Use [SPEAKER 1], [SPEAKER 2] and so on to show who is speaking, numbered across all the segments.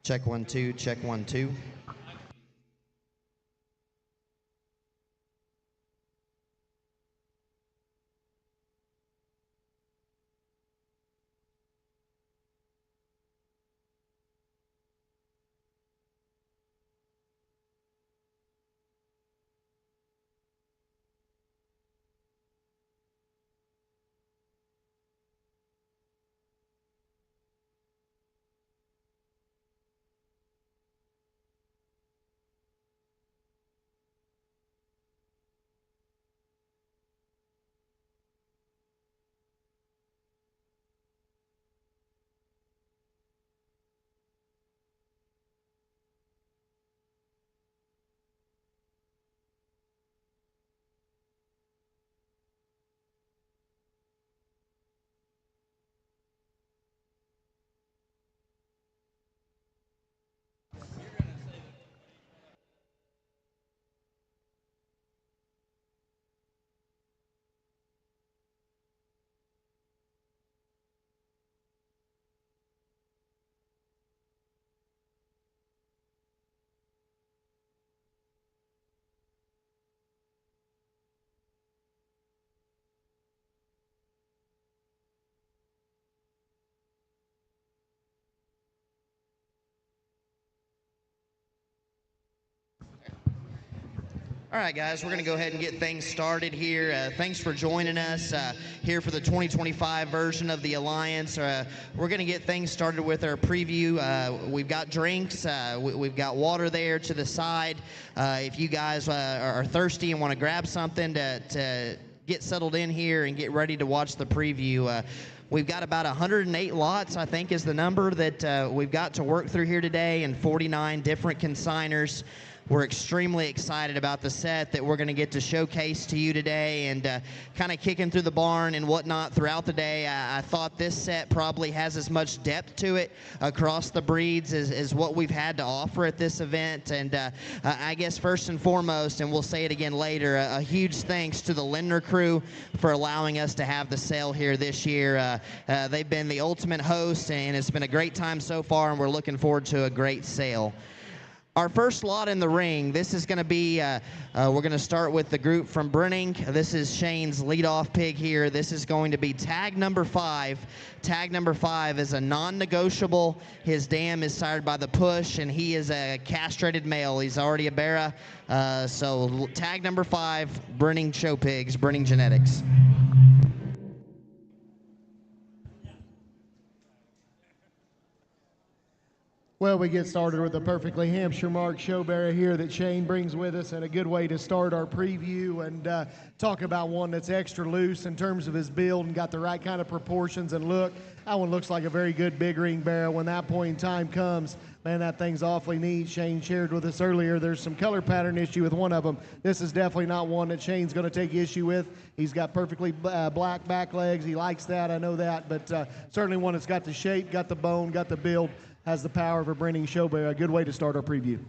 [SPEAKER 1] Check 1 2, check 1 2. All right, guys, we're going to go ahead and get things started here. Thanks for joining us here for the 2025 version of the Alliance. We're going to get things started with our preview. We've got drinks. We've got water there to the side. If you guys are thirsty and want to grab something to get settled in here and get ready to watch the preview, we've got about 108 lots, I think, is the number that we've got to work through here today, and 49 different consigners. We're extremely excited about the set that we're going to get to showcase to you today, and kind of kicking through the barn and whatnot throughout the day. I thought this set probably has as much depth to it across the breeds as what we've had to offer at this event. And I guess first and foremost, and we'll say it again later, a huge thanks to the Lindner crew for allowing us to have the sale here this year. They've been the ultimate host, and it's been a great time so far, and we're looking forward to a great sale. Our first lot in the ring, this is going to be, we're going to start with the group from Brinning. This is Shane's leadoff pig here. This is going to be tag number 5. Tag number 5 is a non-negotiable. His dam is sired by the push, and he is a castrated male. He's already a Barra. So tag number 5, Brinning Show Pigs, Brinning Genetics.
[SPEAKER 2] Well, we get started with a perfectly Hampshire marked showbearer here that Shane brings with us, and a good way to start our preview and talk about one that's extra loose in terms of his build and got the right kind of proportions and look. That one looks like a very good big ring barrel. When that point in time comes, man, that thing's awfully neat. Shane shared with us earlier there's some color pattern issue with one of them. This is definitely not one that Shane's going to take issue with. He's got perfectly black back legs. He likes that, I know that, but certainly one that's got the shape, got the bone, got the build, has the power of a Brinning showbearer. A good way to start our preview.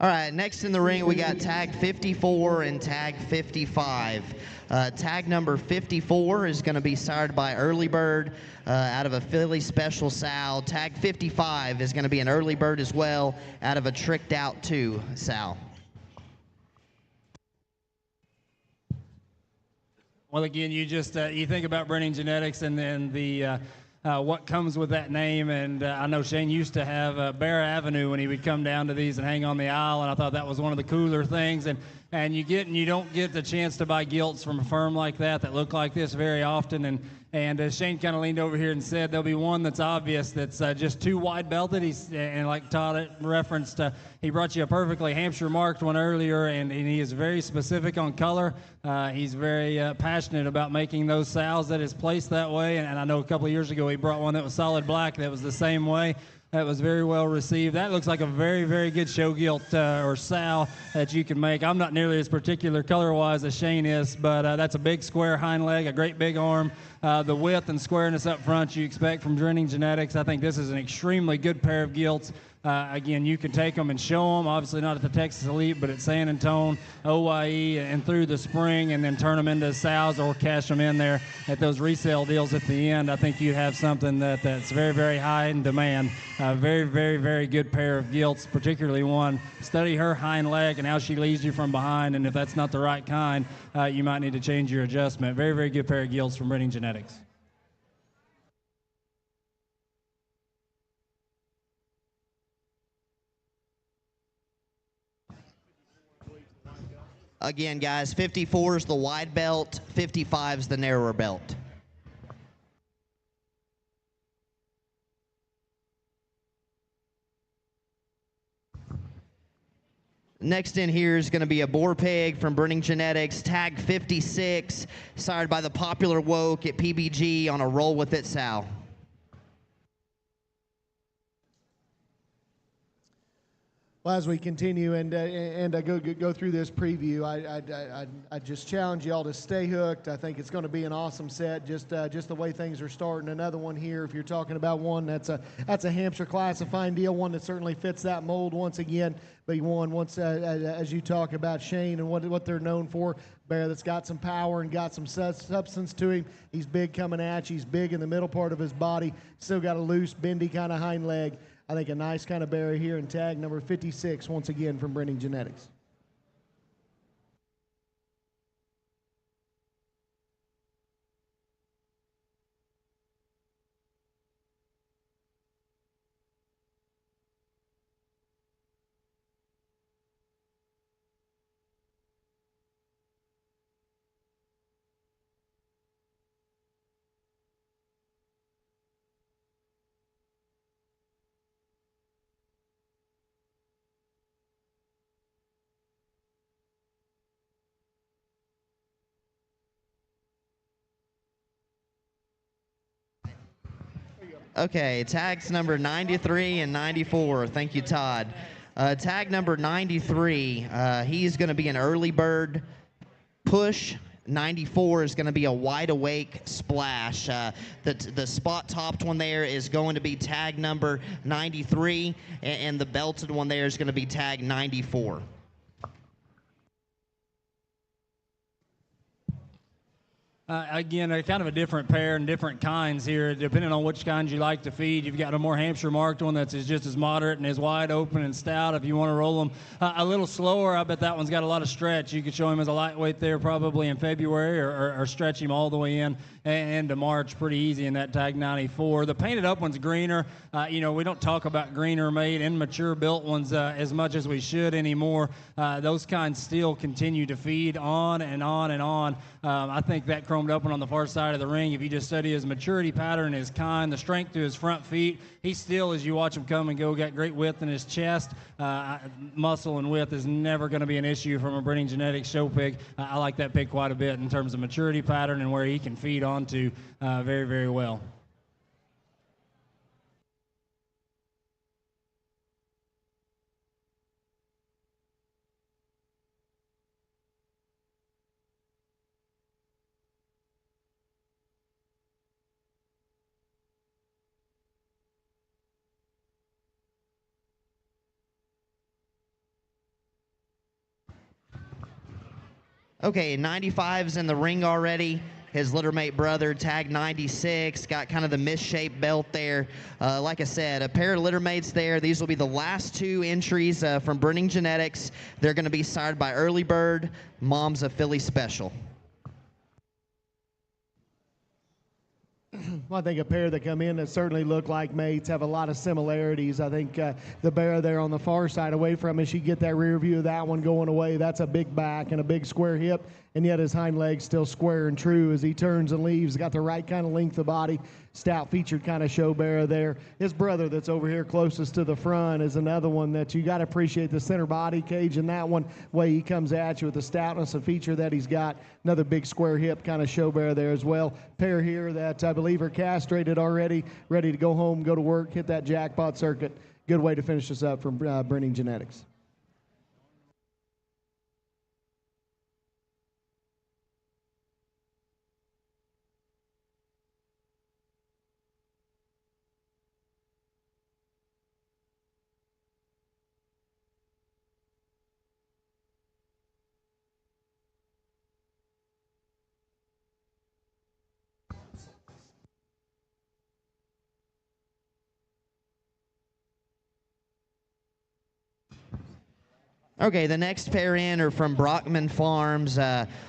[SPEAKER 1] All right, next in the ring, we got tag 54 and tag 55. Tag number 54 is going to be sired by Early Bird out of a Philly Special sow. Tag 55 is going to be an Early Bird as well out of a Tricked Out 2 sow.
[SPEAKER 3] Well, again, you just you think about Brinning Genetics and then the what comes with that name, and I know Shane used to have Bear Avenue when he would come down to these and hang on the aisle, and I thought that was one of the cooler things. And you don't get the chance to buy gilts from a firm like that look like this very often, And Shane kind of leaned over here and said there'll be one that's obvious that's just too wide belted. And like Todd referenced, he brought you a perfectly Hampshire marked one earlier, and he is very specific on color. He's very passionate about making those sows that is placed that way. And I know a couple of years ago he brought one that was solid black that was the same way. That was very well received. That looks like a very, very good show gilt or sow that you can make. I'm not nearly as particular color-wise as Shane is, but that's a big square hind leg, a great big arm. The width and squareness up front you expect from Brinning Genetics. I think this is an extremely good pair of gilts. Again, you can take them and show them, obviously not at the Texas Elite, but at San Antone, OYE, and through the spring, and then turn them into sows or cash them in there at those resale deals at the end. I think you have something that's very, very high in demand. Very, very, very good pair of gilts, particularly one. Study her hind leg and how she leads you from behind, and if that's not the right kind, you might need to change your adjustment. Very, very good pair of gilts from Brinning Genetics.
[SPEAKER 1] Again, guys, 54 is the wide belt, 55 is the narrower belt. Next in here is going to be a boar pig from Brinning Genetics, tag 56, sired by the popular Woke at PBG on a roll with it sow.
[SPEAKER 2] Well, as we continue and go through this preview, I just challenge y'all to stay hooked. I think it's going to be an awesome set, just the way things are starting. Another one here, if you're talking about one that's a Hampshire classifying deal, one that certainly fits that mold once again. But one once as you talk about Shane and what they're known for, bear that's got some power and got some substance to him. He's big coming at you. He's big in the middle part of his body. Still got a loose, bendy kind of hind leg. I think a nice kind of bear here in tag number 56, once again from Brinning Genetics.
[SPEAKER 1] Okay, tags number 93 and 94. Thank you, Todd. Tag number 93, he's going to be an early bird push. 94 is going to be a wide awake splash. The spot topped one there is going to be tag number 93, and the belted one there is going to be tag 94.
[SPEAKER 3] Again, kind of a different pair and different kinds here, depending on which kinds you like to feed. You've got a more Hampshire marked one that's just as moderate and as wide open and stout. If you want to roll them a little slower, I bet that one's got a lot of stretch. You could show him as a lightweight there probably in February or stretch him all the way in and to March pretty easy in that tag 94. The painted up one's greener. We don't talk about greener made and mature built ones as much as we should anymore. Those kinds still continue to feed on and on and on. I think that chromed up one on the far side of the ring, if you just study his maturity pattern, his kind, the strength to his front feet, he still, as you watch him come and go, got great width in his chest. Muscle and width is never going to be an issue from a Brinning Genetics show pig. I like that pig quite a bit in terms of maturity pattern and where he can feed onto very, very well.
[SPEAKER 1] Okay, 95's in the ring already. His littermate brother, tag 96, got kind of the misshaped belt there. Like I said, a pair of littermates there. These will be the last two entries from Brinning Genetics. They're going to be sired by Early Bird. Mom's a Philly Special.
[SPEAKER 2] Well, I think a pair that come in that certainly look like mates, have a lot of similarities. I think the bear there on the far side away from us, you get that rear view of that one going away. That's a big back and a big square hip, and yet his hind leg's still square and true as he turns and leaves. Got the right kind of length of body. Stout featured kind of show bear there. His brother that's over here closest to the front is another one that you got to appreciate the center body cage in that one, way he comes at you with the stoutness and feature that he's got. Another big square hip kind of show bear there as well. Pair here that I believe are castrated already, ready to go home, go to work, hit that jackpot circuit. Good way to finish this up from Brinning Genetics.
[SPEAKER 1] Okay, the next pair in are from Brockman Farms.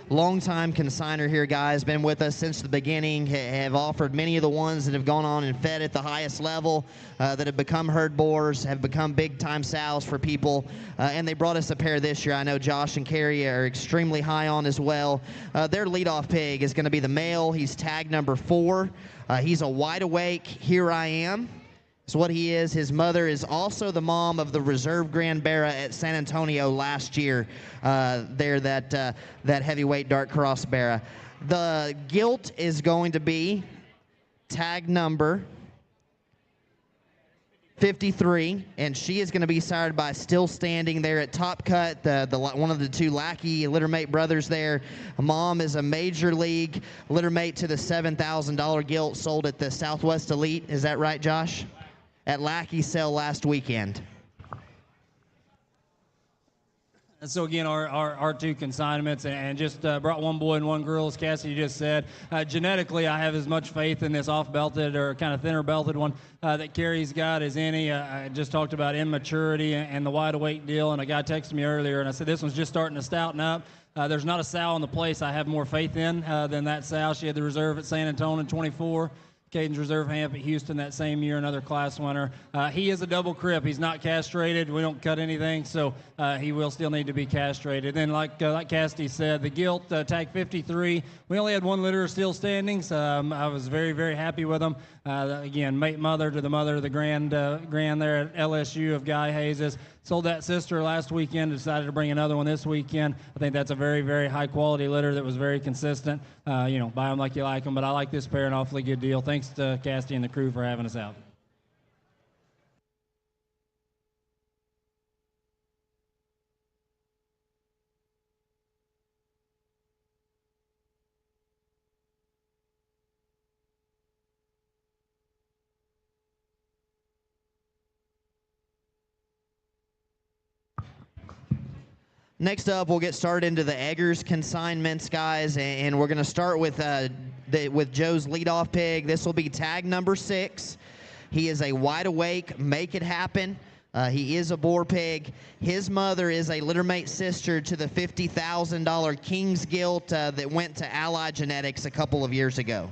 [SPEAKER 1] Longtime consigner here, guys. Been with us since the beginning. Have offered many of the ones that have gone on and fed at the highest level, that have become herd boars, have become big-time sows for people. And they brought us a pair this year. I know Josh and Carrie are extremely high on as well. Their leadoff pig is going to be the male. He's tag number 4. He's a wide awake Here I Am. So what he is, his mother is also the mom of the reserve Grand Barra at San Antonio last year. That heavyweight dark cross Barra. The gilt is going to be tag number 53, and she is going to be sired by Still Standing there at Top Cut, one of the 2 Lackey littermate brothers there. Mom is a major league littermate to the $7,000 gilt sold at the Southwest Elite. Is that right, Josh? At Lackey sale last weekend.
[SPEAKER 3] And so again, our 2 consignments, and just brought 1 boy and 1 girl, as Cassidy just said. Genetically, I have as much faith in this off-belted or kind of thinner belted one that Carrie's got as any. I just talked about immaturity and the wide awake deal, and a guy texted me earlier, and I said this one's just starting to stouten up. There's not a sow in the place I have more faith in than that sow. She had the reserve at San Antonio in 24. Caden's Reserve Hamp at Houston that same year, another class winner. He is a double crip. He's not castrated. We don't cut anything, so he will still need to be castrated. And like Cassidy said, the gilt, tag 53, we only had 1 litter still standings. I was very, very happy with them. Again, mate mother to the mother of the grand there at LSU of Guy Hayes. Sold that sister last weekend, decided to bring another one this weekend. I think that's a very, very high-quality litter that was very consistent. Buy them like you like them, but I like this pair, an awfully good deal. Thanks to Cassidy and the crew for having us out.
[SPEAKER 1] Next up, we'll get started into the Edgars consignments, guys, and we're going to start with Joe's leadoff pig. This will be tag number 6. He is a wide awake, make it happen. He is a boar pig. His mother is a littermate sister to the $50,000 King's Gilt that went to Allied Genetics a couple of years ago.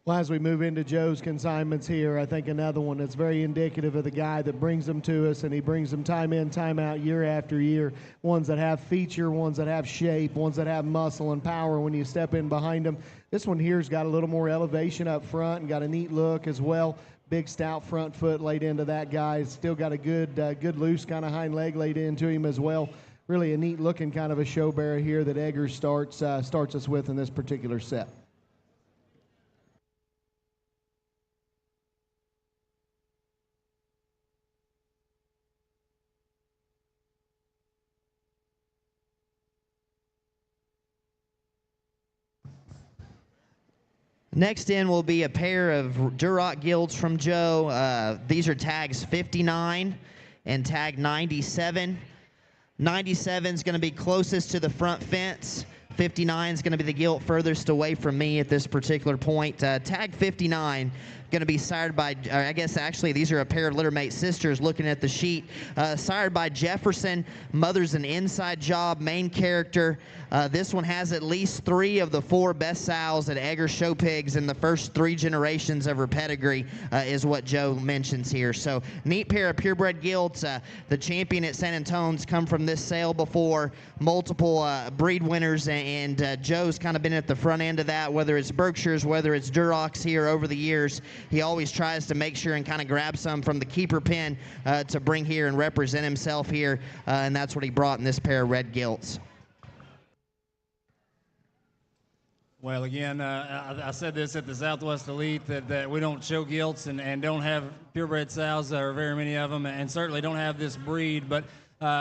[SPEAKER 2] Well, as we move into Joe's consignments here, I think another one that's very indicative of the guy that brings them to us, and he brings them time in, time out, year after year. Ones that have feature, ones that have shape, ones that have muscle and power when you step in behind them. This one here's got a little more elevation up front and got a neat look as well. Big stout front foot laid into that guy. Still got a good loose kind of hind leg laid into him as well. Really a neat looking kind of a show bearer here that Edgars starts us with in this particular set.
[SPEAKER 1] Next in will be a pair of Duroc gilts from Joe. These are tags 59 and tag 97. 97 is going to be closest to the front fence. 59 is going to be the gilt furthest away from me at this particular point. Tag 59 going to be sired by, I guess actually these are a pair of littermate sisters looking at the sheet. Sired by Jefferson. Mother's an inside job, main character. This one has at least 3 of the 4 best sows at Edgars Show Pigs in the first 3 generations of her pedigree, is what Joe mentions here. So neat pair of purebred gilts. The champion at San Antonio's come from this sale before. Multiple breed winners, and Joe's kind of been at the front end of that, whether it's Berkshires, whether it's Durocs here over the years. He always tries to make sure and kind of grab some from the keeper pen to bring here and represent himself here, and that's what he brought in this pair of red gilts.
[SPEAKER 3] Well, again, I said this at the Southwest Elite that we don't show gilts and don't have purebred sows, or very many of them, and certainly don't have this breed. But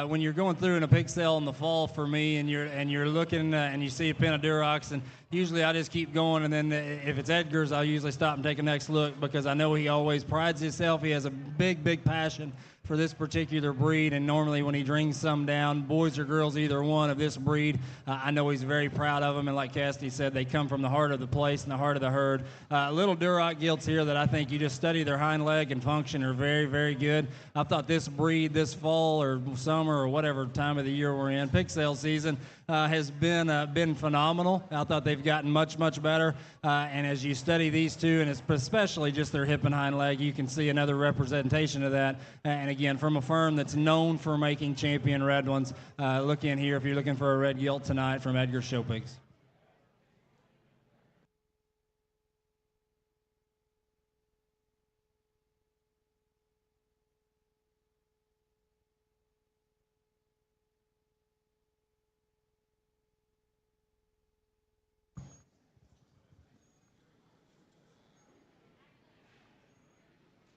[SPEAKER 3] when you're going through in a pig sale in the fall for me, and you're looking and you see a pen of Durocs, and usually I just keep going, and then if it's Edgars, I'll usually stop and take a next look, because I know he always prides himself. He has a big passion for this particular breed, and normally when he brings some down, boys or girls, either one of this breed, I know he's very proud of them, and like Cassidy said, they come from the heart of the place and the heart of the herd. Little Duroc gilts here that I think you just study their hind leg and function are very good. I thought this breed this fall or summer or whatever time of the year we're in, pig sale season, has been phenomenal. I thought they've gotten much better, and as you study these two, and especially just their hip and hind leg, you can see another representation of that. And again, from a firm that's known for making champion red ones, look in here if you're looking for a red gilt tonight from Edgars Show Pigs.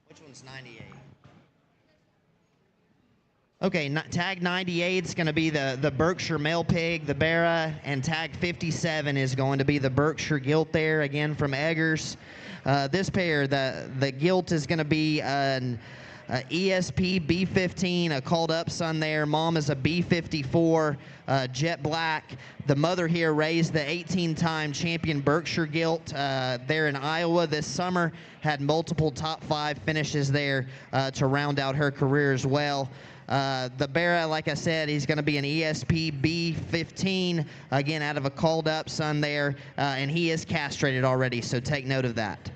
[SPEAKER 1] Which one's 98? Okay, tag 98 is going to be the Berkshire male pig, the Barra, and tag 57 is going to be the Berkshire gilt there, again from Edgars. This pair, the gilt is going to be an ESP B15, a called up son there. Mom is a B54, jet black. The mother here raised the 18-time champion Berkshire gilt there in Iowa this summer. Had multiple top 5 finishes there to round out her career as well. The Barra, like I said, he's going to be an ESP B15, again out of a called up son there, and he is castrated already, so take note of that.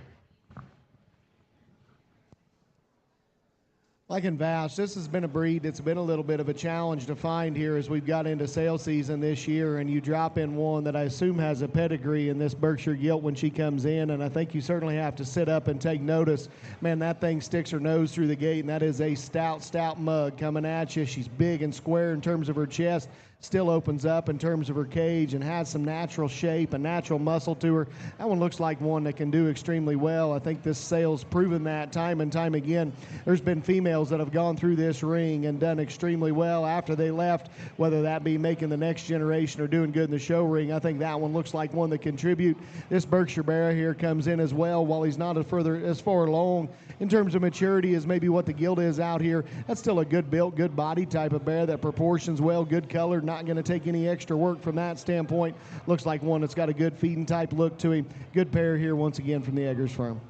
[SPEAKER 2] Like in Vass, this has been a breed that's been a little bit of a challenge to find here as we've got into sale season this year, and you drop in one that I assume has a pedigree in this Berkshire gilt when she comes in, and I think you certainly have to sit up and take notice. Man, that thing sticks her nose through the gate, and that is a stout mug coming at you. She's big and square in terms of her chest. Still opens up in terms of her cage and has some natural shape and natural muscle to her. That one looks like one that can do extremely well. I think this sale's proven that time and time again. There's been females that have gone through this ring and done extremely well after they left, whether that be making the next generation or doing good in the show ring. I think that one looks like one that contribute. This Berkshire Barra here comes in as well. While he's not as far along in terms of maturity as maybe what the gilt is out here, that's still a good built, good body type of bear that proportions well, good color, not going to take any extra work from that standpoint. Looks like one that's got a good feeding type look to him. Good pair here once again from the Edgars firm.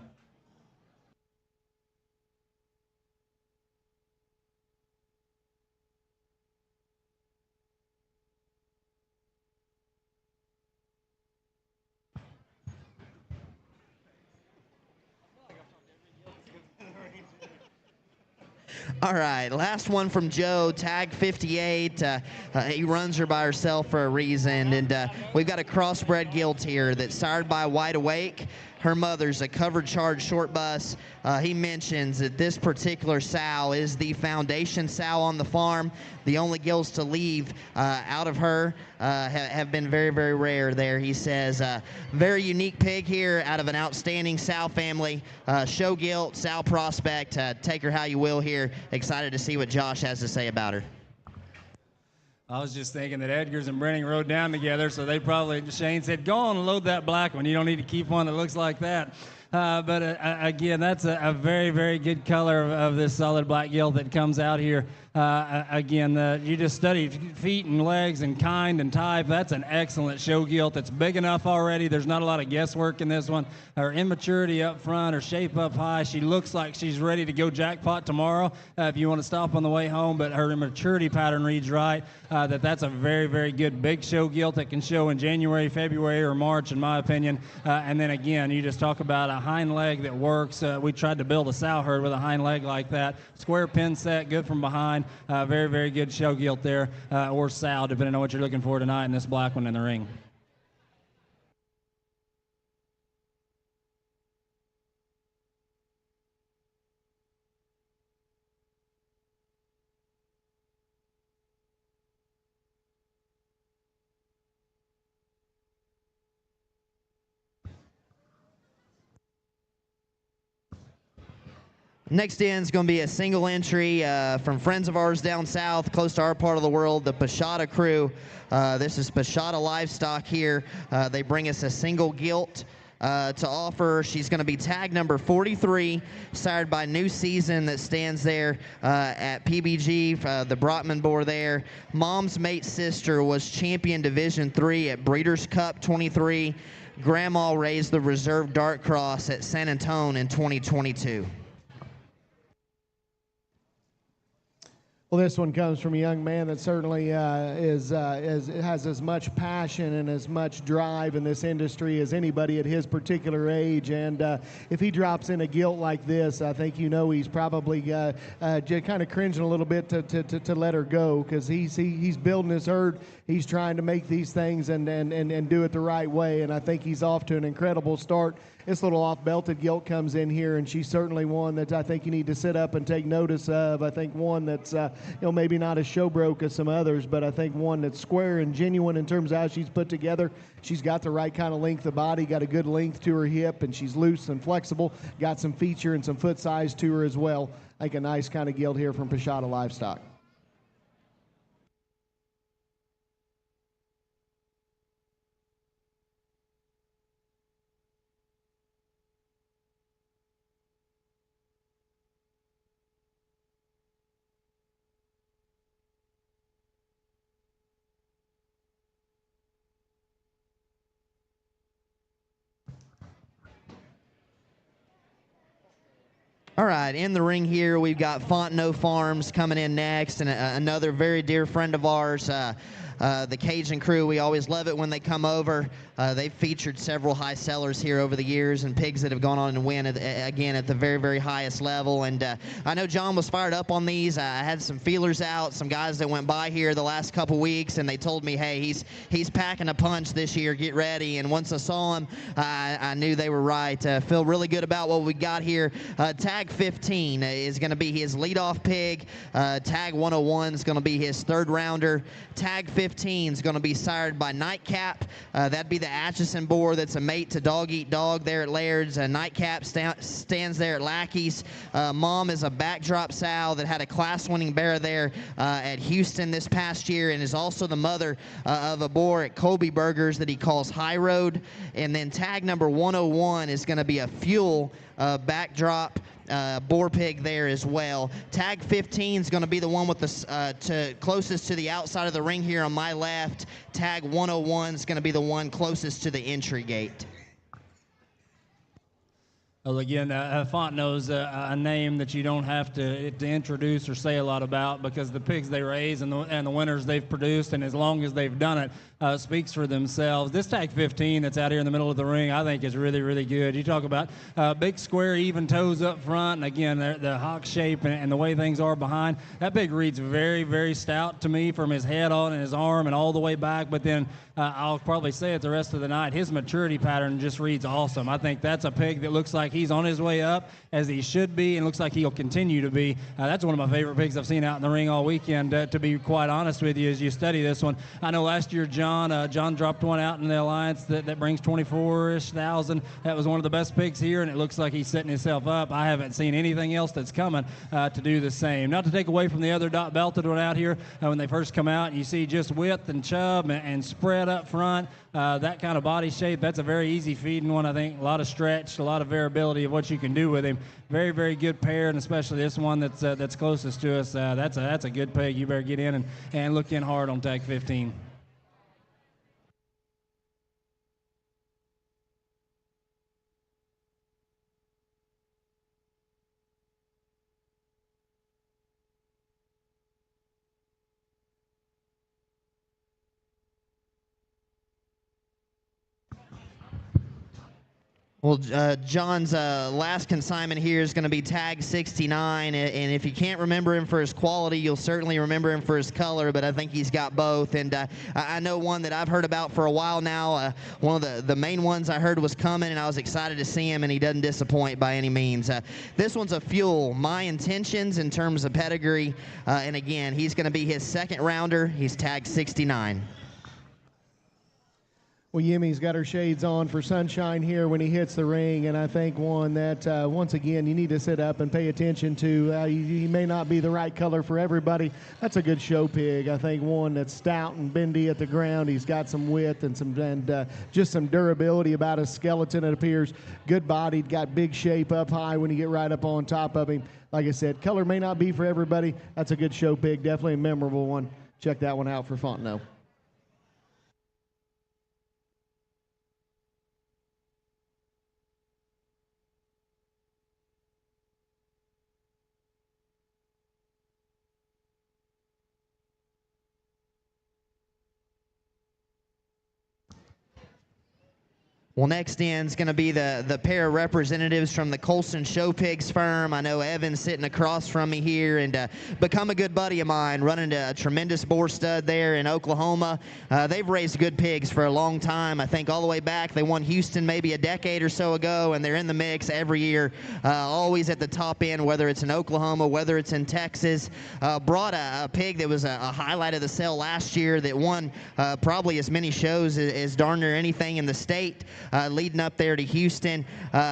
[SPEAKER 1] All right, last one from Joe, tag 58. He runs her by herself for a reason, and we've got a crossbred gilt here that's sired by Wide Awake. Her mother's a covered charge short bus. He mentions that this particular sow is the foundation sow on the farm. The only gilts to leave out of her have been very, very rare there. He says, very unique pig here out of an outstanding sow family. Show gilt, sow prospect. Take her how you will here. Excited to see what Josh has to say about her.
[SPEAKER 3] I was just thinking that Edgars and Brinning rode down together, so they probably, Shane said, go on and load that black one. You don't need to keep one that looks like that. Again, that's a very, very good color of this solid black gilt that comes out here. Again, you just studied feet and legs and kind and type. That's an excellent show gilt. It's big enough already. There's not a lot of guesswork in this one. Her immaturity up front, her shape up high. She looks like she's ready to go jackpot tomorrow if you want to stop on the way home, but her immaturity pattern reads right. That's a very, very good big show gilt that can show in January, February, or March, in my opinion. And then again, you just talk about a hind leg that works. We tried to build a sow herd with a hind leg like that. Square pin set, good from behind. Very, very good show gilt there, or sow, depending on what you're looking for tonight in this black one in the ring.
[SPEAKER 1] Next in is going to be a single entry from friends of ours down south, close to our part of the world, the Pashada crew. This is Pashada Livestock here. They bring us a single gilt to offer. She's going to be tag number 43, sired by New Season, that stands there at PBG, the Brockman boar there. Mom's mate sister was champion Division 3 at Breeders' Cup 23. Grandma raised the reserve dart cross at San Antonio in 2022.
[SPEAKER 2] Well, this one comes from a young man that certainly has as much passion and as much drive in this industry as anybody at his particular age. And if he drops in a gilt like this, I think he's probably just kind of cringing a little bit to let her go, because he's building his herd. He's trying to make these things and do it the right way. And I think he's off to an incredible start. This little off-belted gilt comes in here, and she's certainly one that I think you need to sit up and take notice of. I think one that's, maybe not as showbroke as some others, but I think one that's square and genuine in terms of how she's put together. She's got the right kind of length of body, got a good length to her hip, and she's loose and flexible, got some feature and some foot size to her as well. I think a nice kind of gilt here from Pashada Livestock.
[SPEAKER 1] All right, in the ring here, we've got Fontno Farms coming in next, and another very dear friend of ours, the Cajun crew. We always love it when they come over. They've featured several high sellers here over the years, and pigs that have gone on to win again at the very, very highest level. And I know John was fired up on these. I had some feelers out, some guys that went by here the last couple weeks, and they told me, hey, he's packing a punch this year. Get ready. And once I saw him, I knew they were right. Feel really good about what we got here. Tag 15 is going to be his leadoff pig. Tag 101 is going to be his third rounder. Tag 15 is going to be sired by Nightcap. That'd be the Atchison boar that's a mate to Dog Eat Dog there at Laird's. Nightcap stands there at Lackey's. Mom is a backdrop sow that had a class-winning bear there at Houston this past year, and is also the mother of a boar at Colby Burgers that he calls High Road. And then tag number 101 is going to be a Fuel backdrop boar pig there as well. Tag 15 is going to be the one with the closest to the outside of the ring here on my left. Tag 101 is going to be the one closest to the entry gate.
[SPEAKER 3] Well, again, Fontno's a name that you don't have to introduce or say a lot about, because the pigs they raise and the winners they've produced, and as long as they've done it, speaks for themselves. This tag 15 that's out here in the middle of the ring, I think is really, really good. You talk about big, square, even toes up front, and again, the hawk shape and the way things are behind. That pig reads very, very stout to me from his head on and his arm and all the way back, but then I'll probably say it the rest of the night, his maturity pattern just reads awesome. I think that's a pig that looks like he's on his way up, as he should be, and looks like he'll continue to be. That's one of my favorite pigs I've seen out in the ring all weekend, to be quite honest with you, as you study this one. I know last year John dropped one out in the Alliance that brings 24-ish thousand. That was one of the best pigs here, and it looks like he's setting himself up. I haven't seen anything else that's coming to do the same. Not to take away from the other belted one out here, when they first come out, and you see just width and chub and spread up front. that kind of body shape, that's a very easy feeding one, I think. A lot of stretch, a lot of variability of what you can do with him. Very, very good pair, and especially this one that's closest to us. That's a good peg. You better get in and look in hard on tag 15.
[SPEAKER 1] Well, John's last consignment here is going to be tag 69, and if you can't remember him for his quality, you'll certainly remember him for his color, but I think he's got both. And I know one that I've heard about for a while now. One of the main ones I heard was coming, and I was excited to see him, and he doesn't disappoint by any means. This one's a Fuel. My Intentions in terms of pedigree, and again, he's going to be his second rounder. He's tag 69.
[SPEAKER 2] Well, Yimmy's got her shades on for sunshine here when he hits the ring, and I think one that, once again, you need to sit up and pay attention to. He may not be the right color for everybody. That's a good show pig. I think one that's stout and bendy at the ground. He's got some width and just some durability about his skeleton, it appears. Good bodied, got big shape up high when you get right up on top of him. Like I said, color may not be for everybody. That's a good show pig, definitely a memorable one. Check that one out for Fontno.
[SPEAKER 1] Well, next in is going to be the pair of representatives from the Coulson Show Pigs firm. I know Evan's sitting across from me here and become a good buddy of mine, running a tremendous boar stud there in Oklahoma. They've raised good pigs for a long time. I think all the way back they won Houston maybe a decade or so ago, and they're in the mix every year, always at the top end, whether it's in Oklahoma, whether it's in Texas. Brought a pig that was a highlight of the sale last year that won probably as many shows as darn near anything in the state. Leading up there to Houston.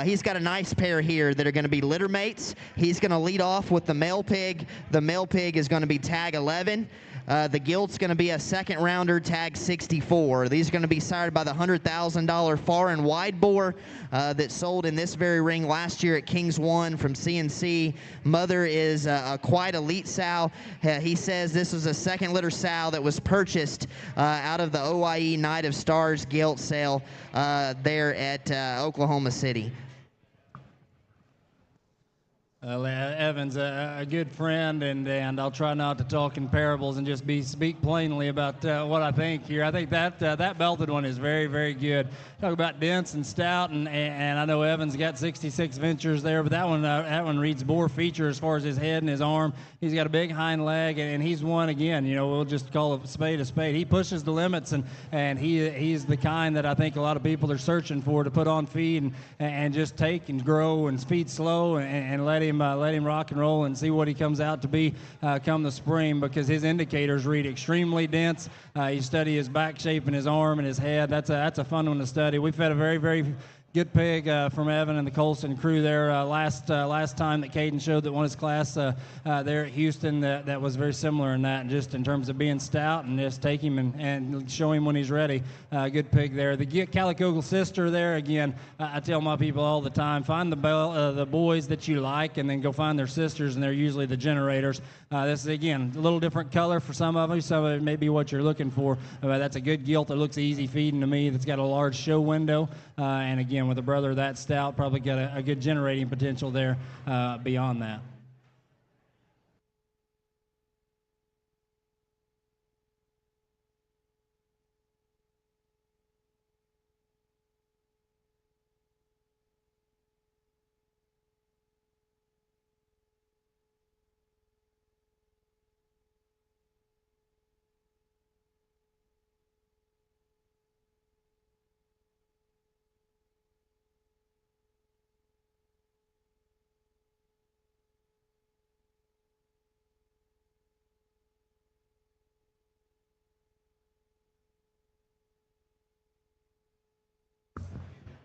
[SPEAKER 1] He's got a nice pair here that are going to be litter mates. He's going to lead off with the male pig. The male pig is going to be tag 11. The gilt's going to be a second rounder, tag 64. These are going to be sired by the $100,000 far and wide boar that sold in this very ring last year at Kings 1 from CNC. Mother is a quite elite sow. He says this was a second litter sow that was purchased out of the OIE Night of Stars gilt sale there at Oklahoma City.
[SPEAKER 3] Evan's a good friend, and I'll try not to talk in parables and just speak plainly about what I think here. I think that belted one is very, very good. Talk about dense and stout, and I know Evan's got 66 ventures there, but that one reads boar feature as far as his head and his arm. He's got a big hind leg, and he's one again. You know, we'll just call a spade a spade. He pushes the limits, and he's the kind that I think a lot of people are searching for to put on feed and just take and grow and feed slow and let him rock and roll and see what he comes out to be come the spring, because his indicators read extremely dense. You study his back shape and his arm and his head. That's a fun one to study. We've had a very, very good pig from Evan and the Coulson crew there last time that Caden showed that won his class there at Houston. That was very similar in that, and just in terms of being stout and just take him and show him when he's ready. Good pig there. The Calico sister there again. I tell my people all the time, find the boys that you like, and then go find their sisters, and they're usually the generators. This is again a little different color for some of them. Some of it may be what you're looking for. That's a good gilt that looks easy feeding to me. That's got a large show window, and again, with a brother that stout, probably got a good generating potential there beyond that.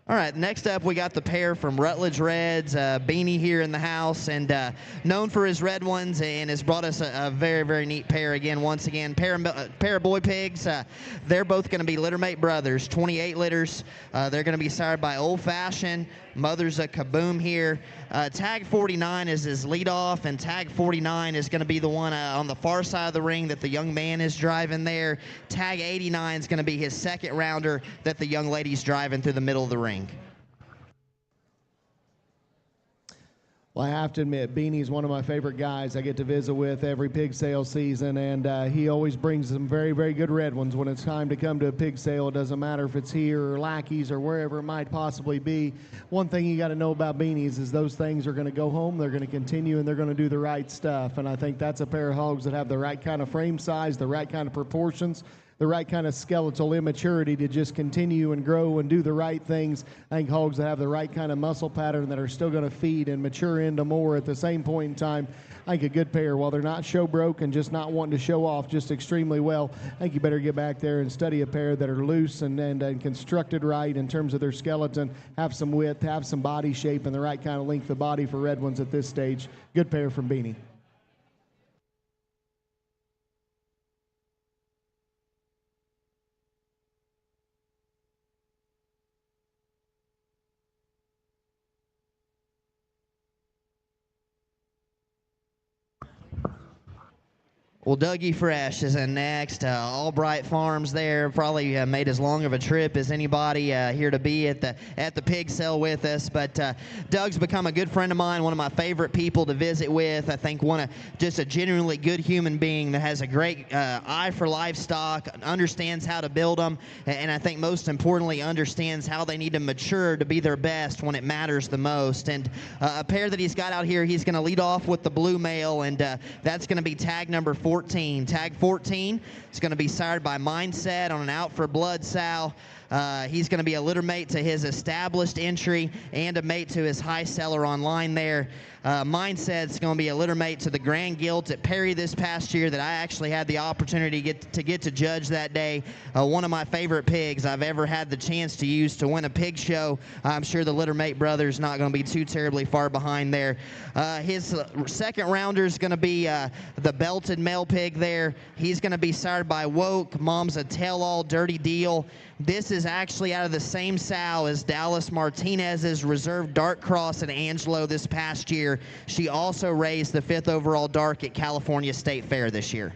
[SPEAKER 1] All right, next up we got the pair from Rutledge Reds, Beanie here in the house, and known for his red ones, and has brought us a very, very neat pair again. Once again, pair of boy pigs. They're both going to be littermate brothers, 28 litters. They're going to be sired by Old Fashioned. Mother's a Kaboom here. Tag 49 is his leadoff, and tag 49 is going to be the one on the far side of the ring that the young man is driving there. Tag 89 is going to be his second rounder that the young lady's driving through the middle of the ring.
[SPEAKER 2] Well, I have to admit, Beanie's one of my favorite guys I get to visit with every pig sale season, and he always brings some very, very good red ones when it's time to come to a pig sale. It doesn't matter if it's here or Lackey's or wherever it might possibly be. One thing you got to know about Beanies is those things are going to go home, they're going to continue, and they're going to do the right stuff. And I think that's a pair of hogs that have the right kind of frame size, the right kind of proportions, the right kind of skeletal immaturity to just continue and grow and do the right things. I think hogs that have the right kind of muscle pattern that are still going to feed and mature into more at the same point in time. I think a good pair, while they're not show broke and just not wanting to show off just extremely well, I think you better get back there and study a pair that are loose and constructed right in terms of their skeleton, have some width, have some body shape, and the right kind of length of body for red ones at this stage. Good pair from Beanie.
[SPEAKER 1] Well, Dougie Fresh is in next. Allbright Farms there, probably made as long of a trip as anybody here to be at the pig sale with us. But Doug's become a good friend of mine, one of my favorite people to visit with. I think just a genuinely good human being that has a great eye for livestock, understands how to build them, and I think most importantly understands how they need to mature to be their best when it matters the most. And a pair that he's got out here, he's going to lead off with the blue male, and that's going to be tag number 14. Tag 14 is going to be sired by Mindset on an out for blood sow. He's going to be a litter mate to his established entry and a mate to his high seller online there. Mindset's going to be a litter mate to the Grand Gilt at Perry this past year that I actually had the opportunity to get to judge that day. One of my favorite pigs I've ever had the chance to use to win a pig show. I'm sure the litter mate brother's not going to be too terribly far behind there. His second rounder is going to be the belted male pig there. He's going to be sired by Woke. Mom's a tell-all dirty deal. This is actually out of the same sow as Dallas Martinez's reserve dark cross at Angelo this past year. She also raised the 5th overall dark at California State Fair this year.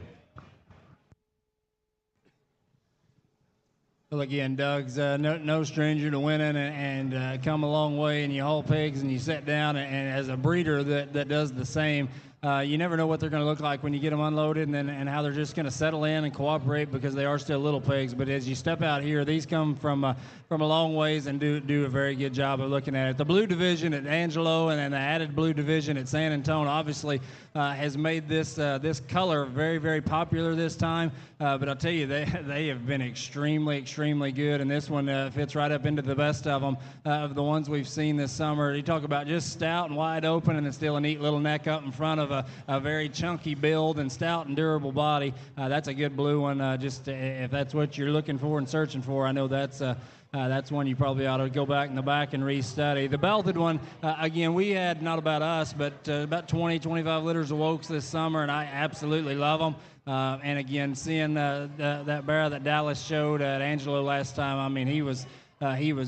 [SPEAKER 3] Well, again, Doug's no stranger to winning and come a long way, and you haul pigs and you sit down, and as a breeder that does the same, you never know what they're going to look like when you get them unloaded and how they're just going to settle in and cooperate because they are still little pigs. But as you step out here, these come from a long ways and do a very good job of looking at it. The blue division at Angelo and then the added blue division at San Antonio obviously has made this color very, very popular this time. But I'll tell you, they have been extremely good, and this one fits right up into the best of them, of the ones we've seen this summer. You talk about just stout and wide open and then still a neat little neck up in front of a very chunky build and stout and durable body. That's a good blue one. Just if that's what you're looking for and searching for, I know that's one you probably ought to go back in the back and restudy. The belted one, again, we had, not about us, but about 25 litters of Wokes this summer, and I absolutely love them. And again, seeing that barrel that Dallas showed at Angelo last time, I mean, he was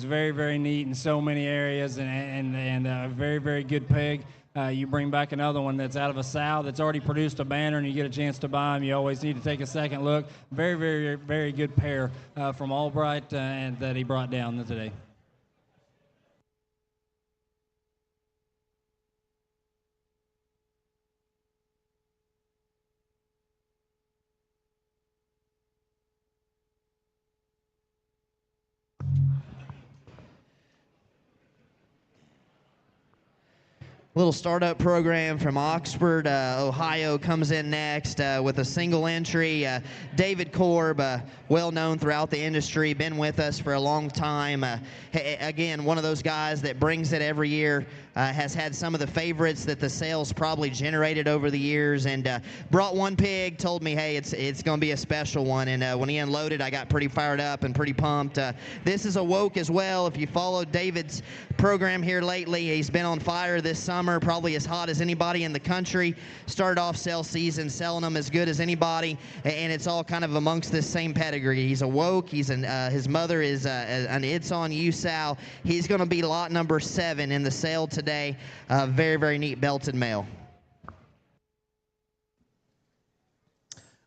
[SPEAKER 3] very, very neat in so many areas and a very, very good pig. You bring back another one that's out of a sow that's already produced a banner and you get a chance to buy them, you always need to take a second look. Very, very, very good pair from Allbright and that he brought down today.
[SPEAKER 1] Little startup program from Oxford, Ohio comes in next with a single entry. David Korb, well known throughout the industry, been with us for a long time. Again, one of those guys that brings it every year. has had some of the favorites that the sales probably generated over the years, and brought one pig, told me, hey, it's going to be a special one, and when he unloaded, I got pretty fired up and pretty pumped. This is a woke as well. If you followed David's program here lately, he's been on fire this summer, probably as hot as anybody in the country. Started off sale season selling them as good as anybody, and it's all kind of amongst this same pedigree. He's a woke. He's his mother is an It's On You sow. He's going to be lot number 7 in the sale today. Very, very neat belted male.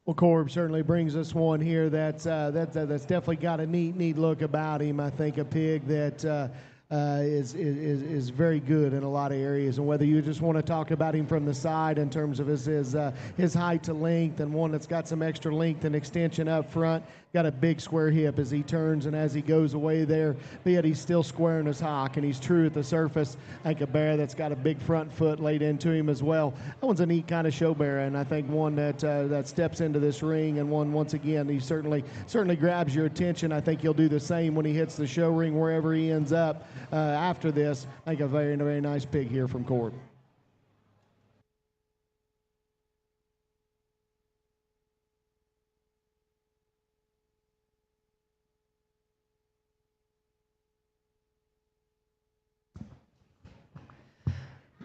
[SPEAKER 2] Well, Korb certainly brings us one here that's definitely got a neat look about him. I think a pig that is very good in a lot of areas, and whether you just want to talk about him from the side in terms of his height to length, and one that's got some extra length and extension up front, got a big square hip as he turns and as he goes away there, but yet he's still square in his hock, and he's true at the surface. I think a bear that's got a big front foot laid into him as well. That one's a neat kind of show bear, and I think one that steps into this ring, and one, once again, he certainly grabs your attention. I think he'll do the same when he hits the show ring wherever he ends up after this. I think a very, very nice pig here from Korb.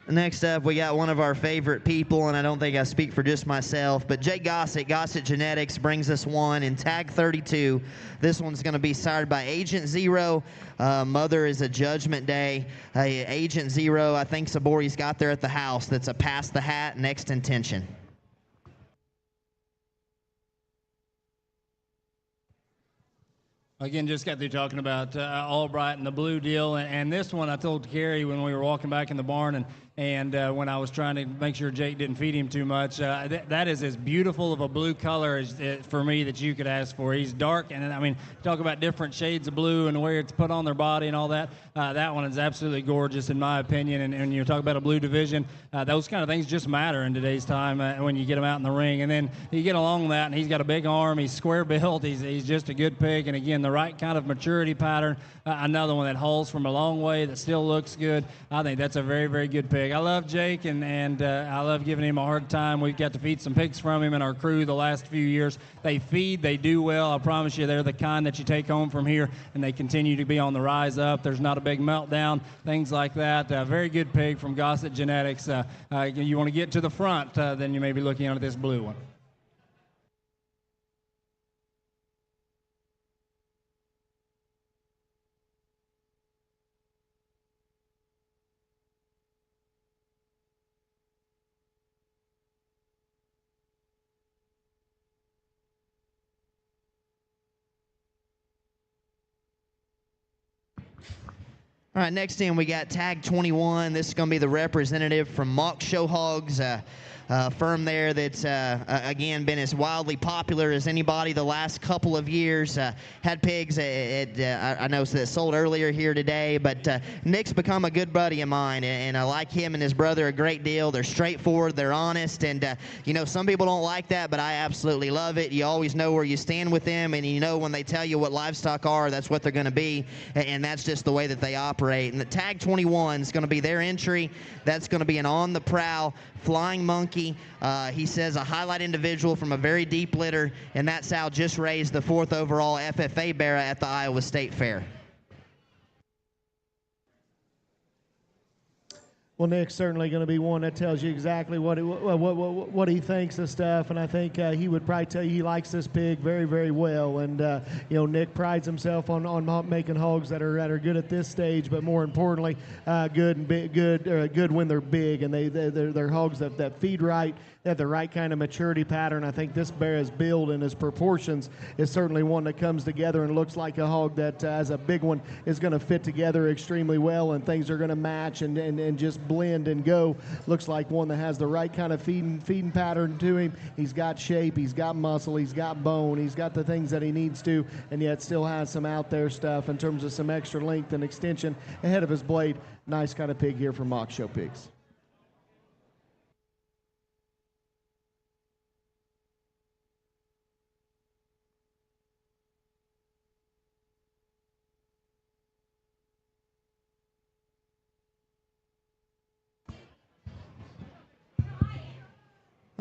[SPEAKER 1] Next up, we got one of our favorite people, and I don't think I speak for just myself, but Jake Gossett, Gossett Genetics, brings us one in tag 32. This one's going to be sired by Agent Zero. Mother is a Judgment Day. Agent Zero, I think Sabori's got there at the house. That's a pass the hat, next intention.
[SPEAKER 3] Again, just got through talking about Allbright and the blue deal, and this one I told Carrie when we were walking back in the barn, and when I was trying to make sure Jake didn't feed him too much, that is as beautiful of a blue color as, for me that you could ask for. He's dark, and I mean, talk about different shades of blue and the way it's put on their body and all that. That one is absolutely gorgeous in my opinion, and when you talk about a blue division, those kind of things just matter in today's time when you get him out in the ring. And then you get along that, and he's got a big arm, he's square built, he's just a good pig, and again, the right kind of maturity pattern. Another one that hauls from a long way that still looks good. I think that's a very, very good pig. I love Jake, and I love giving him a hard time. We've got to feed some pigs from him in our crew the last few years. They feed, they do well. I promise you, they're the kind that you take home from here, and they continue to be on the rise up. There's not a big meltdown, things like that. Very good pig from Gossett Genetics. You want to get to the front, then you may be looking at this blue one.
[SPEAKER 1] All right, next in we got tag 21. This is going to be the representative from Mauck Show Hogs, firm there that's, again, been as wildly popular as anybody the last couple of years. Had pigs, I know that sold earlier here today, but Nick's become a good buddy of mine, and I like him and his brother a great deal. They're straightforward, they're honest, and, you know, some people don't like that, but I absolutely love it. You always know where you stand with them, and you know when they tell you what livestock are, that's what they're going to be, and that's just the way that they operate. And the tag 21 is going to be their entry. That's going to be an on-the-prowl flying monkey. He says a highlight individual from a very deep litter, and that sow just raised the 4th overall FFA Barra at the Iowa State Fair.
[SPEAKER 2] Well, Nick's certainly going to be one that tells you exactly what he thinks of stuff, and I think he would probably tell you he likes this pig very, very well. And you know, Nick prides himself on making hogs that are good at this stage, but more importantly, good when they're big, and they're hogs that feed right. They have the right kind of maturity pattern. I think this bear is built, and his proportions is certainly one that comes together and looks like a hog that, as a big one, is going to fit together extremely well, and things are going to match and just blend and go. Looks like one that has the right kind of feeding pattern to him. He's got shape, he's got muscle, he's got bone, he's got the things that he needs to, and yet still has some out there stuff in terms of some extra length and extension ahead of his blade. Nice kind of pig here from Mauck Show Pigs.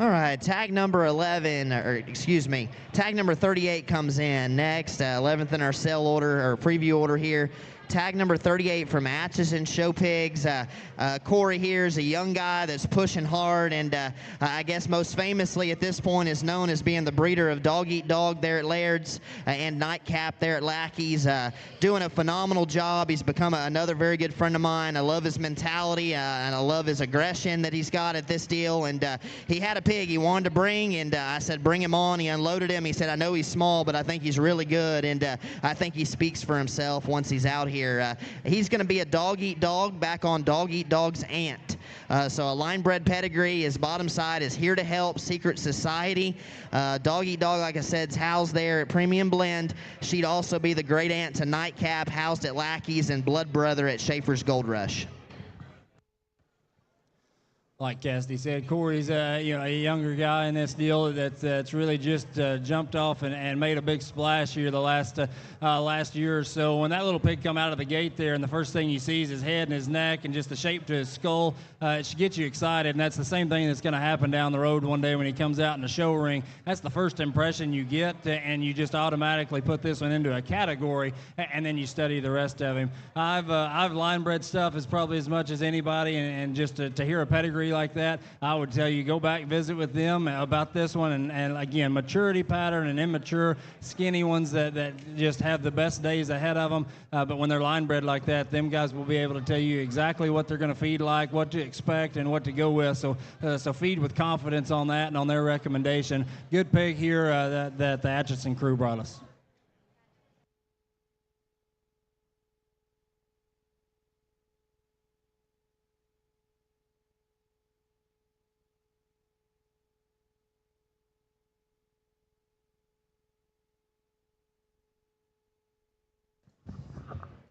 [SPEAKER 1] All right, tag number 11, or excuse me, tag number 38 comes in next, 11th in our sale order, or preview order here. Tag number 38 from Atchison Show Pigs. Corey here is a young guy that's pushing hard, and I guess most famously at this point is known as being the breeder of Dog Eat Dog there at Laird's and Nightcap there at Lackey's. Doing a phenomenal job. He's become another very good friend of mine. I love his mentality, and I love his aggression that he's got at this deal. And he had a pig he wanted to bring, and I said, bring him on. He unloaded him. He said, I know he's small, but I think he's really good, and I think he speaks for himself once he's out here. He's going to be a Dog Eat Dog back on Dog Eat Dog's aunt. So a line bred pedigree. His bottom side is Here to Help, Secret Society. Dog Eat Dog, like I said, is housed there at Premium Blend. She'd also be the great aunt to Nightcap, housed at Lackey's, and blood brother at Schaefer's Gold Rush.
[SPEAKER 3] Like Cassidy said, Corey's a younger guy in this deal that's really just jumped off and made a big splash here the last year or so. When that little pig come out of the gate there, and the first thing you see is his head and his neck and just the shape to his skull, it should get you excited. And that's the same thing that's going to happen down the road one day when he comes out in the show ring. That's the first impression you get, and you just automatically put this one into a category, and then you study the rest of him. I've line bred stuff as probably as much as anybody, and just to hear a pedigree like that, I would tell you go back, visit with them about this one, and again, maturity pattern and immature skinny ones that just have the best days ahead of them, but when they're line bred like that, them guys will be able to tell you exactly what they're going to feed like, what to expect, and what to go with, so feed with confidence on that and on their recommendation. Good pig here that the Atchison crew brought us.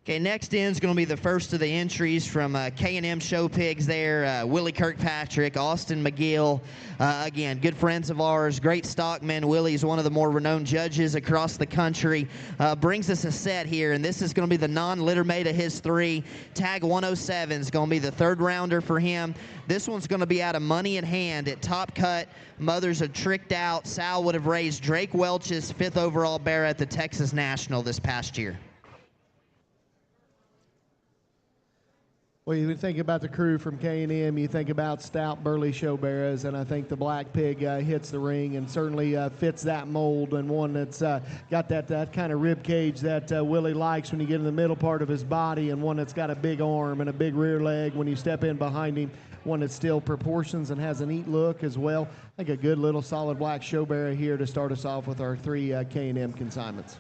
[SPEAKER 1] Okay, next in is going to be the first of the entries from K&M Show Pigs there. Willie Kirkpatrick, Austin McGill. Again, good friends of ours, great stockman. Willie's one of the more renowned judges across the country. Brings us a set here, and this is going to be the non-litter mate of his three. Tag 107 is going to be the third rounder for him. This one's going to be out of Money in Hand at Top Cut. Mothers have tricked out. Sal would have raised Drake Welch's 5th overall bear at the Texas National this past year.
[SPEAKER 2] Well, you think about the crew from K&M, you think about stout, burly show bearers, and I think the black pig hits the ring and certainly fits that mold, and one that's got that kind of rib cage that Willie likes when you get in the middle part of his body, and one that's got a big arm and a big rear leg when you step in behind him, one that still proportions and has a neat look as well. I think a good little solid black show bearer here to start us off with our three K&M consignments.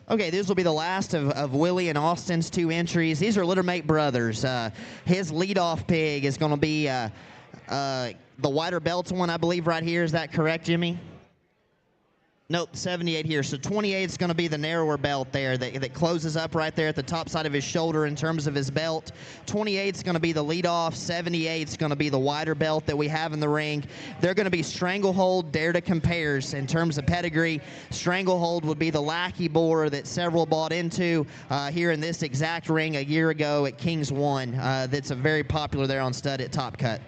[SPEAKER 1] Okay, this will be the last of Willie and Austin's two entries. These are littermate brothers. His leadoff pig is going to be the wider belt one, I believe, right here. Is that correct, Jimmy? Nope, 78 here. So 28 is going to be the narrower belt there that closes up right there at the top side of his shoulder in terms of his belt. 28 is going to be the leadoff. 78 is going to be the wider belt that we have in the ring. They're going to be Stranglehold Dare to Compares in terms of pedigree. Stranglehold would be the lackey boar that several bought into here in this exact ring a year ago at Kings 1. That's a very popular there on stud at Top Cut.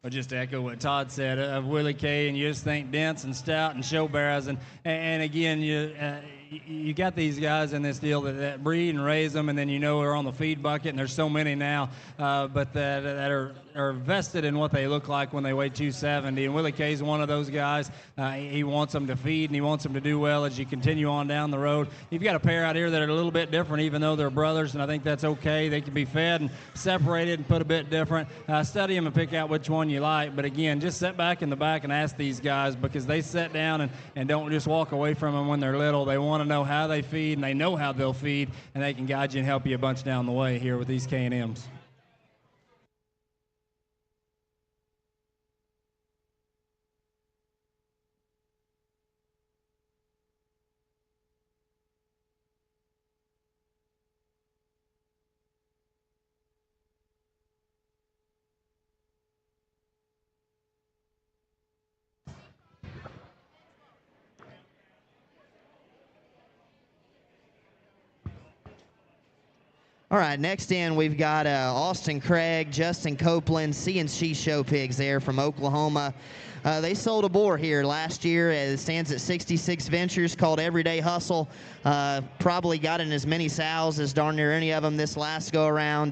[SPEAKER 3] Well, just to echo what Todd said of Willie K, and you just think dense and stout and show bearers, and again, you got these guys in this deal that breed and raise them, and then are on the feed bucket, and there's so many now, but that are vested in what they look like when they weigh 270. And Willie K is one of those guys. He wants them to feed, and he wants them to do well as you continue on down the road. You've got a pair out here that are a little bit different, even though they're brothers, and I think that's okay. They can be fed and separated and put a bit different. Study them and pick out which one you like. But again, just sit back in the back and ask these guys, because they sit down and don't just walk away from them when they're little. They want want to know how they feed, and they know how they'll feed, and they can guide you and help you a bunch down the way here with these K&Ms.
[SPEAKER 1] All right, next in we've got Austin Craig, Justin Copeland, C&C Show Pigs there from Oklahoma. They sold a boar here last year. It stands at 66 Ventures, called Everyday Hustle. Probably got in as many sows as darn near any of them this last go around.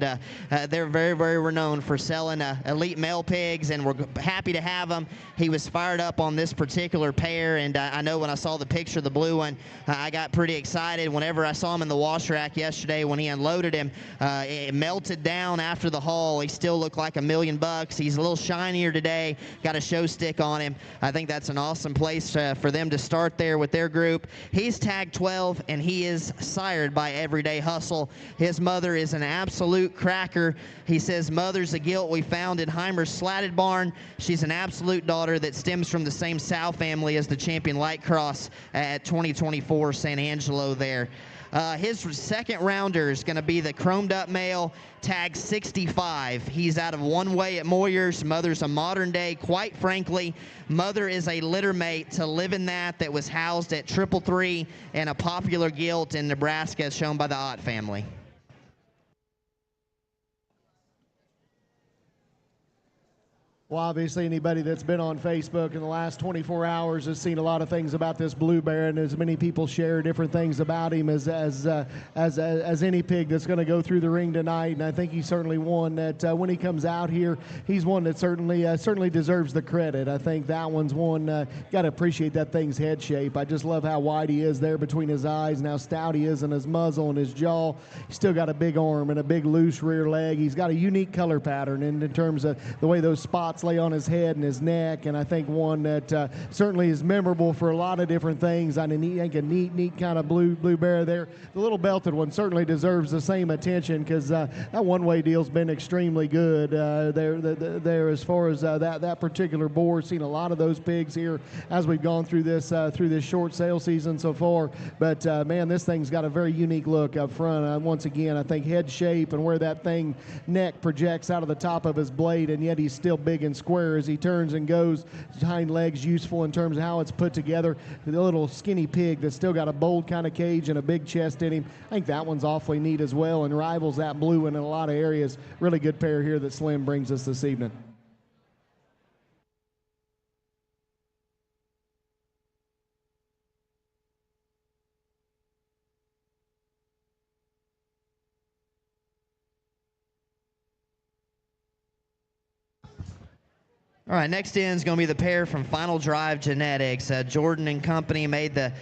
[SPEAKER 1] They're very, very renowned for selling elite male pigs, and we're happy to have them. He was fired up on this particular pair, and I know when I saw the picture of the blue one, I got pretty excited. Whenever I saw him in the wash rack yesterday when he unloaded him, it melted down after the haul. He still looked like $1 million. He's a little shinier today, got a show stick on him. I think that's an awesome place for them to start there with their group. He's tagged 12, and he is sired by Everyday Hustle. His mother is an absolute cracker. He says mother's a gilt we found in Heimer's slatted barn. She's an absolute daughter that stems from the same sow family as the champion Light Cross at 2024 San Angelo there. His second rounder is going to be the chromed up male, tag 65. He's out of One Way at Moyers. Mother's a modern day. Quite frankly, mother is a litter mate to Live in that was housed at 333 and a popular gilt in Nebraska, shown by the Ott family.
[SPEAKER 2] Well, obviously, anybody that's been on Facebook in the last 24 hours has seen a lot of things about this Blue Bear, and as many people share different things about him as any pig that's going to go through the ring tonight. And I think he's certainly one that when he comes out here, he's one that certainly deserves the credit. I think that one's one, got to appreciate that thing's head shape. I just love how wide he is there between his eyes and how stout he is in his muzzle and his jaw. He's still got a big arm and a big loose rear leg. He's got a unique color pattern in terms of the way those spots lay on his head and his neck, and I think one that certainly is memorable for a lot of different things. I think a neat kind of blue bear there. The little belted one certainly deserves the same attention because that One Way deal's been extremely good there as far as that particular boar. Seen a lot of those pigs here as we've gone through this short sale season so far, but man, this thing's got a very unique look up front. Once again, I think head shape and where that thing neck projects out of the top of his blade, and yet he's still big and square as he turns and goes. His hind legs useful in terms of how it's put together. The little skinny pig that's still got a bold kind of cage and a big chest in him. I think that one's awfully neat as well and rivals that blue one in a lot of areas. Really good pair here that Slim brings us this evening.
[SPEAKER 1] All right, next in is going to be the pair from Final Drive Genetics. Jordan and company made the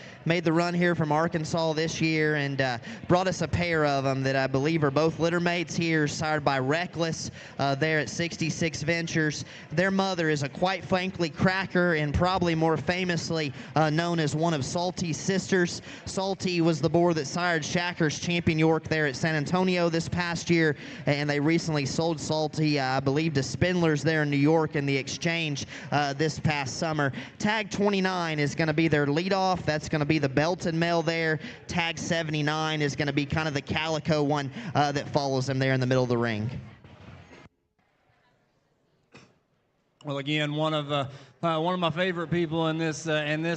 [SPEAKER 1] run here from Arkansas this year and brought us a pair of them that I believe are both litter mates here, sired by Reckless there at 66 Ventures. Their mother is a quite frankly cracker and probably more famously known as one of Salty's sisters. Salty was the boar that sired Shacker's Champion York there at San Antonio this past year, and they recently sold Salty, I believe, to Spindler's there in New York in the exchange this past summer. Tag 29 is going to be their leadoff. That's going to be the belted male there. Tag 79 is going to be kind of the calico one that follows them there in the middle of the ring.
[SPEAKER 3] Well, again, one of my favorite people in this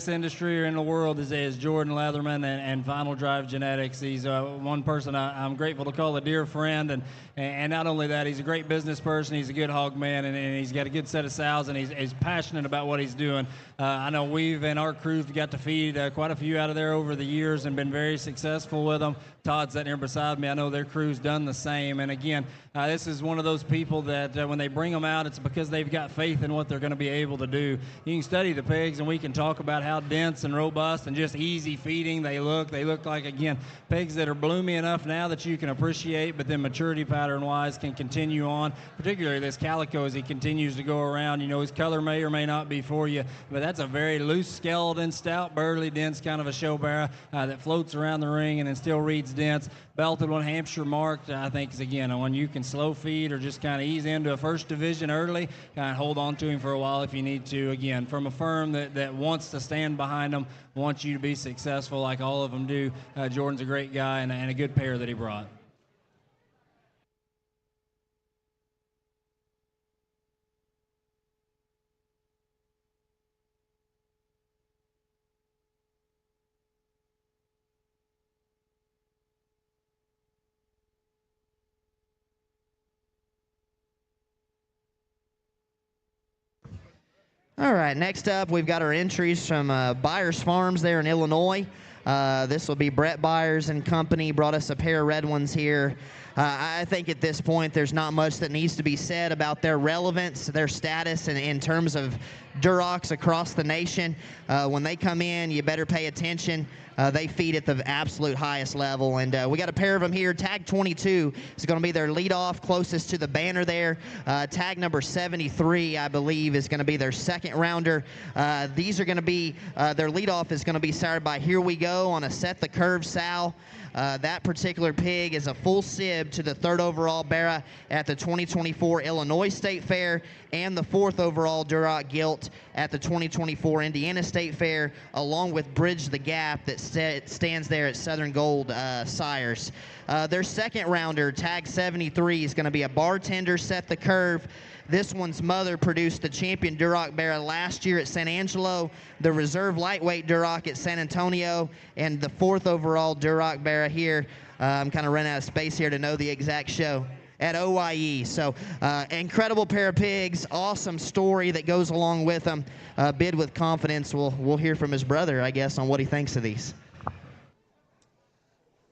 [SPEAKER 3] industry or in the world is Jordan Leatherman and Final Drive Genetics. He's one person I'm grateful to call a dear friend, and not only that, he's a great business person. He's a good hog man, and he's got a good set of sows, and he's passionate about what he's doing. I know we've and our crew got to feed quite a few out of there over the years and been very successful with them. Todd's sitting here beside me. I know their crew's done the same. And again, this is one of those people that when they bring them out, it's because they've got faith in what they're going to be able to do. too. You can study the pigs, and we can talk about how dense and robust and just easy feeding they look. They look like, again, pigs that are bloomy enough now that you can appreciate, but then maturity pattern-wise can continue on, particularly this calico as he continues to go around. You know, his color may or may not be for you, but that's a very loose skeleton, stout, burly, dense kind of a show bearer that floats around the ring and then still reads dense. Belted one, Hampshire marked, I think is, again, one you can slow feed or just kind of ease into a first division early, kind of hold on to him for a while if you need to. Again, from a firm that wants to stand behind them, wants you to be successful like all of them do. Jordan's a great guy and a good pair that he brought.
[SPEAKER 1] All right, next up, we've got our entries from Beyers Farms there in Illinois. This will be Brett Beyers and company. Brought us a pair of red ones here. I think at this point there's not much that needs to be said about their relevance, their status in terms of Durocs across the nation. When they come in, you better pay attention. They feed at the absolute highest level. And we got a pair of them here. Tag 22 is going to be their leadoff closest to the banner there. Tag number 73, I believe, is going to be their second rounder. These are going to be, their leadoff is going to be sired by Here We Go on a Set the Curve sow. That particular pig is a full sib to the 3rd overall Barra at the 2024 Illinois State Fair and the 4th overall Duroc Gilt at the 2024 Indiana State Fair, along with Bridge the Gap that stands there at Southern Gold Sires. Their second rounder, tag 73, is going to be a Bartender Set the Curve. This one's mother produced the champion Duroc Barra last year at San Angelo, the reserve lightweight Duroc at San Antonio, and the 4th overall Duroc Barra here. I'm kind of running out of space here to know the exact show. At OYE. So incredible pair of pigs, awesome story that goes along with them. Bid with confidence. We'll hear from his brother, I guess, on what he thinks of these.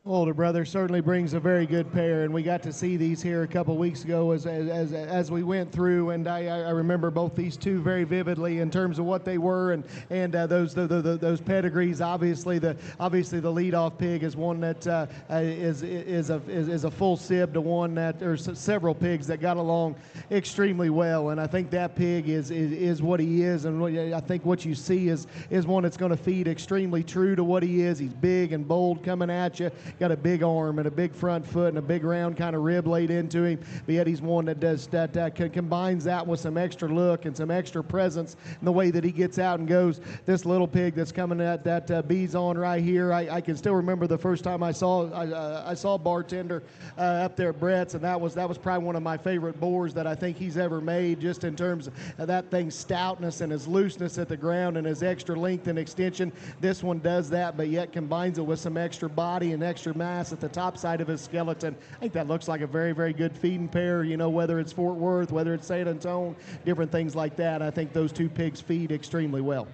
[SPEAKER 2] Older brother certainly brings a very good pair, and we got to see these here a couple weeks ago as we went through, and I remember both these two very vividly in terms of what they were and those pedigrees. Obviously the leadoff pig is one that is a full sib to one that there's several pigs that got along extremely well, and I think that pig is what he is, and I think what you see is one that's going to feed extremely true to what he is. He's big and bold coming at you. Got a big arm and a big front foot and a big round kind of rib laid into him. But yet he's one that does that combines that with some extra look and some extra presence in the way that he gets out and goes. This little pig that's coming at that B's on right here. I can still remember the first time I saw Bartender up there at Brett's, and that was probably one of my favorite boars that I think he's ever made, just in terms of that thing's stoutness and his looseness at the ground and his extra length and extension. This one does that, but yet combines it with some extra body and extra mass at the top side of his skeleton. I think that looks like a very, very good feeding pair, you know, whether it's Fort Worth, whether it's San Antonio, different things like that. I think those two pigs feed extremely well.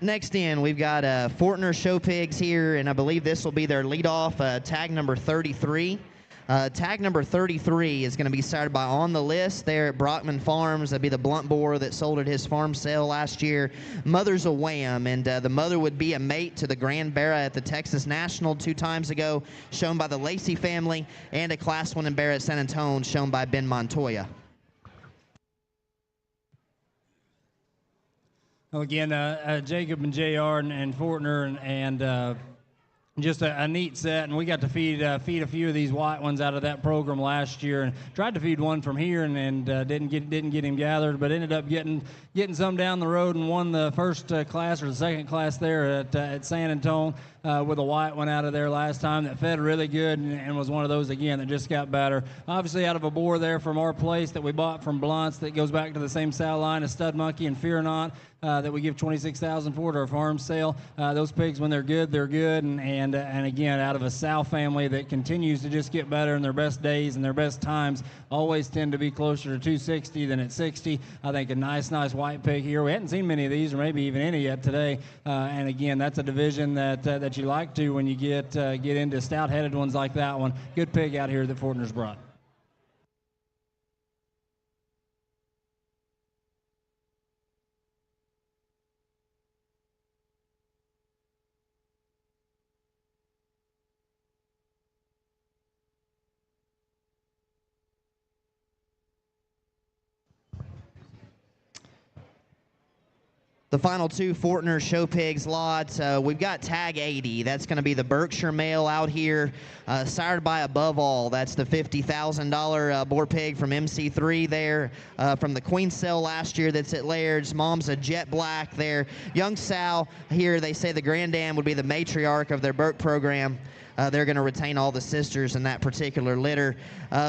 [SPEAKER 1] Next in, we've got Fortner show pigs here, and I believe this will be their leadoff, tag number 33. Tag number 33 is going to be sired by On the List there at Brockman Farms. That'd be the blunt boar that sold at his farm sale last year. Mother's a Wham, and the mother would be a mate to the Grand Barra at the Texas National 2 times ago, shown by the Lacey family, and a Class 1 in Barra at San Antonio, shown by Ben Montoya.
[SPEAKER 3] Well, again, Jacob and JR and Fortner and just a neat set, and we got to feed a few of these white ones out of that program last year, and tried to feed one from here and didn't get him gathered, but ended up getting some down the road and won the first class or the second class there at San Antonio with a white one out of there last time that fed really good and was one of those again that just got better. Obviously out of a boar there from our place that we bought from Blunt's that goes back to the same sow line as Stud Monkey and Fear Not. that we give $26,000 for at our farm sale. Those pigs, when they're good, they're good. And again, out of a sow family that continues to just get better, in their best days and their best times always tend to be closer to 260 than at 60. I think a nice white pig here. We hadn't seen many of these, or maybe even any yet today. And again, that's a division that you like to when you get into stout-headed ones like that one. Good pig out here that Fortner's brought.
[SPEAKER 1] The final two Fortner show pigs lots. We've got tag 80. That's going to be the Berkshire male out here, sired by Above All. That's the $50,000 boar pig from MC3 there, from the Queen Cell last year that's at Laird's. Mom's a jet black there. Young sow here, they say the Grand Dam would be the matriarch of their Burke program. They're going to retain all the sisters in that particular litter.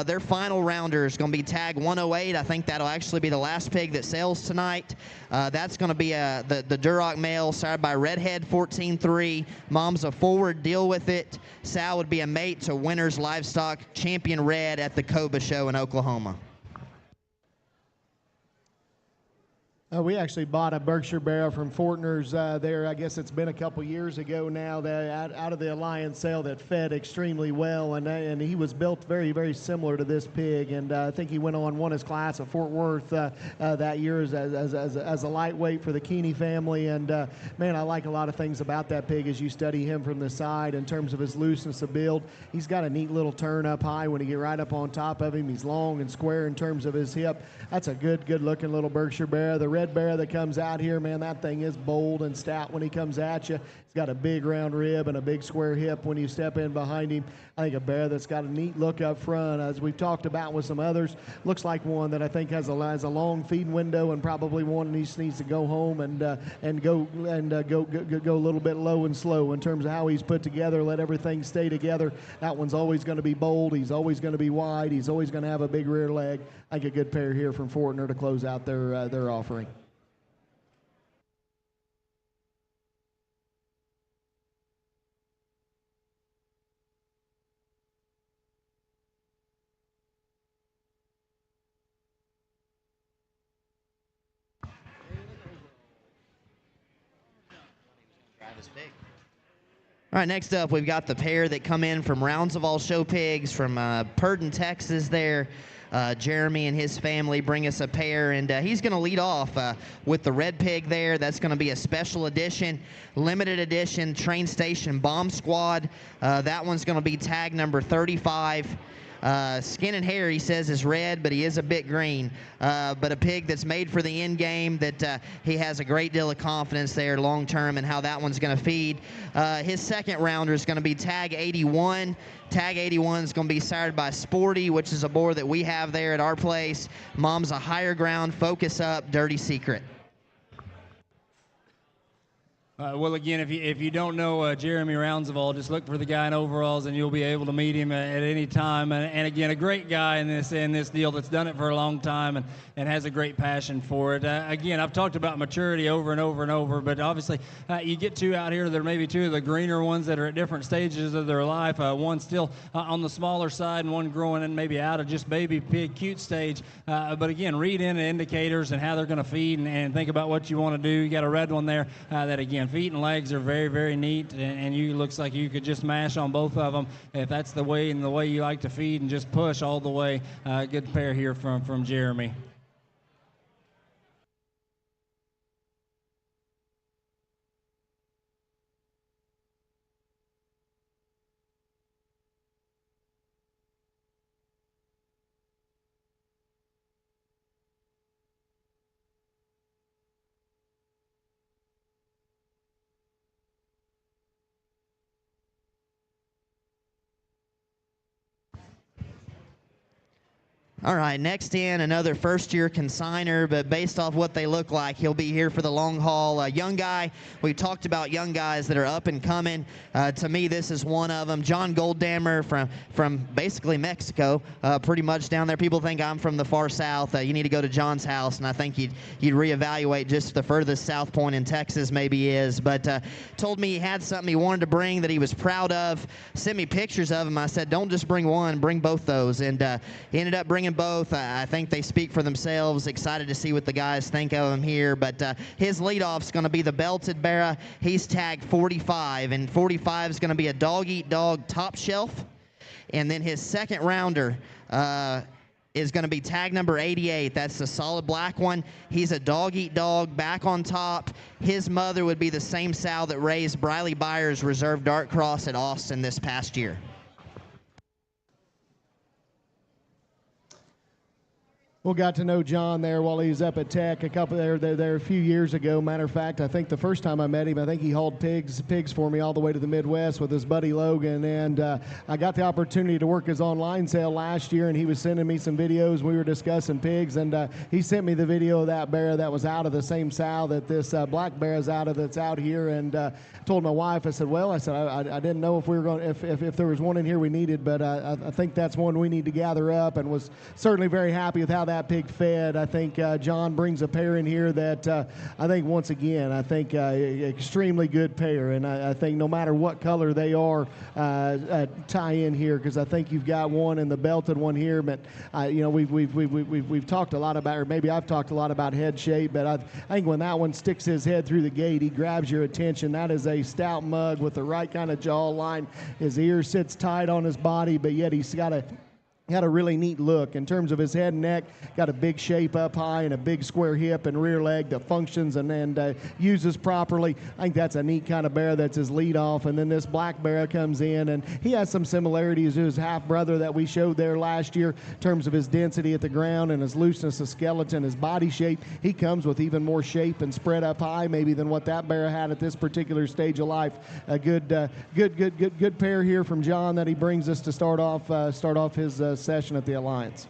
[SPEAKER 1] Their final rounder is going to be tag 108. I think that'll actually be the last pig that sells tonight. That's going to be the Duroc male, sired by Redhead 14-3. Mom's a forward, deal with it. Sow would be a mate to Winter's Livestock Champion Red at the Coba Show in Oklahoma.
[SPEAKER 2] We actually bought a Berkshire barrel from Fortner's there. I guess it's been a couple years ago now, that out of the Alliance sale, that fed extremely well, and he was built very, very similar to this pig. And I think he won his class at Fort Worth that year as a lightweight for the Keeney family. And man, I like a lot of things about that pig as you study him from the side in terms of his looseness of build. He's got a neat little turn up high when you get right up on top of him. He's long and square in terms of his hip. That's a good looking little Berkshire barrel. The red bear that comes out here, man, that thing is bold and stout when he comes at you. He's got a big round rib and a big square hip when you step in behind him. I think a bear that's got a neat look up front, as we've talked about with some others. Looks like one that I think has a long feeding window, and probably one that needs to go home and go a little bit low and slow in terms of how he's put together. Let everything stay together. That one's always going to be bold. He's always going to be wide. He's always going to have a big rear leg. I think a good pair here from Fortner to close out their offering.
[SPEAKER 1] All right, next up, we've got the pair that come in from Rounds of All Show Pigs from Purdon, Texas there. Jeremy and his family bring us a pair, and he's going to lead off with the red pig there. That's going to be a special edition, limited edition train station bomb squad. That one's going to be tag number 35. Skin and hair, he says, is red, but he is a bit green. But a pig that's made for the end game, that he has a great deal of confidence there long term in how that one's going to feed. His second rounder is going to be tag 81. Tag 81 is going to be sired by Sporty, which is a boar that we have there at our place. Mom's a higher ground, focus up, dirty secret.
[SPEAKER 3] Well, again, if you don't know Jeremy Roundsavall, just look for the guy in overalls, and you'll be able to meet him at any time. And again, a great guy in this deal that's done it for a long time and has a great passion for it. Again, I've talked about maturity over and over and over, but obviously you get two out here. There may be two of the greener ones that are at different stages of their life. One still on the smaller side, and one growing and maybe out of just baby pig cute stage. But again, read in the indicators and how they're going to feed, and think about what you want to do. You got a red one there that, again, feet and legs are very, very neat, and you looks like you could just mash on both of them if that's the way you like to feed, and just push all the way. Good pair here from Jeremy.
[SPEAKER 1] All right, next in, another first-year consigner, but based off what they look like, he'll be here for the long haul. A young guy, we talked about young guys that are up and coming. To me, this is one of them. John Goldammer from basically Mexico, pretty much down there. People think I'm from the far south. You need to go to John's house, and I think you'd reevaluate just the furthest south point in Texas maybe is. But told me he had something he wanted to bring that he was proud of. Sent me pictures of him. I said, don't just bring one, bring both those. And he ended up bringing both. I think they speak for themselves. Excited to see what the guys think of him here. But his leadoff's going to be the belted Barra. He's tagged 45, and 45 is going to be a dog-eat-dog top shelf. And then his second rounder is going to be tag number 88. That's the solid black one. He's a dog-eat-dog back on top. His mother would be the same sow that raised Briley Beyers reserve dark cross at Austin this past year.
[SPEAKER 2] Well, got to know John there while he was up at Tech there a few years ago. Matter of fact, I think the first time I met him, I think he hauled pigs for me all the way to the Midwest with his buddy Logan. And I got the opportunity to work his online sale last year, and he was sending me some videos. We were discussing pigs, and he sent me the video of that bear that was out of the same sow that this black bear is out of that's out here. And I told my wife, I said, I didn't know if we were going if there was one in here we needed, but I think that's one we need to gather up, and was certainly very happy with how that pig fed. I think John brings a pair in here that I think once again, extremely good pair, and I think no matter what color they are, tie in here, because I think you've got one in the belted one here, but we've talked a lot about, or maybe I've talked a lot about head shape, but I think when that one sticks his head through the gate, he grabs your attention. That is a stout mug with the right kind of jaw line. His ear sits tight on his body, but yet he's got a really neat look in terms of his head and neck. Got a big shape up high and a big square hip and rear leg that functions and uses properly. I think that's a neat kind of bear. That's his lead off. And then this black bear comes in, and he has some similarities to his half brother that we showed there last year in terms of his density at the ground and his looseness of skeleton, his body shape. He comes with even more shape and spread up high maybe than what that bear had at this particular stage of life. A good pair here from John that he brings us to start off his session at the Alliance.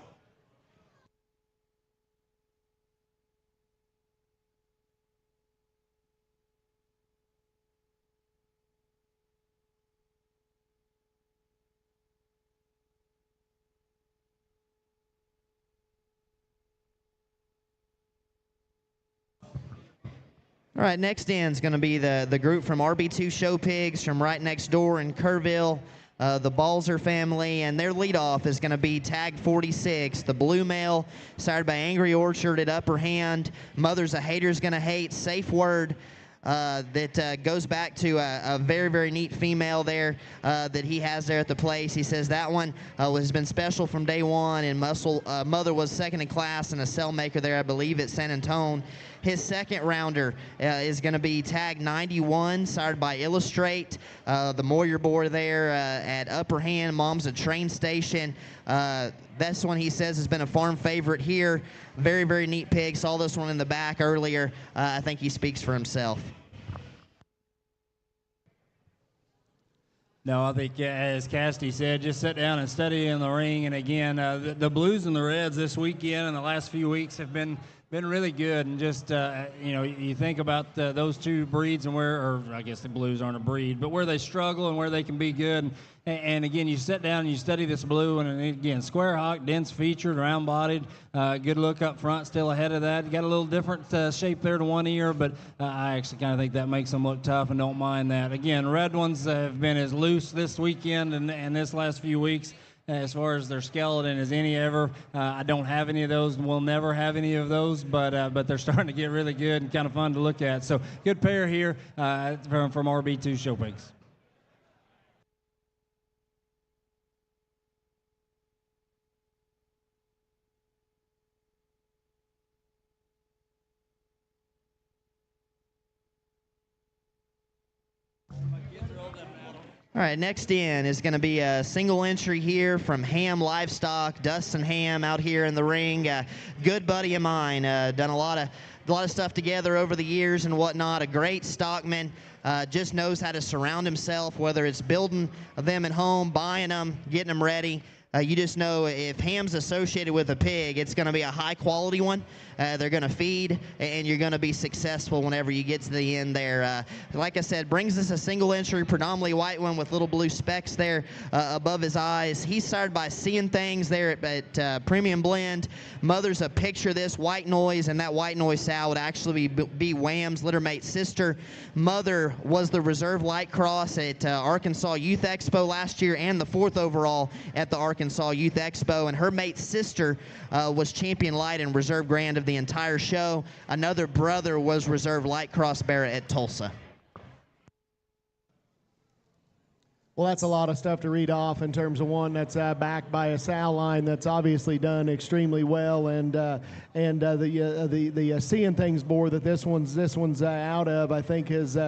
[SPEAKER 1] All right, next in is going to be the group from RB2 Show Pigs from right next door in Kerrville. The Balzer family, and their leadoff is going to be tag 46, the blue male, sired by Angry Orchard at Upper Hand. Mother's a hater's going to hate, safe word. That goes back to a very, very neat female there that he has there at the place. He says that one has been special from day one, and Mother was second in class and a cell maker there, I believe, at San Antone. His second rounder is going to be tag 91, sired by Illustrate. The Moyer boar there at Upper Hand. Mom's a train station. This one, he says, has been a farm favorite here. Very, very neat pig. Saw this one in the back earlier. I think he speaks for himself.
[SPEAKER 3] No, I think, as Cassidy said, just sit down and study in the ring. And again, the blues and the reds this weekend and the last few weeks have been really good. And just, you think about those two breeds and or I guess the blues aren't a breed, but where they struggle and where they can be good. And again, you sit down and you study this blue, and again, square hock, dense featured, round bodied, good look up front, still ahead of that. You got a little different shape there to one ear, but I actually kind of think that makes them look tough and don't mind that. Again, red ones have been as loose this weekend and this last few weeks as far as their skeleton as any ever. I don't have any of those, and we'll never have any of those, but they're starting to get really good and kind of fun to look at. So good pair here from RB2 Show Pigs.
[SPEAKER 1] All right, next in is going to be a single entry here from Ham Livestock, Dustin Ham out here in the ring. Good buddy of mine, done a lot of stuff together over the years and whatnot. A great stockman, just knows how to surround himself, whether it's building them at home, buying them, getting them ready. You just know if ham's associated with a pig, it's going to be a high-quality one. They're going to feed, and you're going to be successful whenever you get to the end there. Like I said, brings us a single entry, predominantly white one with little blue specks there above his eyes. He's sired by Seeing Things there at Premium Blend. Mother's a picture of this white noise, and that white noise sow would actually be Wham's littermate sister. Mother was the reserve light cross at Arkansas Youth Expo last year and the 4th overall at the Arkansas Youth Expo, and her mate's sister was champion light and reserve grand of the entire show. Another brother was reserve light cross bearer at Tulsa.
[SPEAKER 2] Well, that's a lot of stuff to read off in terms of one that's backed by a sow line that's obviously done extremely well, and the Seeing Things board that this one's out of, I think has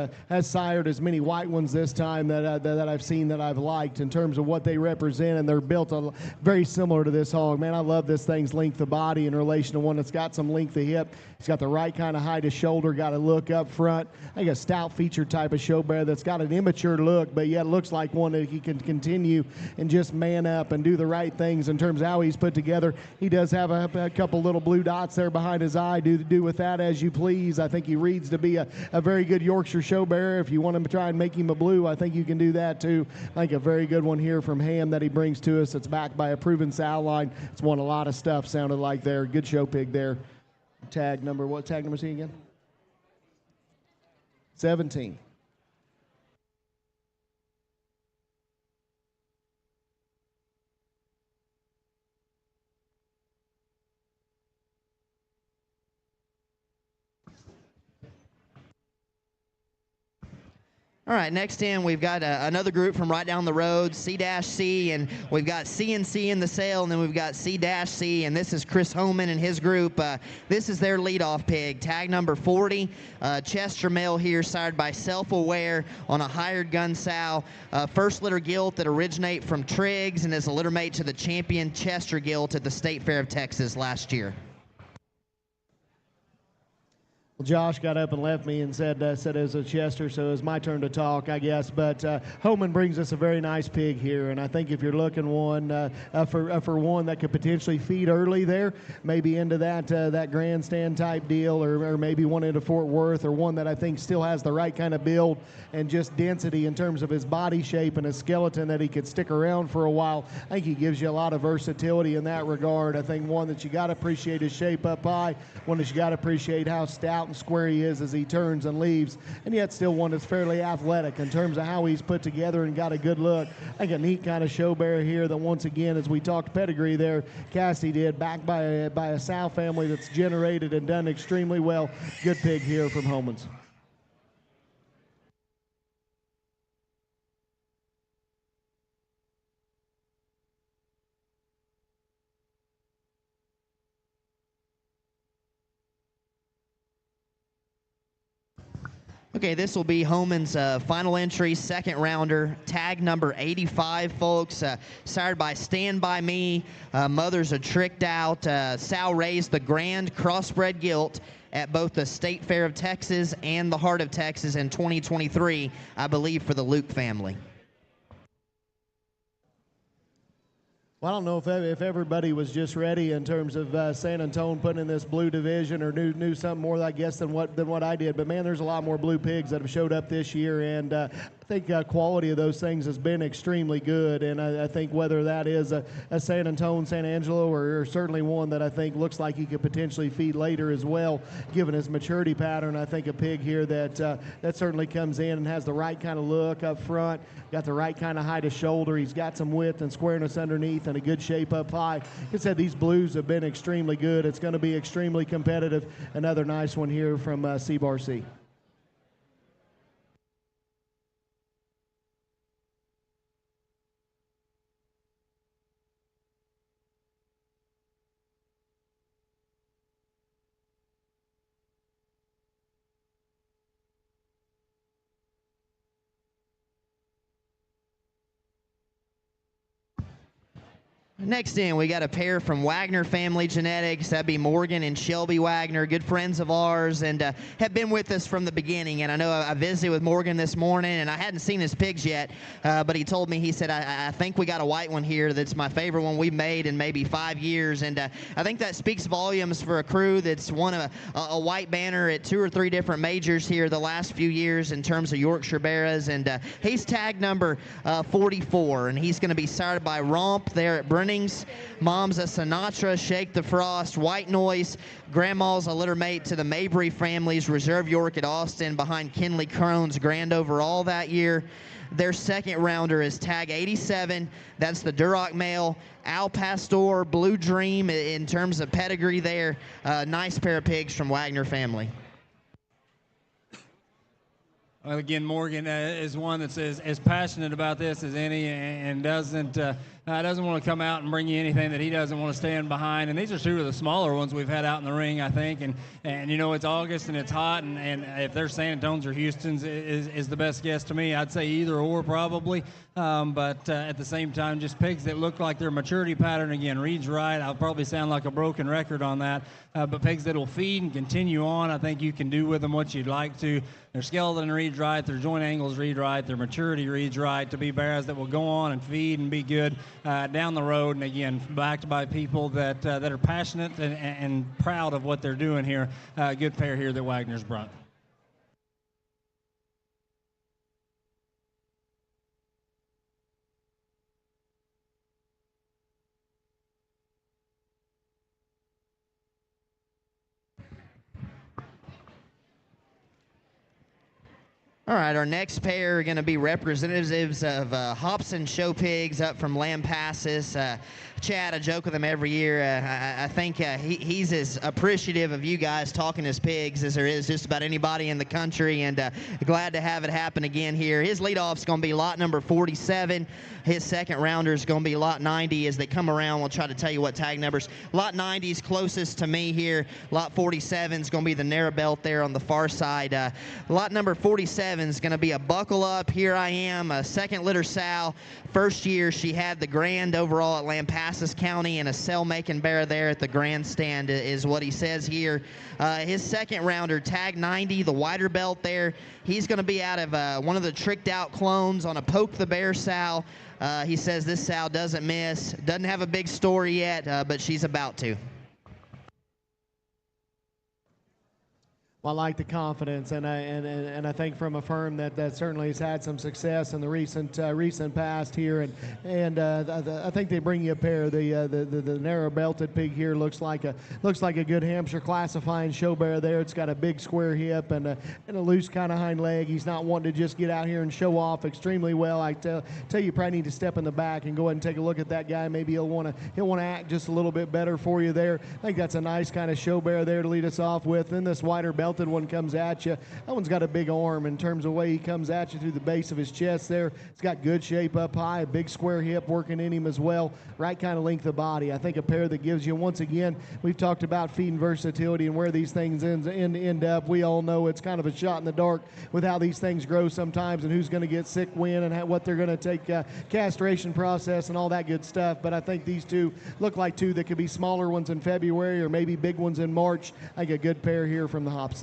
[SPEAKER 2] sired as many white ones this time that I've seen that I've liked in terms of what they represent, and they're built very similar to this hog. Man, I love this thing's length of body in relation to one that's got some length of hip. It's got the right kind of height of shoulder, got a look up front. I think a stout feature type of show bear that's got an immature look, but yet looks like one that he can continue and just man up and do the right things in terms of how he's put together. He does have a couple little blue dots there behind his eye. Do with that as you please. I think he reads to be a very good Yorkshire show bearer. If you want to try and make him a blue, I think you can do that too. I think a very good one here from Ham that he brings to us. It's backed by a proven sow line. It's won a lot of stuff, sounded like there. Good show pig there. What tag number is he again? 17.
[SPEAKER 1] All right, next in, we've got another group from right down the road, C-C, and we've got C&C in the sale, and then we've got C-C, and this is Chris Homan and his group. This is their leadoff pig, tag number 40, Chester male here, sired by Self-Aware on a hired gun sow. First litter gilt that originate from Triggs and is a litter mate to the champion Chester gilt at the State Fair of Texas last year.
[SPEAKER 2] Well, Josh got up and left me and said it was a Chester, so it was my turn to talk, I guess. But Homan brings us a very nice pig here, and I think if you're looking for one that could potentially feed early there, maybe into that grandstand type deal, or maybe one into Fort Worth, or one that I think still has the right kind of build and just density in terms of his body shape and his skeleton that he could stick around for a while. I think he gives you a lot of versatility in that regard. I think one that you got to appreciate his shape up high, one that you got to appreciate how stout and square he is as he turns and leaves, and yet still one that's fairly athletic in terms of how he's put together and got a good look. I think a neat kind of show bear here that once again, as we talked pedigree there, Cassidy did, backed by a sow family that's generated and done extremely well. Good pig here from Homans.
[SPEAKER 1] Okay, this will be Homan's final entry, second rounder, tag number 85, folks. Sired by Stand By Me. Mothers are tricked out. Sow raised the grand crossbred gilt at both the State Fair of Texas and the Heart of Texas in 2023, I believe, for the Luke family.
[SPEAKER 2] Well, I don't know if everybody was just ready in terms of San Antonio putting in this blue division, or knew something more, I guess, than what I did. But man, there's a lot more blue pigs that have showed up this year, and I think quality of those things has been extremely good. And I think whether that is a San Antonio, San Angelo, or certainly one that I think looks like he could potentially feed later as well, given his maturity pattern, I think a pig here that certainly comes in and has the right kind of look up front, got the right kind of height of shoulder. He's got some width and squareness underneath, and a good shape up high. Like I said, these blues have been extremely good. It's going to be extremely competitive. Another nice one here from C-Bar C.
[SPEAKER 1] Next in, we got a pair from Wagner Family Genetics. That'd be Morgan and Shelby Wagner, good friends of ours, and have been with us from the beginning. And I know I visited with Morgan this morning, and I hadn't seen his pigs yet, but he told me, he said, I think we got a white one here that's my favorite one we've made in maybe 5 years. And I think that speaks volumes for a crew that's won a white banner at 2 or 3 different majors here the last few years in terms of Yorkshire Barras. And he's tag number 44, and he's going to be started by Romp there at Brinning. Mom's a Sinatra, Shake the Frost, White Noise. Grandma's a litter mate to the Mabry family's Reserve York at Austin behind Kinley Crone's Grand Overall that year. Their second rounder is tag 87. That's the Duroc male. Al Pastor, Blue Dream in terms of pedigree there. Nice pair of pigs from Wagner family.
[SPEAKER 3] Well, again, Morgan is one that's as passionate about this as any, and doesn't want to come out and bring you anything that he doesn't want to stand behind. And these are 2 of the smaller ones we've had out in the ring, I think. And you know, it's August and it's hot, and if they're San Antonio's or Houston's is the best guess to me. I'd say either or probably. But at the same time, just pigs that look like their maturity pattern, again, reads right. I'll probably sound like a broken record on that. But pigs that will feed and continue on, I think you can do with them what you'd like to. Their skeleton reads right, their joint angles read right, their maturity reads right to be bears that will go on and feed and be good down the road. And again, backed by people that are passionate and proud of what they're doing here. Good pair here that Wagner's brought.
[SPEAKER 1] All right, our next pair are going to be representatives of Hopson show pigs up from Lampasas. Chad, I joke with him every year. I think he's as appreciative of you guys talking his pigs as there is just about anybody in the country, and glad to have it happen again here. His leadoff's going to be lot number 47. His second rounder is going to be lot 90. As they come around, we'll try to tell you what tag numbers. Lot 90 is closest to me here. Lot 47 is going to be the narrow belt there on the far side. Lot number 47 is going to be a buckle up. Here I am, a second litter sow. First year she had the grand overall at Lampasas County, and a cell-making bear there at the grandstand is what he says here. His second rounder, tag 90, the wider belt there. He's going to be out of one of the tricked out clones on a Poke the Bear sow. He says this sow doesn't miss. Doesn't have a big story yet, but she's about to.
[SPEAKER 2] Well, I like the confidence, and I think from a firm that certainly has had some success in the recent past here, and I think they bring you a pair. The narrow belted pig here looks like a good Hampshire classifying show bear there. It's got a big square hip and a loose kind of hind leg. He's not wanting to just get out here and show off extremely well. I tell you, probably need to step in the back and go ahead and take a look at that guy. Maybe he'll want to act just a little bit better for you there. I think that's a nice kind of show bear there to lead us off with. Then this wider belt one comes at you. That one's got a big arm in terms of the way he comes at you through the base of his chest there. It's got good shape up high, a big square hip working in him as well. Right kind of length of body. I think a pair that gives you, once again, we've talked about feeding versatility and where these things end up. We all know it's kind of a shot in the dark with how these things grow sometimes and who's going to get sick when and what they're going to take castration process and all that good stuff. But I think these 2 look like 2 that could be smaller ones in February or maybe big ones in March. I think a good pair here from the Hopsons.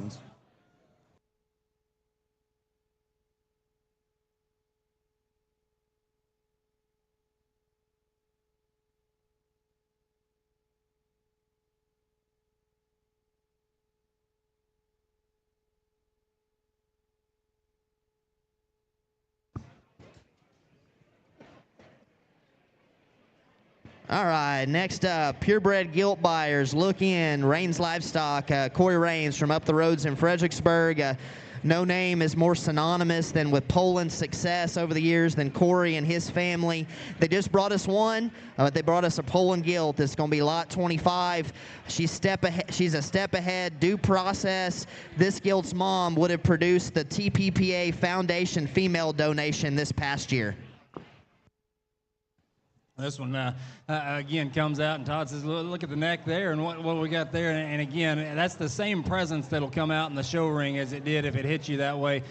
[SPEAKER 1] All right, next up, purebred gilt buyers. Look in, Rains Livestock, Corey Rains from up the roads in Fredericksburg. No name is more synonymous than with Poland's success over the years than Corey and his family. They just brought us one. They brought us a Poland gilt. It's going to be lot 25. She's a step ahead. Due process. This gilt's mom would have produced the TPPA Foundation female donation this past year.
[SPEAKER 3] This one, again, comes out, and Todd says, look at the neck there and what we got there. And again, that's the same presence that'll come out in the show ring as it did if it hit you that way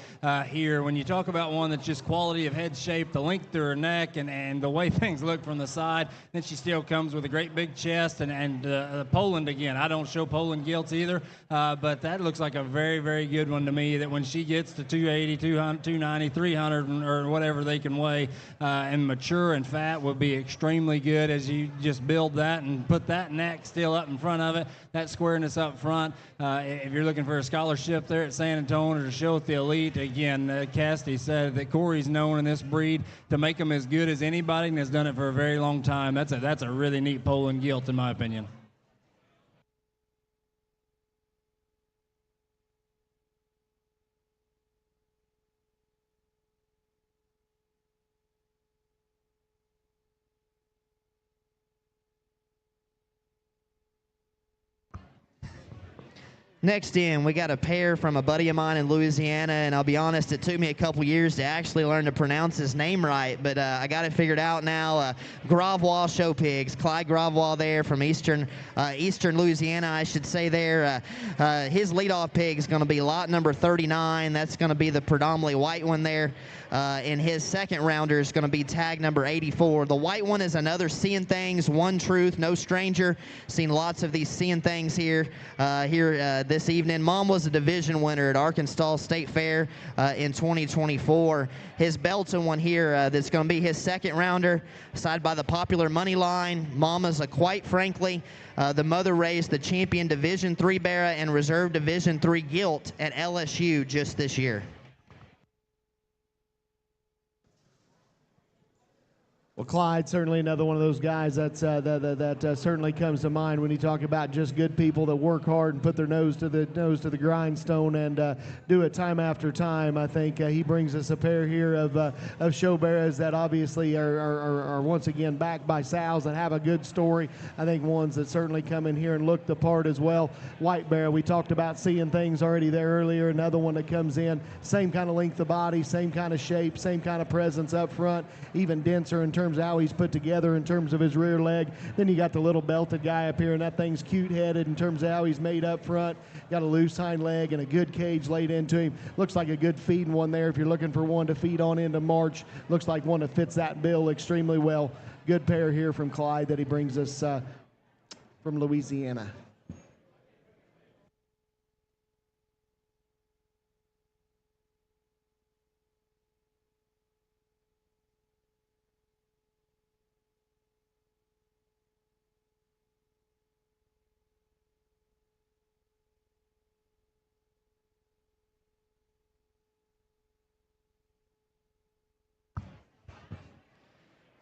[SPEAKER 3] here. When you talk about one that's just quality of head shape, the length to her neck, and the way things look from the side, then she still comes with a great big chest. And Poland, again, I don't show Poland gilts either, but that looks like a very, very good one to me, that when she gets to 280, 200, 290, 300, or whatever they can weigh, and mature and fat, will be extremely good as you just build that and put that neck still up in front of it, that squareness up front. If you're looking for a scholarship there at San Antonio to show at the elite, again, Cassidy said that Corey's known in this breed to make them as good as anybody and has done it for a very long time. That's a really neat Poland gilt, in my opinion.
[SPEAKER 1] Next in, we got a pair from a buddy of mine in Louisiana, and I'll be honest, it took me a couple years to actually learn to pronounce his name right, but I got it figured out now. Gravois show pigs, Clyde Gravois there from eastern Louisiana, I should say there. His leadoff pig is going to be lot number 39. That's going to be the predominantly white one there. And his second rounder is going to be tag number 84. The white one is another Seeing Things, One Truth, no stranger. Seen lots of these Seeing Things here this evening. Mom was a division winner at Arkansas State Fair in 2024. His Belton one here, that's going to be his second rounder, side by the popular money line. Mama's quite frankly, the mother raised the champion Division III Barra and Reserve Division III Gilt at LSU just this year.
[SPEAKER 2] Well, Clyde, certainly another one of those guys that certainly comes to mind when you talk about just good people that work hard and put their nose to the grindstone and do it time after time. I think he brings us a pair here of show bearers that obviously are once again backed by sows that have a good story. I think ones that certainly come in here and look the part as well. White bear, we talked about Seeing Things already there earlier. Another one that comes in, same kind of length of body, same kind of shape, same kind of presence up front, even denser in terms of how he's put together in terms of his rear leg. Then you got the little belted guy up here, and that thing's cute-headed in terms of how he's made up front. Got a loose hind leg and a good cage laid into him. Looks like a good feeding one there if you're looking for one to feed on into March. Looks like one that fits that bill extremely well. Good pair here from Clyde that he brings us from Louisiana.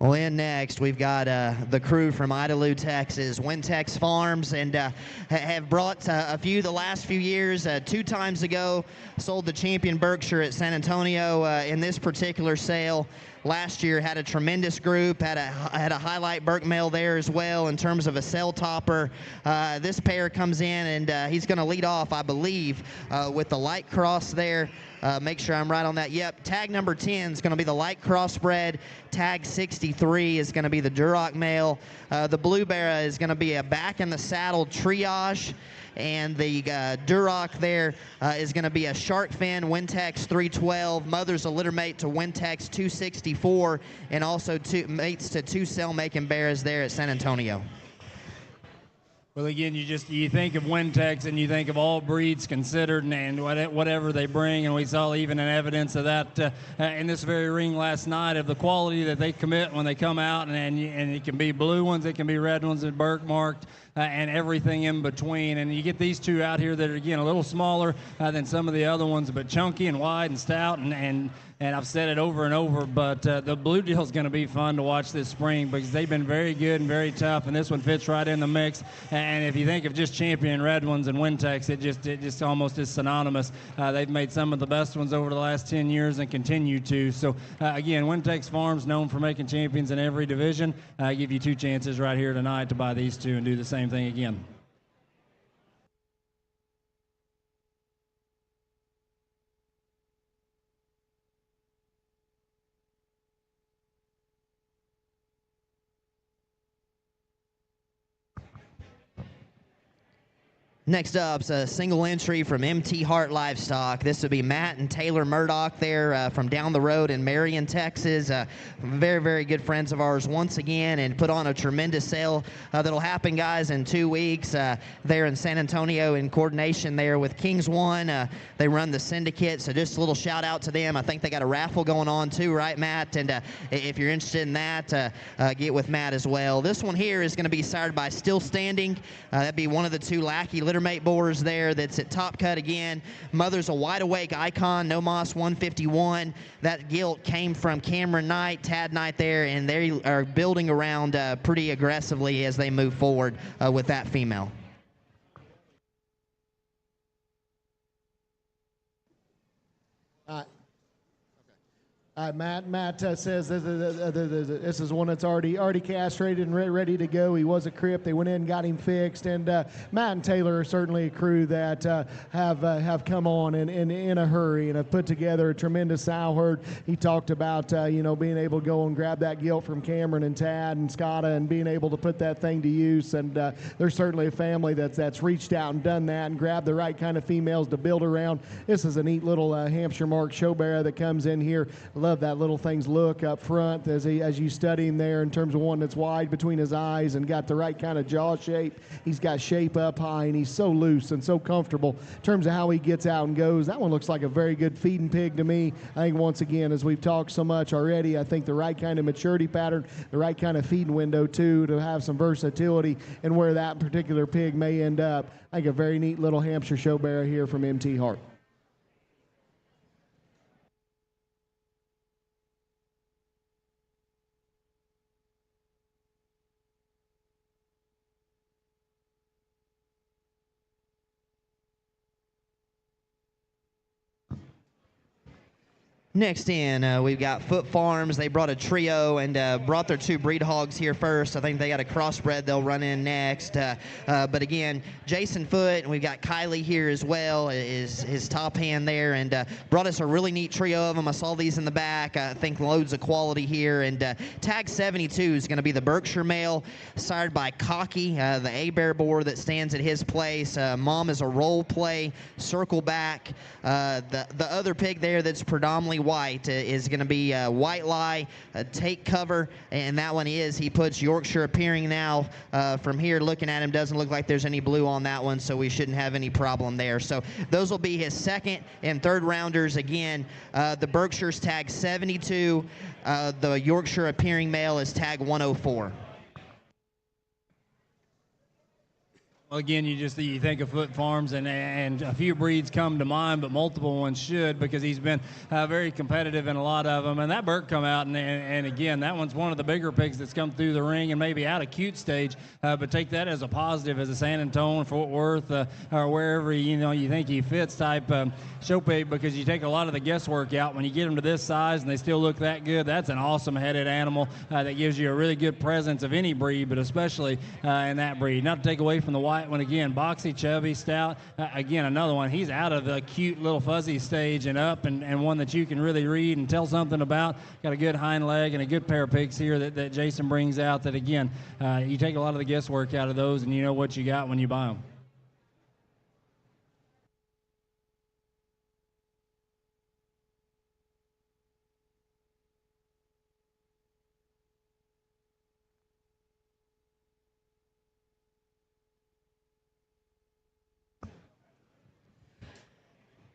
[SPEAKER 1] Well, in next, we've got the crew from Idalou, Texas, Wintex Farms, and have brought a few the last few years. 2 times ago, sold the champion Berkshire at San Antonio in this particular sale. Last year had a tremendous group, had a highlight Burke male there as well in terms of a cell topper. This pair comes in, and he's going to lead off, I believe, with the light cross there. Make sure I'm right on that. Yep, tag number 10 is going to be the light crossbred. Tag 63 is going to be the Duroc male. The Blue Barra is going to be a back in the saddle triage. And the Duroc there is going to be a shark fin Wintex 312. Mother's a litter mate to Wintex 264, and also mates to 2 cell-making bears there at San Antonio.
[SPEAKER 3] Well, again, you think of Wintex and you think of all breeds considered and whatever they bring, and we saw even an evidence of that in this very ring last night of the quality that they commit when they come out, and it can be blue ones, it can be red ones that Burke marked, and everything in between. And you get these two out here that are, again, a little smaller than some of the other ones, but chunky and wide and stout, and I've said it over and over, but the Blue Deal is going to be fun to watch this spring because they've been very good and very tough, and this one fits right in the mix. And if you think of just champion red ones and Wintex, it just almost is synonymous. They've made some of the best ones over the last 10 years and continue to. So, again, Wintex Farms, known for making champions in every division. I give you 2 chances right here tonight to buy these 2 and do the same thing again.
[SPEAKER 1] Next up is a single entry from MT Hart Livestock. This would be Matt and Taylor Murdoch there from down the road in Marion, Texas. Very, very good friends of ours once again, and put on a tremendous sale that'll happen, guys, in 2 weeks there in San Antonio in coordination there with Kings One. They run the syndicate, so just a little shout out to them. I think they got a raffle going on too, right, Matt? And if you're interested in that, get with Matt as well. This one here is going to be sired by Still Standing. That'd be one of the 2 Lackey littermate boars there that's at top cut again. Mother's a wide awake icon, No Moss 151. That gilt came from Cameron Knight, Tad Knight there, and they are building around pretty aggressively as they move forward with that female.
[SPEAKER 2] Matt says this is one that's already castrated and ready to go. He was a crip. They went in and got him fixed. And Matt and Taylor are certainly a crew that have come on in a hurry and have put together a tremendous sow herd. He talked about being able to go and grab that gilt from Cameron and Tad and Scotta and being able to put that thing to use. And there's certainly a family that's reached out and done that and grabbed the right kind of females to build around. This is a neat little Hampshire Mark show bearer that comes in here. Love that little thing's look up front as you study him there in terms of one that's wide between his eyes and got the right kind of jaw shape. He's got shape up high, and he's so loose and so comfortable in terms of how he gets out and goes. That one looks like a very good feeding pig to me. I think once again, as we've talked so much already, I think the right kind of maturity pattern, the right kind of feeding window too, to have some versatility and where that particular pig may end up. I think a very neat little Hampshire show bearer here from MT Hart.
[SPEAKER 1] Next in, we've got Foot Farms. They brought a trio and brought their 2 breed hogs here first. I think they got a crossbred they'll run in next. But again, Jason Foot, and we've got Kylie here as well, is his top hand there, and brought us a really neat trio of them. I saw these in the back. I think loads of quality here. And tag 72 is going to be the Berkshire male, sired by Cocky, the A-Bear boar that stands at his place. Mom is a roll play, circle back. The other pig there that's predominantly white is going to be White Lie, take cover, and that one is, he puts Yorkshire appearing now. From here looking at him, doesn't look like there's any blue on that one, so we shouldn't have any problem there. So those will be his 2nd and 3rd rounders. Again, the Berkshire's tag 72, the Yorkshire appearing male is tag 104.
[SPEAKER 3] Again, you think of Foot Farms, and a few breeds come to mind, but multiple ones should, because he's been very competitive in a lot of them. And that Burke come out, and again, that one's one of the bigger pigs that's come through the ring and maybe out of cute stage, but take that as a positive, as a San Antonio, Fort Worth, or wherever you think he fits type show pig, because you take a lot of the guesswork out when you get them to this size and they still look that good. That's an awesome headed animal that gives you a really good presence of any breed, but especially in that breed. Not to take away from the white one, again, boxy, chubby, stout. Again, another one. He's out of the cute little fuzzy stage and up, and one that you can really read and tell something about. Got a good hind leg and a good pair of pigs here that Jason brings out that, again, you take a lot of the guesswork out of those, and you know what you got when you buy them.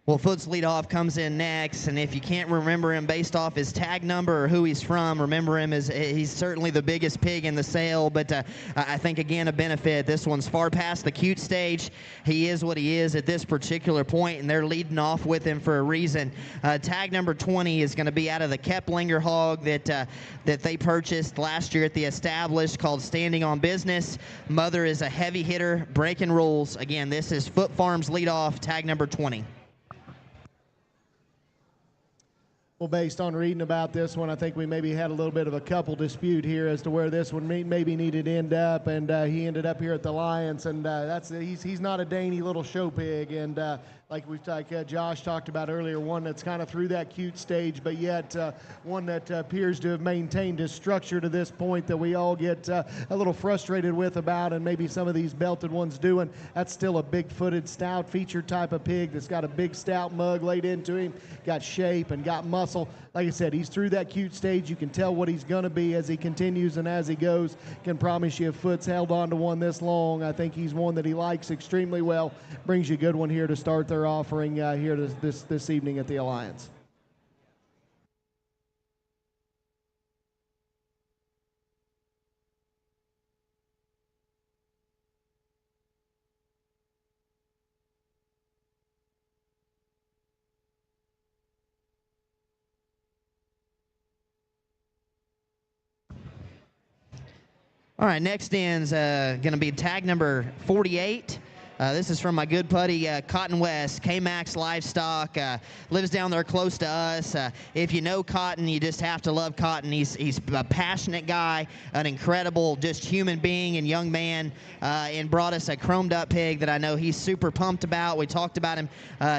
[SPEAKER 1] Well, Foot's leadoff comes in next, and if you can't remember him based off his tag number or who he's from, remember him as he's certainly the biggest pig in the sale, but I think, again, a benefit. This one's far past the cute stage. He is what he is at this particular point, and they're leading off with him for a reason. Tag number 20 is going to be out of the Keplinger hog that they purchased last year at the Established, called Standing on Business. Mother is a heavy hitter, breaking rules. Again, this is Foot Farms leadoff, tag number 20.
[SPEAKER 2] Well, based on reading about this one, I think we maybe had a little bit of a couple dispute here as to where this one maybe needed to end up, and he ended up here at the Alliance, and he's not a dainty little show pig, and like Josh talked about earlier, one that's kind of through that cute stage, but yet one that appears to have maintained his structure to this point that we all get a little frustrated with about, and maybe some of these belted ones doing. That's still a big-footed, stout feature type of pig that's got a big stout mug laid into him, got shape and got muscle. Like I said, he's through that cute stage. You can tell what he's going to be as he continues and as he goes. Can promise you if Foot's held on to one this long, I think he's one that he likes extremely well. Brings you a good one here to start their offering here this evening at the Alliance.
[SPEAKER 1] All right, next in's going to be tag number 48. This is from my good buddy Cotton West, K-Max Livestock, lives down there close to us. If you know Cotton, you just have to love Cotton. He's a passionate guy, an incredible just human being and young man, and brought us a chromed up pig that I know he's super pumped about. We talked about him.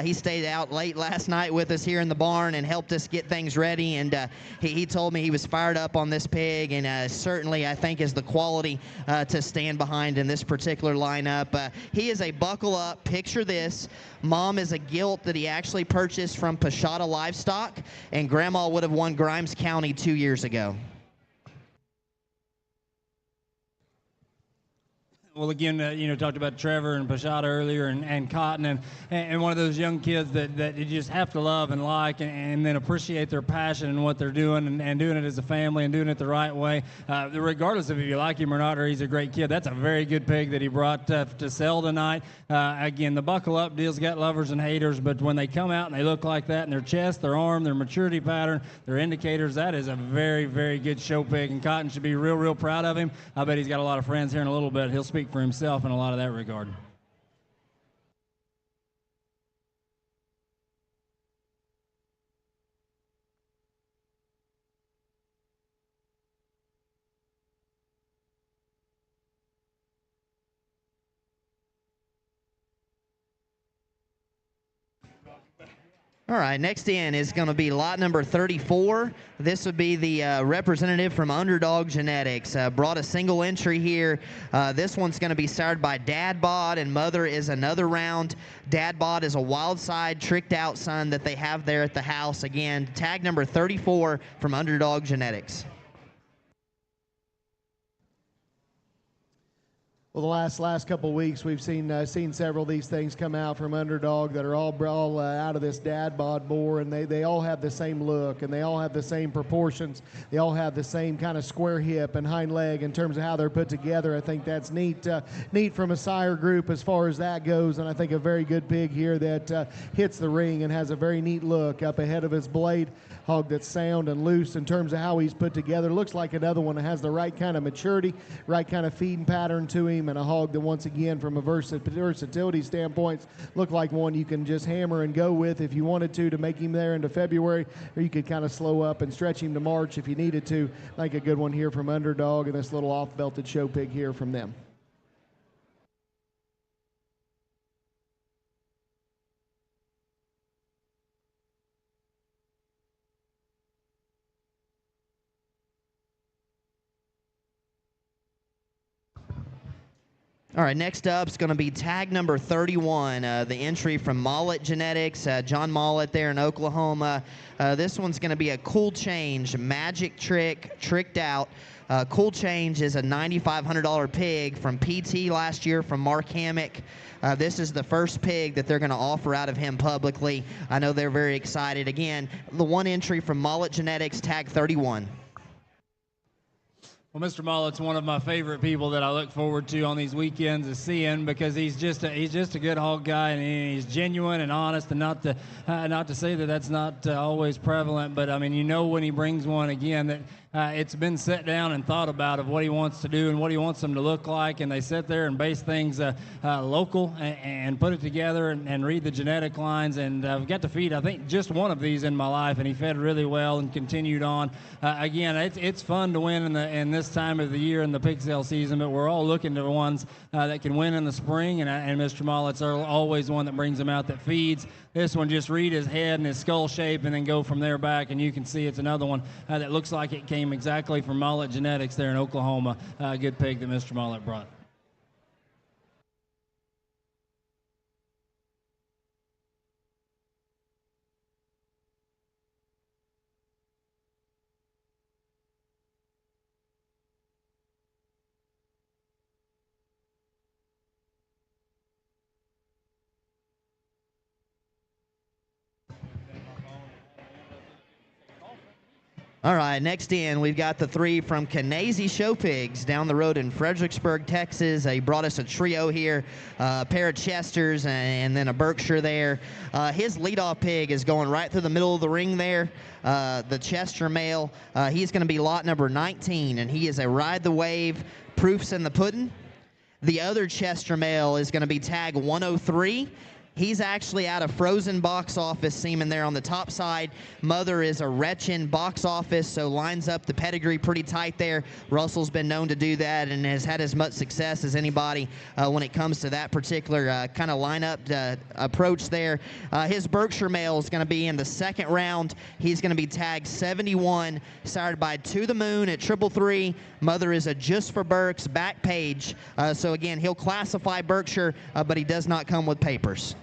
[SPEAKER 1] He stayed out late last night with us here in the barn and helped us get things ready, and he told me he was fired up on this pig, and certainly I think is the quality to stand behind in this particular lineup. He is a buckle up. Picture this. Mom is a gilt that he actually purchased from Pashada Livestock, and Grandma would have won Grimes County 2 years ago.
[SPEAKER 3] Well, again, talked about Trevor and Pashada earlier, and Cotton, and one of those young kids that you just have to love and like, and then appreciate their passion and what they're doing, and doing it as a family and doing it the right way. Regardless of if you like him or not, or he's a great kid, that's a very good pig that he brought to sell tonight. Again, the buckle up deal's got lovers and haters, but when they come out and they look like that in their chest, their arm, their maturity pattern, their indicators, that is a very, very good show pig, and Cotton should be real, real proud of him. I bet he's got a lot of friends here in a little bit. He'll speak for himself in a lot of that regard.
[SPEAKER 1] All right, next in is going to be lot number 34. This would be the representative from Underdog Genetics. Brought a single entry here. This one's going to be sired by Dad Bod, and Mother is another round. Dad Bod is a wild side, tricked out son that they have there at the house. Again, tag number 34 from Underdog Genetics.
[SPEAKER 2] Well, the last couple of weeks, we've seen several of these things come out from Underdog that are all out of this Dad Bod boar, and they all have the same look, and they all have the same proportions. They all have the same kind of square hip and hind leg in terms of how they're put together. I think that's neat from a sire group as far as that goes, and I think a very good pig here that hits the ring and has a very neat look up ahead of his blade. Hog that's sound and loose in terms of how he's put together. Looks like another one that has the right kind of maturity, right kind of feeding pattern to him, and a hog that, once again, from a versatility standpoint, looked like one you can just hammer and go with if you wanted to make him there into February, or you could kind of slow up and stretch him to March if you needed to. I think a good one here from Underdog, and this little off-belted show pig here from them.
[SPEAKER 1] All right, next up is going to be tag number 31, the entry from Mallet Genetics, John Mallet there in Oklahoma. This one's going to be a Cool Change, magic trick, tricked out. Cool Change is a $9,500 pig from PT last year from Mark Hammock. This is the first pig that they're going to offer out of him publicly. I know they're very excited. Again, the one entry from Mallet Genetics, tag 31.
[SPEAKER 3] Well, Mr. Mallet's one of my favorite people that I look forward to on these weekends to seeing, because he's just a good hog guy, and he's genuine and honest, and not to say that that's not always prevalent, but I mean, you know, when he brings one again that it's been set down and thought about of what he wants to do and what he wants them to look like, and they sit there and base things local and put it together and read the genetic lines. And I've got to feed, I think, just one of these in my life, and he fed really well and continued on. Again, it's fun to win in this time of the year in the pig sale season, but we're all looking to the ones that can win in the spring, and Mr. Mallet's always one that brings them out that feeds. This one, just read his head and his skull shape and then go from there back, and you can see it's another one that looks like it came exactly from Mallet Genetics there in Oklahoma. A good pig that Mr. Mallet brought.
[SPEAKER 1] All right, next in, we've got the three from Canady Show Pigs down the road in Fredericksburg, Texas. He brought us a trio here, a pair of Chesters and then a Berkshire there. His leadoff pig is going right through the middle of the ring there, the Chester male. He's going to be lot number 19, and he is a Ride the Wave, Proofs in the Pudding. The other Chester male is going to be tag 103. He's actually out of Frozen Box Office semen there on the top side. Mother is a Wretchin Box Office, so lines up the pedigree pretty tight there. Russell's been known to do that and has had as much success as anybody when it comes to that particular kind of lineup approach there. His Berkshire male is going to be in the second round. He's going to be tagged 71, sired by To the Moon at 333. Mother is a Just for Berks back page. So again, he'll classify Berkshire, but he does not come with papers.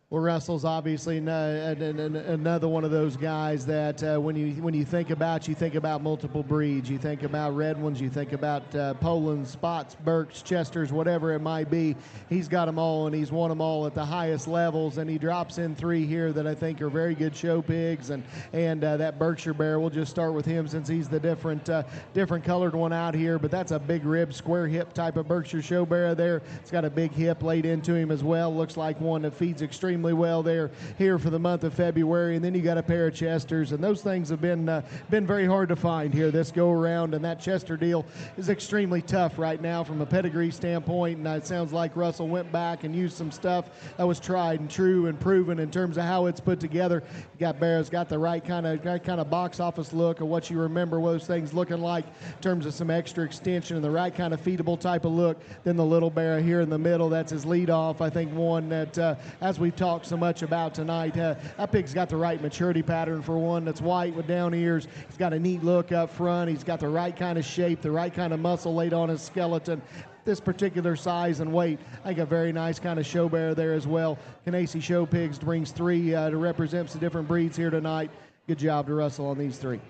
[SPEAKER 2] Well, Russell's obviously another one of those guys that when you think about multiple breeds. You think about red ones, you think about Poland, Spots, Berks, Chesters, whatever it might be. He's got them all, and he's won them all at the highest levels, and he drops in three here that I think are very good show pigs, and that Berkshire bear, we'll just start with him since he's the different colored one out here, but that's a big rib, square hip type of Berkshire show bear there. It's got a big hip laid into him as well. Looks like one that feeds extremely well there here for the month of February. And then you got a pair of Chesters, and those things have been very hard to find here this go around, and that Chester deal is extremely tough right now from a pedigree standpoint. And it sounds like Russell went back and used some stuff that was tried and true and proven in terms of how it's put together. You got Bears got the right kind of box office look of what you remember those things looking like in terms of some extra extension and the right kind of feedable type of look. Then the little bear here in the middle, that's his lead off. I think one that as we've talked so much about tonight, that pig's got the right maturity pattern for one that's white with down ears. He's got a neat look up front. He's got the right kind of shape, the right kind of muscle laid on his skeleton. This particular size and weight, I think a very nice kind of show bear there as well. Canady Show Pigs brings three to represent some different breeds here tonight. Good job to Russell on these three.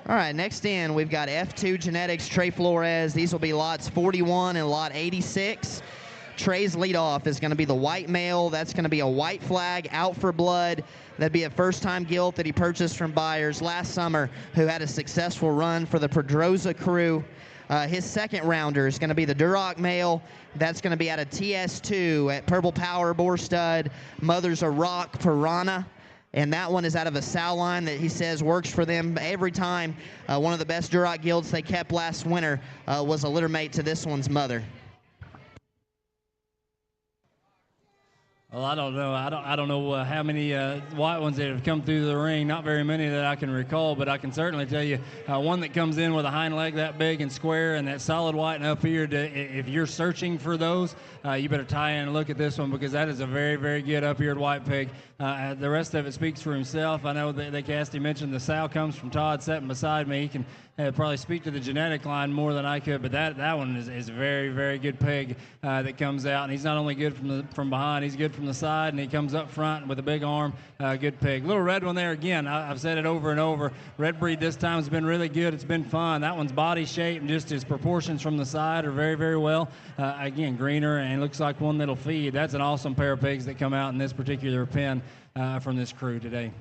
[SPEAKER 1] All right, next in, we've got F2 Genetics, Trey Flores. These will be lots 41 and lot 86. Trey's leadoff is going to be the white male. That's going to be a white flag, out for blood. That'd be a first-time gilt that he purchased from Beyers last summer, who had a successful run for the Pedroza crew. His second rounder is going to be the Duroc male. That's going to be out of TS2 at Purple Power Boar Stud. Mother's a Rock Piranha. And that one is out of a sow line that he says works for them every time. One of the best Duroc gilts they kept last winter was a litter mate to this one's mother.
[SPEAKER 3] Well, I don't know. I don't know how many white ones that have come through the ring. Not very many that I can recall, but I can certainly tell you one that comes in with a hind leg that big and square and that solid white and up here. If you're searching for those, you better tie in and look at this one because that is a very, very good up-eared white pig. The rest of it speaks for himself. I know that Cassidy mentioned the sow comes from Todd sitting beside me. He can probably speak to the genetic line more than I could, but that one is a very, very good pig that comes out. And he's not only good from behind, he's good from the side, and he comes up front with a big arm. Good pig. Little red one there again. I've said it over and over. Red breed this time has been really good. It's been fun. That one's body shape and just his proportions from the side are very, very well. Again, greener and looks like one that'll feed. That's an awesome pair of pigs that come out in this particular pen from this crew today.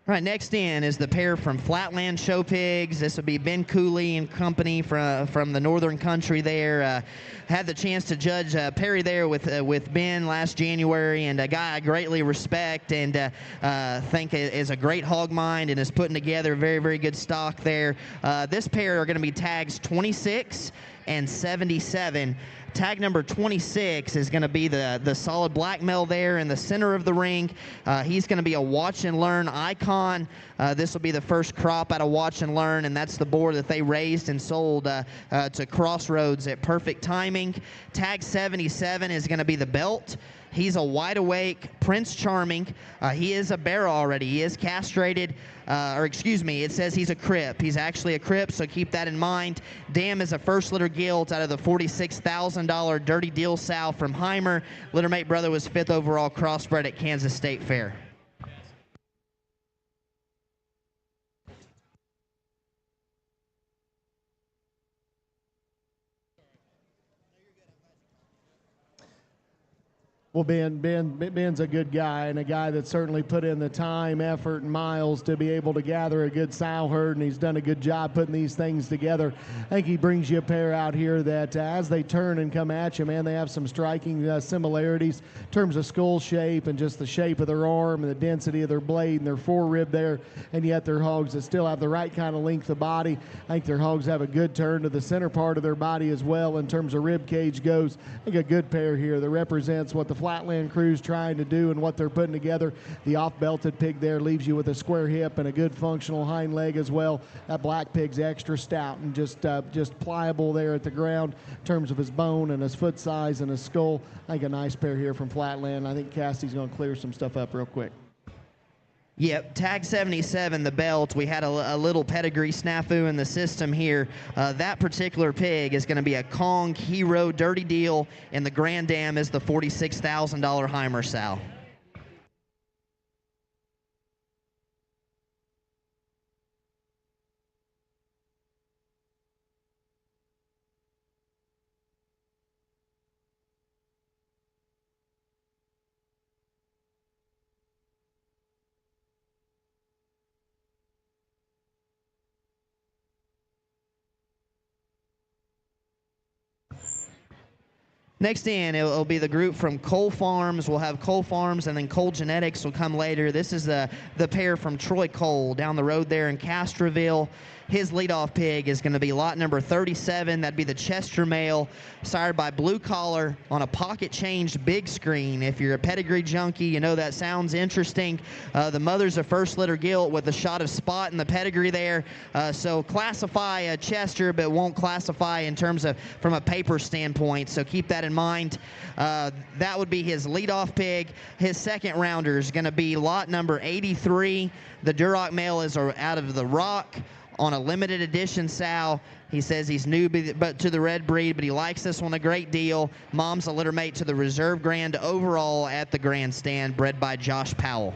[SPEAKER 1] All right, next in is the pair from Flatland Show Pigs. This would be Ben Cooley and company from the northern country there. Had the chance to judge Perry there with Ben last January, and a guy I greatly respect and think is a great hog mind and is putting together very, very good stock there. This pair are going to be tags 26 and 77. Tag number 26 is going to be the solid black male there in the center of the ring. He's going to be a watch and learn icon. This will be the first crop out of watch and learn, and that's the boar that they raised and sold to Crossroads at perfect timing. Tag 77 is going to be the belt. He's a wide awake Prince Charming. He is a bear already. He is castrated, it says he's a crip. He's actually a crip, so keep that in mind. Dam is a first litter gilt out of the $46,000 Dirty Deal sow from Heimer. Littermate brother was 5th overall crossbred at Kansas State Fair.
[SPEAKER 2] Well, Ben's a good guy and a guy that certainly put in the time, effort, and miles to be able to gather a good sow herd, and he's done a good job putting these things together. I think he brings you a pair out here that as they turn and come at you, man, they have some striking similarities in terms of skull shape and just the shape of their arm and the density of their blade and their forerib there, and yet they're hogs that still have the right kind of length of body. I think their hogs have a good turn to the center part of their body as well in terms of rib cage goes. I think a good pair here that represents what the Flatland crew's trying to do and what they're putting together. The off-belted pig there leaves you with a square hip and a good functional hind leg as well. That black pig's extra stout and just pliable there at the ground in terms of his bone and his foot size and his skull. I think a nice pair here from Flatland. I think Cassidy's going to clear some stuff up real quick.
[SPEAKER 1] Yep, tag 77, the belt. We had a little pedigree snafu in the system here. That particular pig is going to be a Kong Hero Dirty Deal, and the Grand Dam is the $46,000 Heimer sow. Next in, it'll be the group from Cole Farms. We'll have Cole Farms, and then Cole Genetics will come later. This is the pair from Troy Cole down the road there in Castroville. His leadoff pig is going to be lot number 37. That'd be the Chester male, sired by Blue Collar on a pocket-changed big screen. If you're a pedigree junkie, you know that sounds interesting. The mother's a first litter gilt with a shot of spot in the pedigree there. So classify a Chester, but won't classify in terms of from a paper standpoint. So keep that in mind. That would be his leadoff pig. His second rounder is going to be lot number 83. The Duroc male is out of the Rock on a limited edition sow. He says he's new to the red breed, but he likes this one a great deal. Mom's a litter mate to the reserve grand overall at the grandstand, bred by Josh Powell.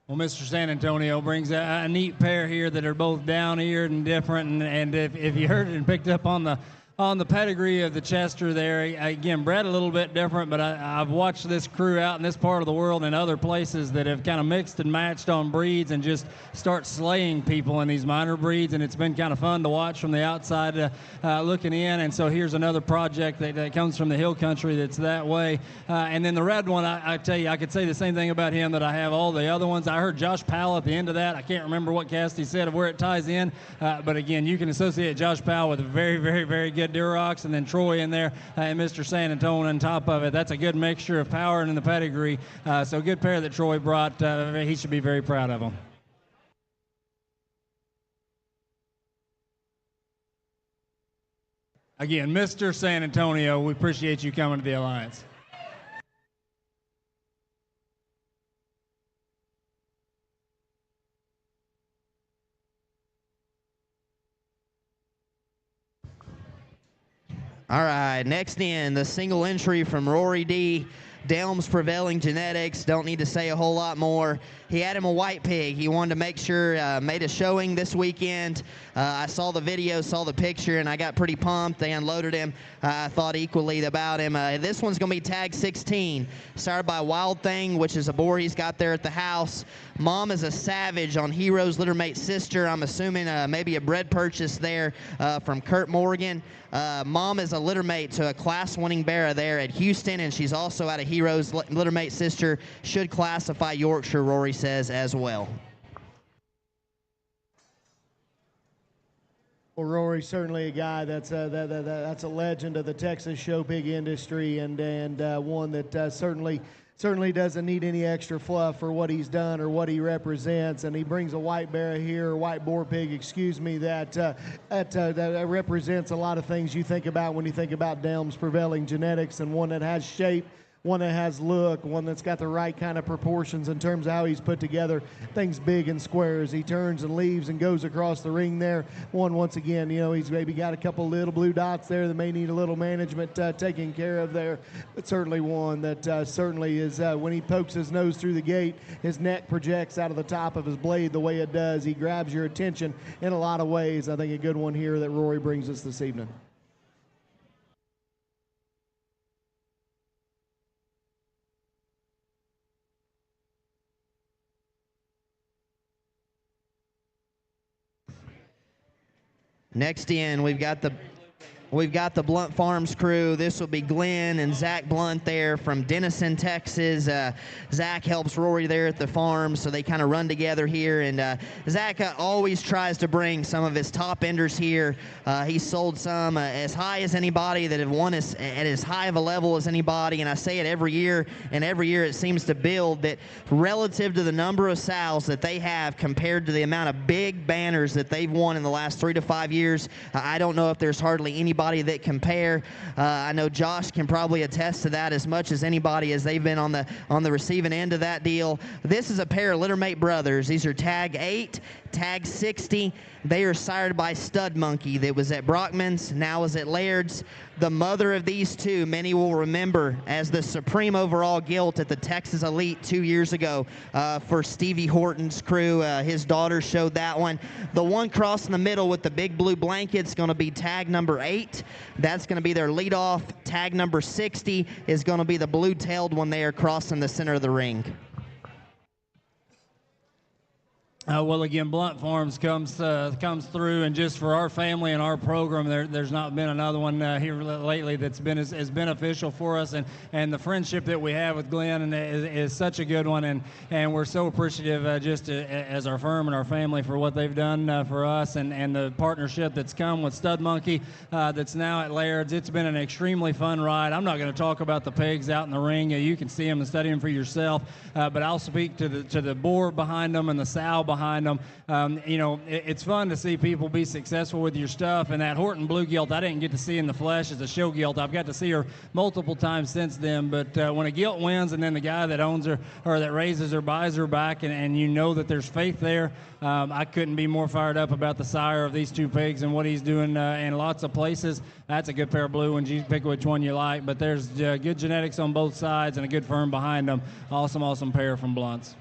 [SPEAKER 3] Well, Mr. San Antonio brings a neat pair here that are both down-eared and different, and if you heard it and picked up on the on the pedigree of the Chester there. Again, bred a little bit different, but I've watched this crew out in this part of the world and other places that have kind of mixed and matched on breeds and just start slaying people in these minor breeds, and it's been kind of fun to watch from the outside looking in. And so here's another project that comes from the hill country that's that way. And then the red one, I tell you, I could say the same thing about him that I have all the other ones. I heard Josh Powell at the end of that. I can't remember what Cassidy said of where it ties in, but again, you can associate Josh Powell with a very, very, very good Durox, and then Troy in there and Mr. San Antonio on top of it. That's a good mixture of power and the pedigree. So good pair that Troy brought. He should be very proud of them. Again, Mr. San Antonio, we appreciate you coming to the Alliance.
[SPEAKER 1] All right, next in, the single entry from Rory D. Delms Prevailing Genetics. Don't need to say a whole lot more. He had him a white pig. He wanted to make sure, made a showing this weekend. I saw the video, saw the picture, and I got pretty pumped. They unloaded him. I thought equally about him. This one's going to be tag 16, started by Wild Thing, which is a boar he's got there at the house. Mom is a Savage on Heroes Littermate Sister. I'm assuming maybe a bred purchase there from Kurt Morgan. Mom is a littermate to a class-winning bear there at Houston, and she's also out of Heroes Littermate Sister. Should classify Yorkshire, Rory says, as well.
[SPEAKER 2] Well, Rory's certainly a guy that's a legend of the Texas show pig industry, and one that certainly doesn't need any extra fluff for what he's done or what he represents. And he brings a white bear here, or white boar pig, excuse me, that represents a lot of things you think about when you think about Delms Prevailing Genetics, and one that has shape, one that has look, one that's got the right kind of proportions in terms of how he's put together things big and square as he turns and leaves and goes across the ring there. Once again, you know, he's maybe got a couple little blue dots there that may need a little management taken care of there, but certainly one that certainly is, when he pokes his nose through the gate, his neck projects out of the top of his blade the way it does. He grabs your attention in a lot of ways. I think a good one here that Rory brings us this evening.
[SPEAKER 1] Next in, we've got the Blunt Farms crew. This will be Glenn and Zach Blunt there from Denison, Texas. Zach helps Rory there at the farm, so they kind of run together here. And Zach always tries to bring some of his top enders here. He's sold some as high as anybody, that have won at as high of a level as anybody. And I say it every year, and every year it seems to build, that relative to the number of sows that they have compared to the amount of big banners that they've won in the last 3 to 5 years, I don't know if there's hardly anybody that compare. I know Josh can probably attest to that as much as anybody, as they've been on the receiving end of that deal. This is a pair of littermate brothers. These are tag 8, tag 60. They are sired by Stud Monkey that was at Brockman's, now is at Laird's. The mother of these two, many will remember as the supreme overall gilt at the Texas Elite 2 years ago for Stevie Horton's crew. His daughter showed that one. The one cross in the middle with the big blue blanket's going to be tag number 8. That's going to be their leadoff. Tag number 60 is going to be the blue-tailed one there crossing the center of the ring.
[SPEAKER 3] Well, again, Blunt Farms comes through, and just for our family and our program, there's not been another one here lately that's been as beneficial for us, and the friendship that we have with Glenn is such a good one, and we're so appreciative just as our firm and our family for what they've done for us, and the partnership that's come with Stud Monkey that's now at Laird's. It's been an extremely fun ride. I'm not going to talk about the pigs out in the ring. You can see them and study them for yourself, but I'll speak to the boar behind them and the sow behind them. You know, it's fun to see people be successful with your stuff. And that Horton Blue Gilt, I didn't get to see in the flesh as a show gilt. I've got to see her multiple times since then. But when a gilt wins, and then the guy that owns her or that raises her buys her back, and you know that there's faith there, I couldn't be more fired up about the sire of these two pigs and what he's doing in lots of places. That's a good pair of blue ones. You pick which one you like. But there's good genetics on both sides and a good firm behind them. Awesome, awesome pair from Blunts.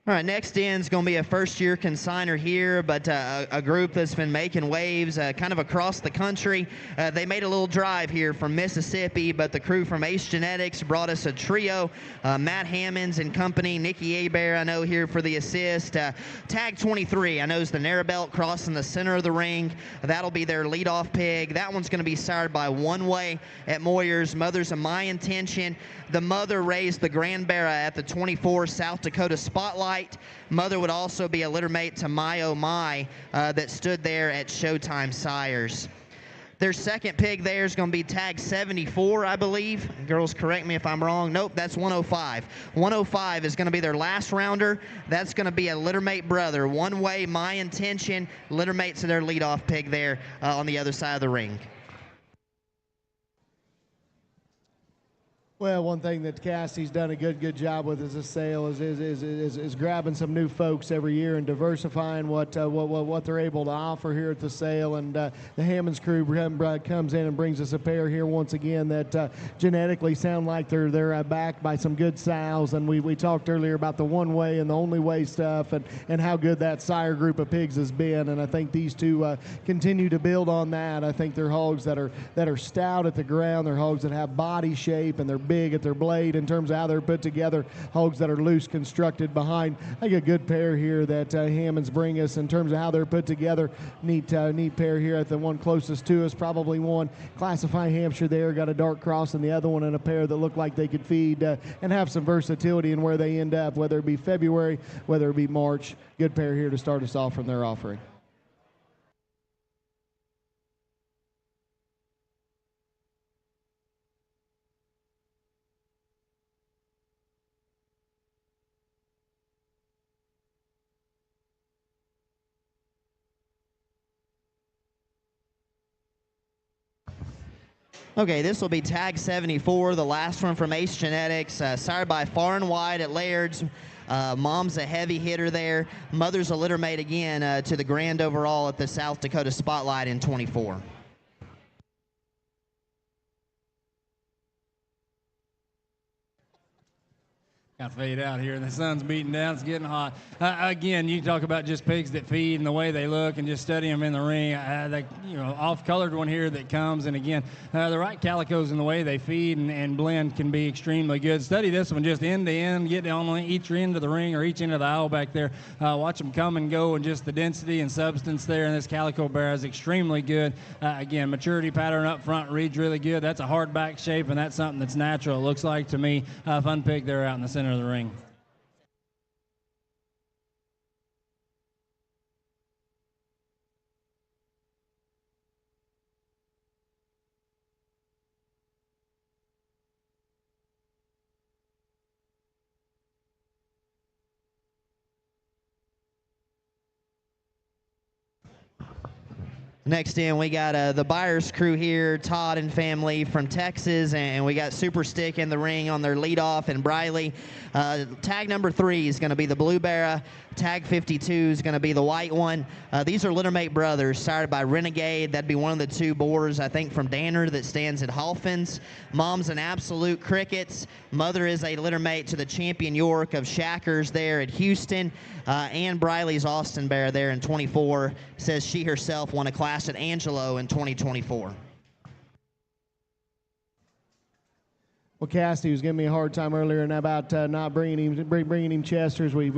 [SPEAKER 1] All right, next in is going to be a first-year consigner here, but a group that's been making waves kind of across the country. They made a little drive here from Mississippi, but the crew from Ace Genetics brought us a trio. Matt Hammonds and company, Nikki Hebert, I know, here for the assist. Tag 23, I know, is the narrow belt crossing the center of the ring. That'll be their leadoff pig. That one's going to be sired by One Way at Moyers. Mother's of My Intention. The mother raised the Grand Barra at the 24 South Dakota Spotlight. Mother would also be a littermate to My Oh My that stood there at Showtime Sires. Their second pig there is going to be tag 74, I believe. Girls, correct me if I'm wrong. Nope, that's 105. 105 is going to be their last rounder. That's going to be a littermate brother. One Way, My Intention, littermate to their leadoff pig there on the other side of the ring.
[SPEAKER 2] Well, one thing that Cassie's done a good job with as a sale is grabbing some new folks every year and diversifying what they're able to offer here at the sale. And the Hammonds crew comes in and brings us a pair here once again that genetically sound like they're backed by some good sows. And we talked earlier about the One Way and the Only Way stuff and how good that sire group of pigs has been. And I think these two continue to build on that. I think they're hogs that are stout at the ground. They're hogs that have body shape, and they're big at their blade in terms of how they're put together. Hogs that are loose constructed behind. I think a good pair here that Hammonds bring us in terms of how they're put together. Neat pair here. At the one closest to us, probably one classify Hampshire there, got a dark cross, and the other one in a pair that look like they could feed and have some versatility in where they end up, whether it be February, whether it be March. Good pair here to start us off from their offering.
[SPEAKER 1] Okay, this will be tag 74, the last one from Ace Genetics, sired by Far and Wide at Laird's. Mom's a heavy hitter there. Mother's a littermate again to the grand overall at the South Dakota Spotlight in 24.
[SPEAKER 3] Got to fade out here, and the sun's beating down. It's getting hot. Again, you talk about just pigs that feed and the way they look, and just study them in the ring. Off-colored one here that comes, and again, the right calicos and the way they feed and blend can be extremely good. Study this one just end to end, get on each end of the ring or each end of the aisle back there. Watch them come and go, and just the density and substance there in this calico bear is extremely good. Again, maturity pattern up front reads really good. That's a hard back shape, and that's something that's natural, it looks like to me. Fun pig there out in the center of the ring.
[SPEAKER 1] Next in, we got the Beyers crew here, Todd and family from Texas, and we got Super Stick in the ring on their leadoff, and Briley. Tag number 3 is going to be the Blue Barra. Tag 52 is going to be the white one. These are littermate brothers, sired by Renegade. That'd be one of the two boars, I think, from Danner that stands at Halfins. Mom's an Absolute Crickets. Mother is a littermate to the Champion York of Shackers there at Houston. And Briley's Austin Bear there in 24. Says she herself won a class at Angelo in 2024.
[SPEAKER 2] Well, Cassidy was giving me a hard time earlier and about not bringing him Chesters. We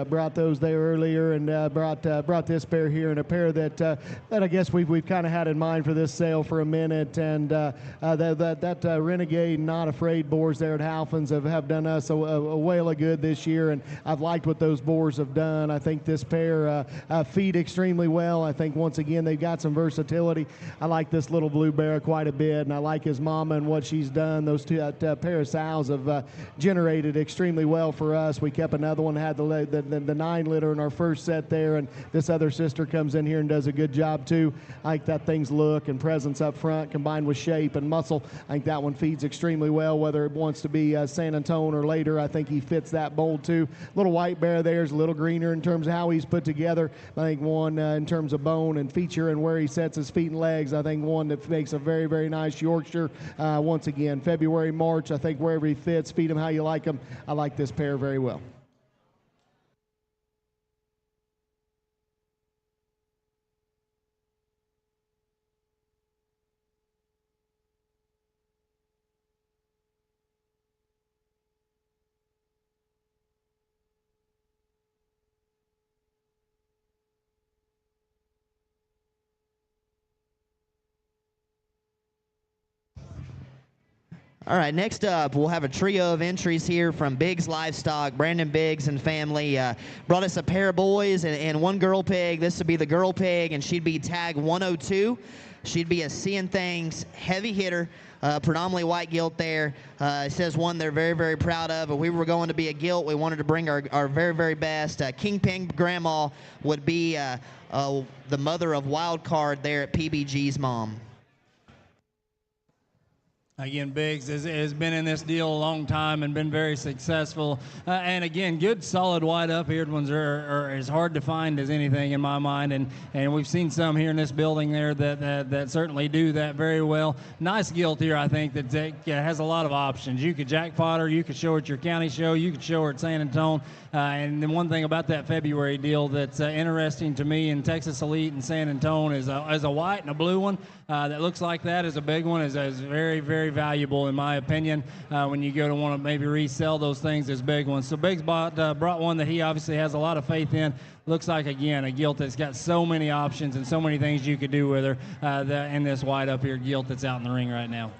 [SPEAKER 2] brought those there earlier and brought this pair here, and a pair that I guess we've kind of had in mind for this sale for a minute. And that Renegade Not Afraid boars there at Halfins have done us a whale of good this year, and I've liked what those boars have done. I think this pair feed extremely well. I think once again they've got some versatility. I like this little Blue Bear quite a bit, and I like his mama and what she's done. Those two. Pair of sows have generated extremely well for us. We kept another one, had the 9 litter in our first set there, and this other sister comes in here and does a good job too. I like that thing's look and presence up front combined with shape and muscle. I think that one feeds extremely well, whether it wants to be San Antonio or later. I think he fits that mold too. Little white bear there is a little greener in terms of how he's put together. I think one in terms of bone and feature and where he sets his feet and legs. I think one that makes a very, very nice Yorkshire. Once again, February, March, I think wherever he fits, feed him how you like him. I like this pair very well.
[SPEAKER 1] All right, next up, we'll have a trio of entries here from Biggs Livestock. Brandon Biggs and family brought us a pair of boys and one girl pig. This would be the girl pig, and she'd be tag 102. She'd be a Seeing Things heavy hitter, predominantly white gilt there. It says one they're very, very proud of. If we were going to be a gilt, we wanted to bring our very, very best. Kingpin Grandma would be the mother of Wild Card there at PBG's mom.
[SPEAKER 3] Again, Biggs has been in this deal a long time and been very successful. And again, good, solid, white up-eared ones are as hard to find as anything in my mind. And we've seen some here in this building there that certainly do that very well. Nice gilt here, I think, that has a lot of options. You could jackpot her, you could show her at your county show, you could show her at San Antonio. And then one thing about that February deal that's interesting to me in Texas Elite and San Antonio is a white and a blue one that looks like that is a big one, is very, very valuable in my opinion when you go to want to maybe resell those things as big ones. So Biggs brought one that he obviously has a lot of faith in. Looks like, again, a gilt that's got so many options and so many things you could do with her in this white up here gilt that's out in the ring right now.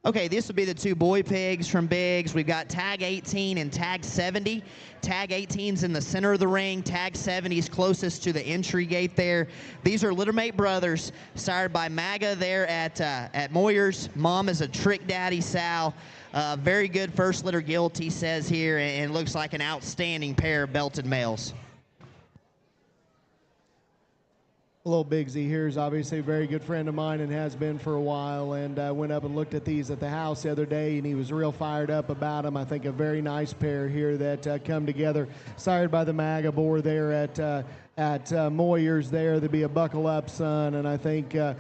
[SPEAKER 1] Okay, this would be the two boy pigs from Biggs. We've got tag 18 and tag 70. Tag 18's in the center of the ring. Tag 70's closest to the entry gate there. These are littermate brothers, sired by MAGA there at Moyers. Mom is a Trick Daddy sow. Very good first litter gilt, he says here, and looks like an outstanding pair of belted males.
[SPEAKER 2] Little Biggsy here is obviously a very good friend of mine and has been for a while, and went up and looked at these at the house the other day, and he was real fired up about them. I think a very nice pair here that come together, sired by the MAGA boar there at Moyers there. There'd be a buckle up son, and I think a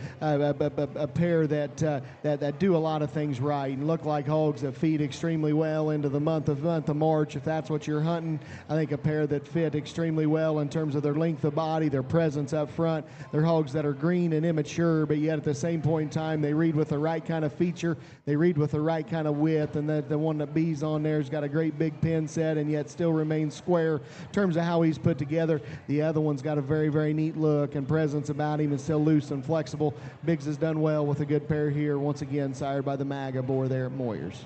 [SPEAKER 2] pair that do a lot of things right and look like hogs that feed extremely well into the month of March. If that's what you're hunting, I think a pair that fit extremely well in terms of their length of body, their presence up front. They're hogs that are green and immature, but yet at the same point in time, they read with the right kind of feature. They read with the right kind of width, and the one that B's on there has got a great big pin set and yet still remains square in terms of how he's put together. The other one's got a very, very neat look and presence about him and still loose and flexible. Biggs has done well with a good pair here, once again sired by the MAGA boar there at Moyers.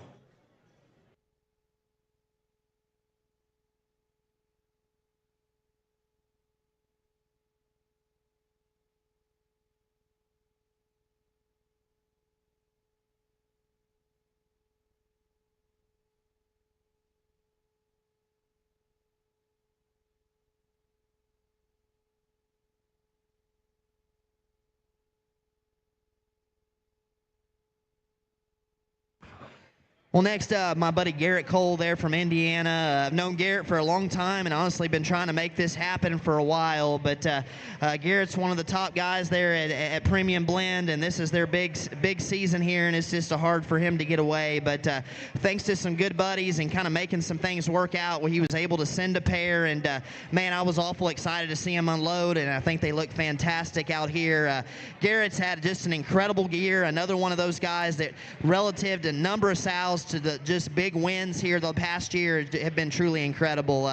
[SPEAKER 1] Well, next up, my buddy Garrett Cole there from Indiana. I've known Garrett for a long time and honestly been trying to make this happen for a while, but Garrett's one of the top guys there at Premium Blend, and this is their big season here, and it's just hard for him to get away. But thanks to some good buddies and kind of making some things work out, he was able to send a pair, and man, I was awful excited to see him unload, and I think they look fantastic out here. Garrett's had just an incredible year, another one of those guys that relative to number of sows to the just big wins here the past year have been truly incredible.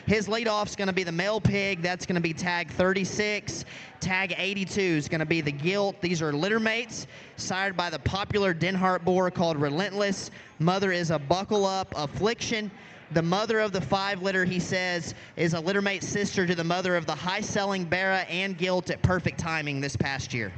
[SPEAKER 1] His leadoff's going to be the male pig. That's going to be tag 36. Tag 82 is going to be the gilt. These are litter mates, sired by the popular Denhart boar called Relentless. Mother is a buckle up Affliction. The mother of the 5 litter, he says, is a littermate sister to the mother of the high-selling Barra and gilt at Perfect Timing this past year.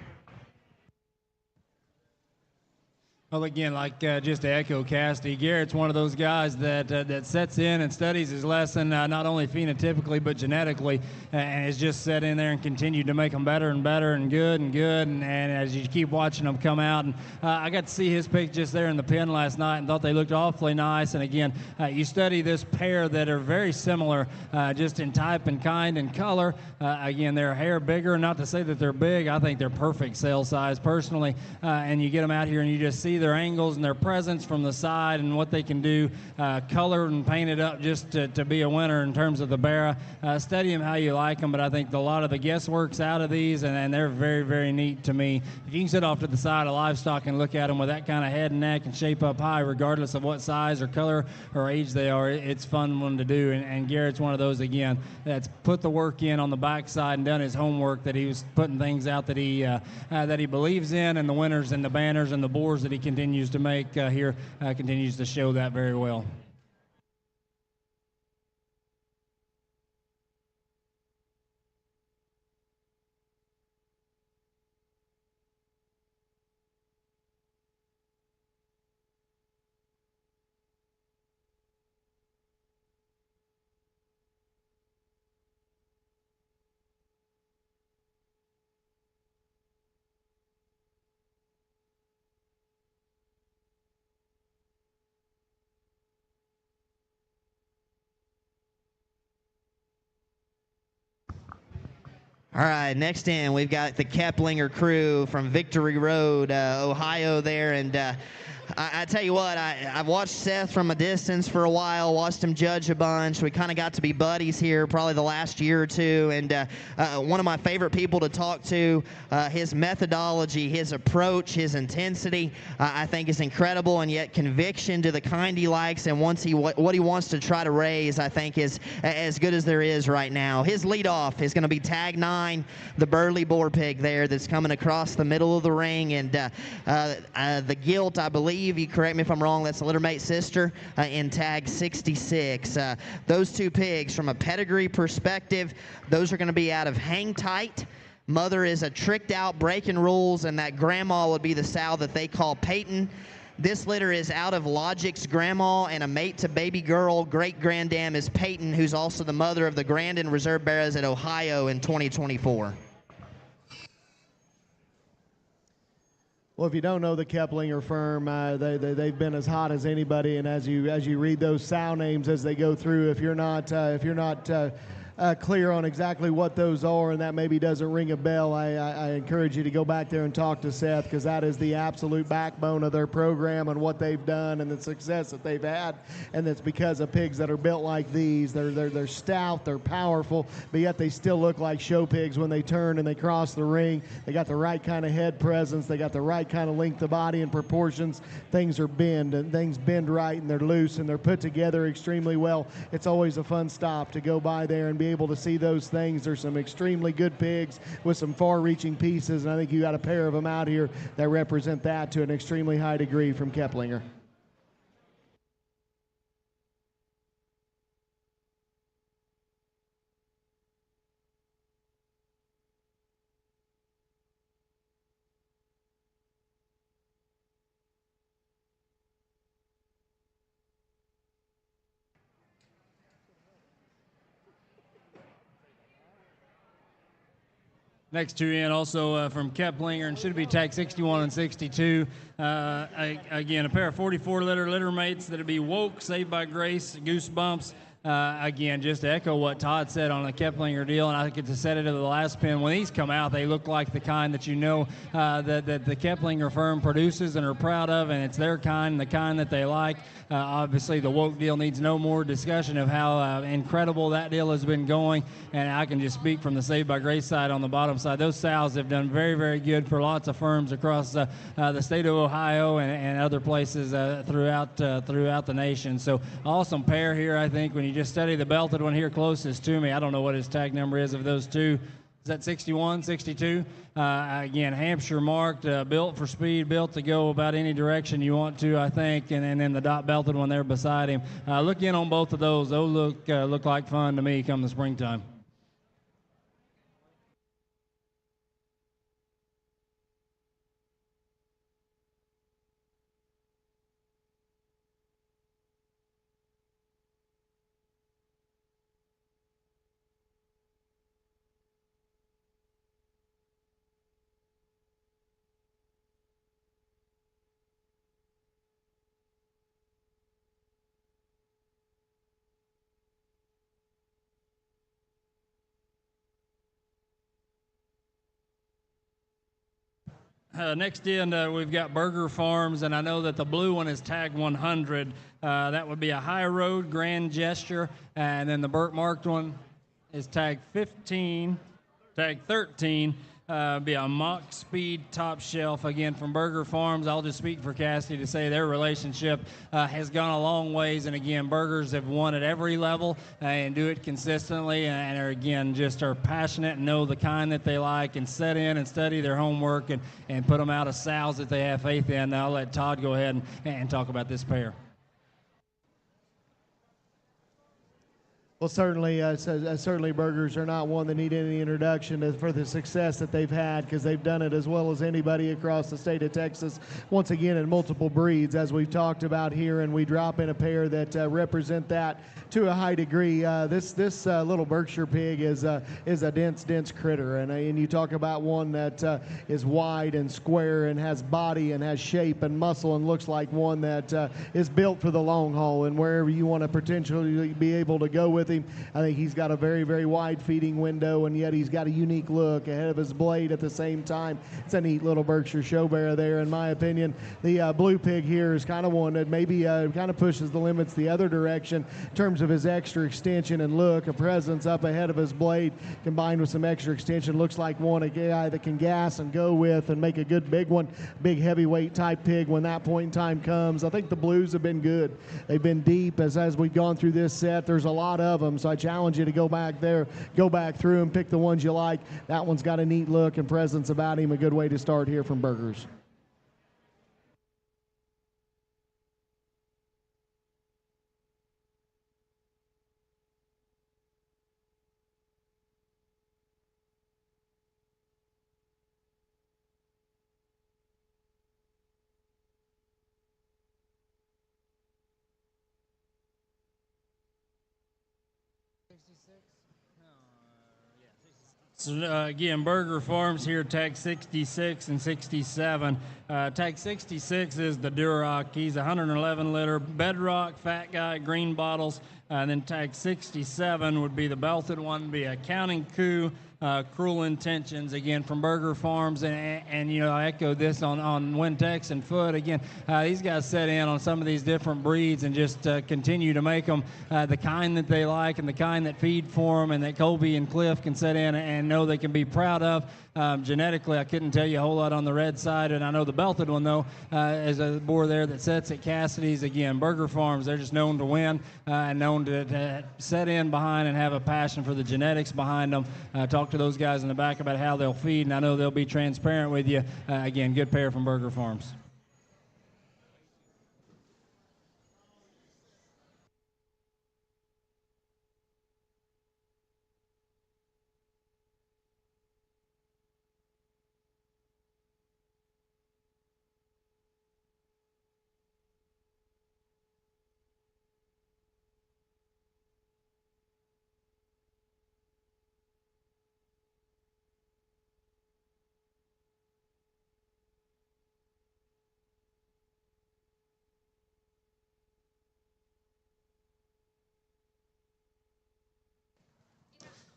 [SPEAKER 3] Well, again, like just to echo Cassidy, Garrett's one of those guys that sets in and studies his lesson, not only phenotypically but genetically, and has just set in there and continued to make them better and better and good. And as you keep watching them come out, and I got to see his pick just there in the pen last night and thought they looked awfully nice. And again, you study this pair that are very similar, just in type and kind and color. Again, their hair bigger, not to say that they're big. I think they're perfect sale size personally. And you get them out here and you just see their angles and their presence from the side and what they can do, color and paint it up just to be a winner in terms of the Barra. Study them how you like them, but I think a lot of the guesswork's out of these, and they're very, very neat to me. If you can sit off to the side of livestock and look at them with that kind of head and neck and shape up high, regardless of what size or color or age they are, it's fun one to do. And Garrett's one of those, again, that's put the work in on the backside and done his homework, that he was putting things out that he believes in, and the winners and the banners and the boards that he continues to make here continues to show that very well.
[SPEAKER 1] All right, next in, we've got the Keplinger crew from Victory Road, Ohio there, and I tell you what, I've watched Seth from a distance for a while, watched him judge a bunch. We kind of got to be buddies here probably the last year or two, and one of my favorite people to talk to. His methodology, his approach, his intensity, I think is incredible, and yet conviction to the kind he likes and what he wants to try to raise, I think, is as good as there is right now. His leadoff is going to be tag 9, the Burley Boar Pig there that's coming across the middle of the ring, and the gilt, I believe, you correct me if I'm wrong, that's the littermate sister in tag 66. Those two pigs, from a pedigree perspective, those are going to be out of Hang Tight. Mother is a tricked out, breaking rules, and that grandma would be the sow that they call Peyton. This litter is out of Logic's grandma and a mate to baby girl. Great granddam is Peyton, who's also the mother of the Grandin Reserve Barras at Ohio in 2024.
[SPEAKER 2] Well, if you don't know the Keplinger firm, they've been as hot as anybody. And as you read those sow names as they go through, if you're not clear on exactly what those are, and that maybe doesn't ring a bell, I encourage you to go back there and talk to Seth, because that is the absolute backbone of their program and what they've done and the success that they've had. And it's because of pigs that are built like these. They're stout, they're powerful, but yet they still look like show pigs when they turn and they cross the ring. They got the right kind of head presence. They got the right kind of length of body and proportions. Things are bend, and things bend right, and they're loose, and they're put together extremely well. It's always a fun stop to go by there and be able to see those things. There's some extremely good pigs with some far-reaching pieces, and I think you got a pair of them out here that represent that to an extremely high degree from Keplinger.
[SPEAKER 3] Next two in also from Keplinger, and should be tag 61 and 62. Again, a pair of 44 litter mates that'll be Woke, Saved by Grace, Goosebumps. Again, just to echo what Todd said on the Keplinger deal, and I think to set it to the last pin, when these come out, they look like the kind that you know that the Keplinger firm produces and are proud of, and it's their kind, the kind that they like. Obviously, the Woke deal needs no more discussion of how incredible that deal has been going, and I can just speak from the Saved by Grace side on the bottom side. Those sows have done very, very good for lots of firms across the state of Ohio and other places throughout the nation. So awesome pair here, I think, when you just study the belted one here closest to me. I don't know what his tag number is of those two. Is that 61, 62? Again, Hampshire marked, built for speed, built to go about any direction you want to, I think, and then the dot belted one there beside him. Look in on both of those. Those look like fun to me come the springtime. Next in, we've got Burger Farms, and I know that the blue one is tag 100. That would be a High Road Grand Gesture, and then the Burt marked one is tag 15, tag 13. Be a Mauck Speed Top Shelf, again, from Burger Farms. I'll just speak for Cassidy to say their relationship has gone a long ways, and again, Burgers have won at every level and do it consistently, and are, again, just are passionate and know the kind that they like and set in and study their homework and put them out of sows that they have faith in. Now I'll let Todd go ahead and talk about this pair.
[SPEAKER 2] Well, certainly Burgers are not one that need any introduction for the success that they've had, because they've done it as well as anybody across the state of Texas, once again in multiple breeds, as we've talked about here, and we drop in a pair that represent that to a high degree. This little Berkshire pig is a dense critter, and you talk about one that is wide and square and has body and has shape and muscle and looks like one that is built for the long haul, and wherever you want to potentially be able to go with him. I think he's got a very, very wide feeding window, and yet he's got a unique look ahead of his blade at the same time. It's a neat little Berkshire showbearer there, in my opinion. The blue pig here is kind of one that maybe kind of pushes the limits the other direction in terms of his extra extension and look, a presence up ahead of his blade combined with some extra extension. Looks like a guy that can gas and go with and make a good big one, big heavyweight type pig when that point in time comes. I think the blues have been good. They've been deep as we've gone through this set. There's a lot of them, so I challenge you to go back through and pick the ones you like. That one's got a neat look and presence about him. A good way to start here from Burgers.
[SPEAKER 3] So, again, Burger Farms here, tag 66 and 67. Tag 66 is the Duroc. He's 111 liter, bedrock, fat guy, green bottles. And then tag 67 would be the belted one, be a Counting Coup, Cruel Intentions, again, from Burger Farms. And you know, I echo this on Wintex and Foot. Again, these guys set in on some of these different breeds and just continue to make them the kind that they like and the kind that feed for them and that Colby and Cliff can set in and know they can be proud of. Genetically, I couldn't tell you a whole lot on the red side, and I know the belted one, though, is a boar there that sets at Cassidy's. Again, Burger Farms, they're just known to win and known to set in behind and have a passion for the genetics behind them. Talk to those guys in the back about how they'll feed, and I know they'll be transparent with you. Again, good pair from Burger Farms.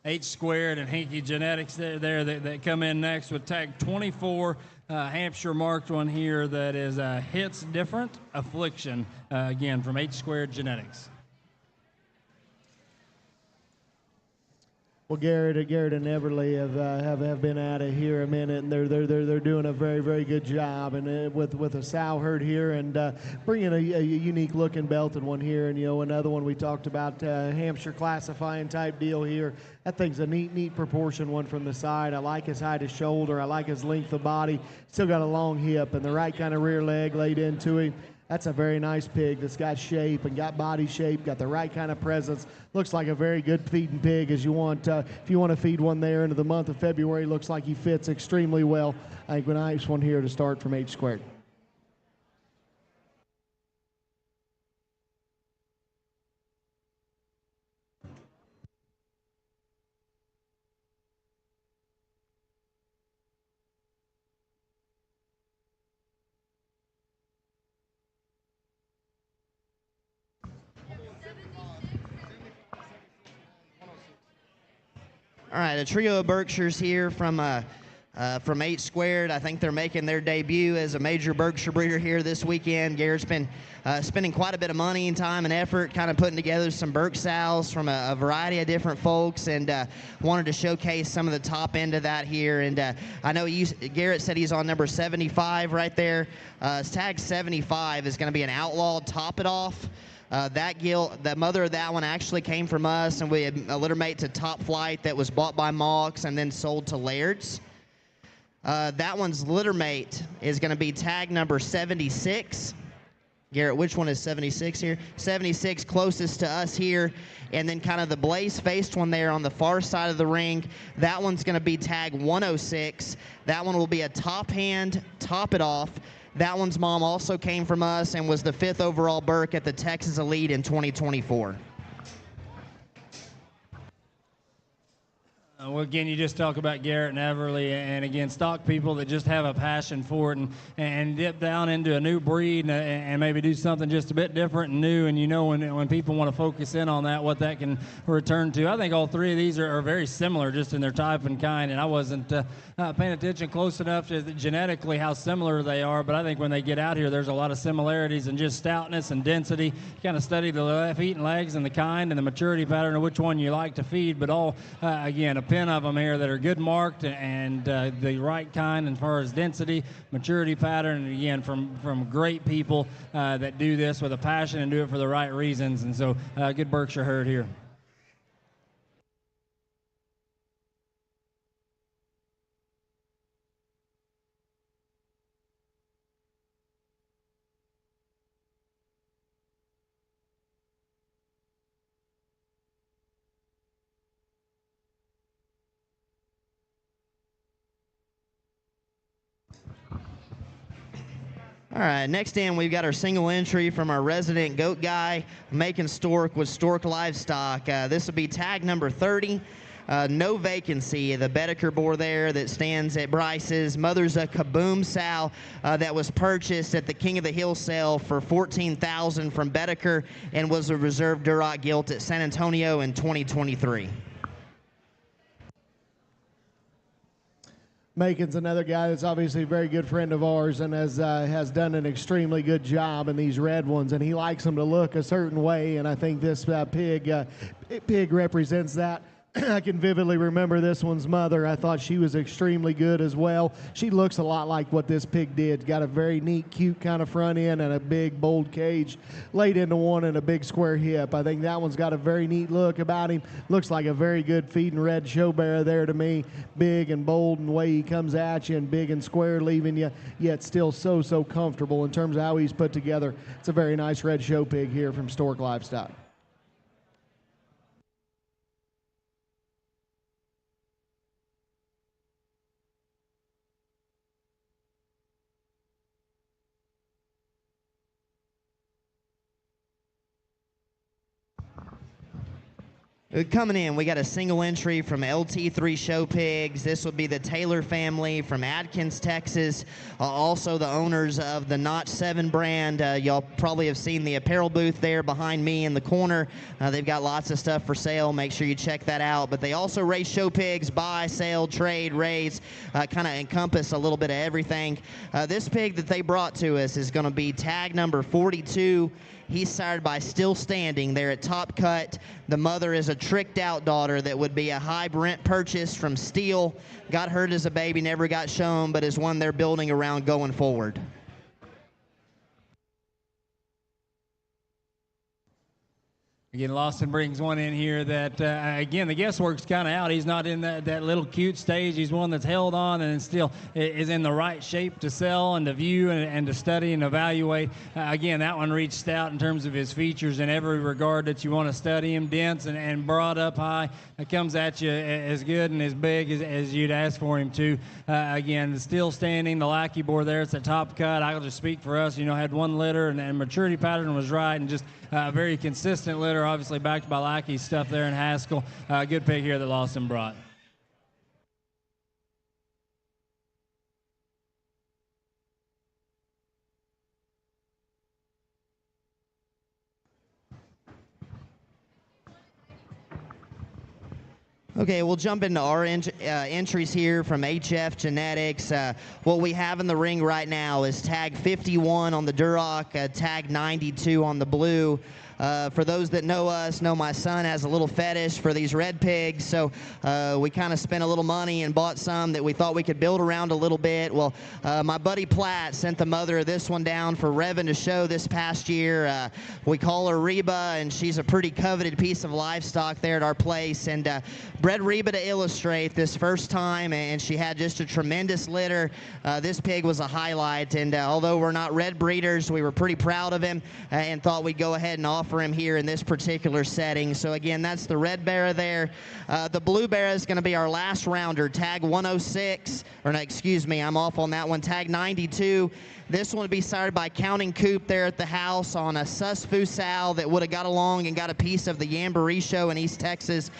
[SPEAKER 3] H Squared and Hinky Genetics there that come in next with tag 24, Hampshire marked one here that is Hits Different Affliction, again from H Squared Genetics.
[SPEAKER 2] Well, Garrett and Everly have been at it here a minute, and they're doing a very, very good job, and with a sow herd here, and bringing a unique looking belted one here, and you know, another one we talked about, Hampshire classifying type deal here. That thing's a neat proportion one from the side. I like his height of shoulder. I like his length of body. Still got a long hip and the right kind of rear leg laid into him. That's a very nice pig that's got shape and got body shape, got the right kind of presence. Looks like a very good feeding pig as you want. If you want to feed one there into the month of February, looks like he fits extremely well. I think a nice one here to start from H Squared.
[SPEAKER 1] All right, a trio of Berkshires here from From 8 Squared, I think they're making their debut as a major Berkshire breeder here this weekend. Garrett's been spending quite a bit of money and time and effort kind of putting together some Berk sows from a variety of different folks, and wanted to showcase some of the top end of that here. And I know Garrett said he's on number 75 right there. Tag 75 is going to be an outlawed Top It Off. That mother of that one actually came from us, and we had a litter mate to Top Flight that was bought by Mauck and then sold to Laird's. That one's litter mate is going to be tag number 76. Garrett, which one is 76 here? 76 closest to us here. And then kind of the blaze-faced one there on the far side of the ring, that one's going to be tag 106. That one will be a top hand, Top It Off. That one's mom also came from us and was the 5th overall Berk at the Texas Elite in 2024.
[SPEAKER 3] Well, again, you just talk about Garrett and Everly, and again, stock people that just have a passion for it and dip down into a new breed and maybe do something just a bit different and new. And you know, when people want to focus in on that, what that can return to. I think all three of these are very similar just in their type and kind, and I wasn't paying attention close enough to genetically how similar they are, but I think when they get out here, there's a lot of similarities in just stoutness and density. You kind of study the feet and legs and the kind and the maturity pattern of which one you like to feed, but all, again, a pin of them here that are good marked and the right kind as far as density, maturity pattern, and again, from great people that do this with a passion and do it for the right reasons. And so good Berkshire herd here.
[SPEAKER 1] All right, next in we've got our single entry from our resident goat guy, making stork with Stork Livestock. This will be tag number 30. No vacancy. The Bedeker boar there that stands at Bryce's. Mother's a Kaboom sow that was purchased at the King of the Hill sale for $14,000 from Bedeker and was a reserve Duroc gilt at San Antonio in 2023.
[SPEAKER 2] Macon's another guy that's obviously a very good friend of ours and has done an extremely good job in these red ones, and he likes them to look a certain way, and I think this pig represents that. I can vividly remember this one's mother. I thought she was extremely good as well. She looks a lot like what this pig did. Got a very neat, cute kind of front end and a big, bold cage laid into one and a big square hip. I think that one's got a very neat look about him. Looks like a very good feeding red show bearer there to me. Big and bold in the way he comes at you and big and square, leaving you, yet still so comfortable in terms of how he's put together. It's a very nice red show pig here from Stork Livestock.
[SPEAKER 1] Coming in, we got a single entry from LT3 Show Pigs. This will be the Taylor family from Atkins, Texas. Also the owners of the Notch 7 brand. Y'all probably have seen the apparel booth there behind me in the corner. They've got lots of stuff for sale. Make sure you check that out. But they also raise show pigs, buy, sell, trade, raise, kind of encompass a little bit of everything. This pig that they brought to us is going to be tag number 42. He's sired by Still Standing there at Top Cut. The mother is a tricked out daughter that would be a high rent purchase from Steel. Got hurt as a baby, never got shown, but is one they're building around going forward.
[SPEAKER 3] Again, Lawson brings one in here that, again, the guesswork's kind of out. He's not in that little cute stage. He's one that's held on and still is in the right shape to sell and to view and to study and evaluate. Again, that one reached out in terms of his features in every regard that you want to study him. Dense and brought up high. It comes at you as good and as big as you'd ask for him to. Again, Still Standing, the lackey board there. It's a Top Cut. I'll just speak for us. You know, had one litter and maturity pattern was right and just very consistent litter. Obviously backed by Lackey's stuff there in Haskell. Good pig here that Lawson brought.
[SPEAKER 1] Okay, we'll jump into our entries here from HF Genetics. What we have in the ring right now is tag 51 on the Duroc, tag 92 on the blue. For those that know us, know my son has a little fetish for these red pigs, so we kind of spent a little money and bought some that we thought we could build around a little bit. Well, my buddy Platt sent the mother of this one down for Revin to show this past year. We call her Reba, and she's a pretty coveted piece of livestock there at our place, and bred Reba to illustrate this first time, and she had just a tremendous litter. This pig was a highlight, and although we're not red breeders, we were pretty proud of him and thought we'd go ahead and offer him here in this particular setting. So again, that's the red barra there. The blue barra is going to be our last rounder, tag 106, or no, excuse me, I'm off on that one, tag 92. This one would be sired by Counting Coop there at the house on a Susfu sow that would have got along and got a piece of the Jamboree show in East Texas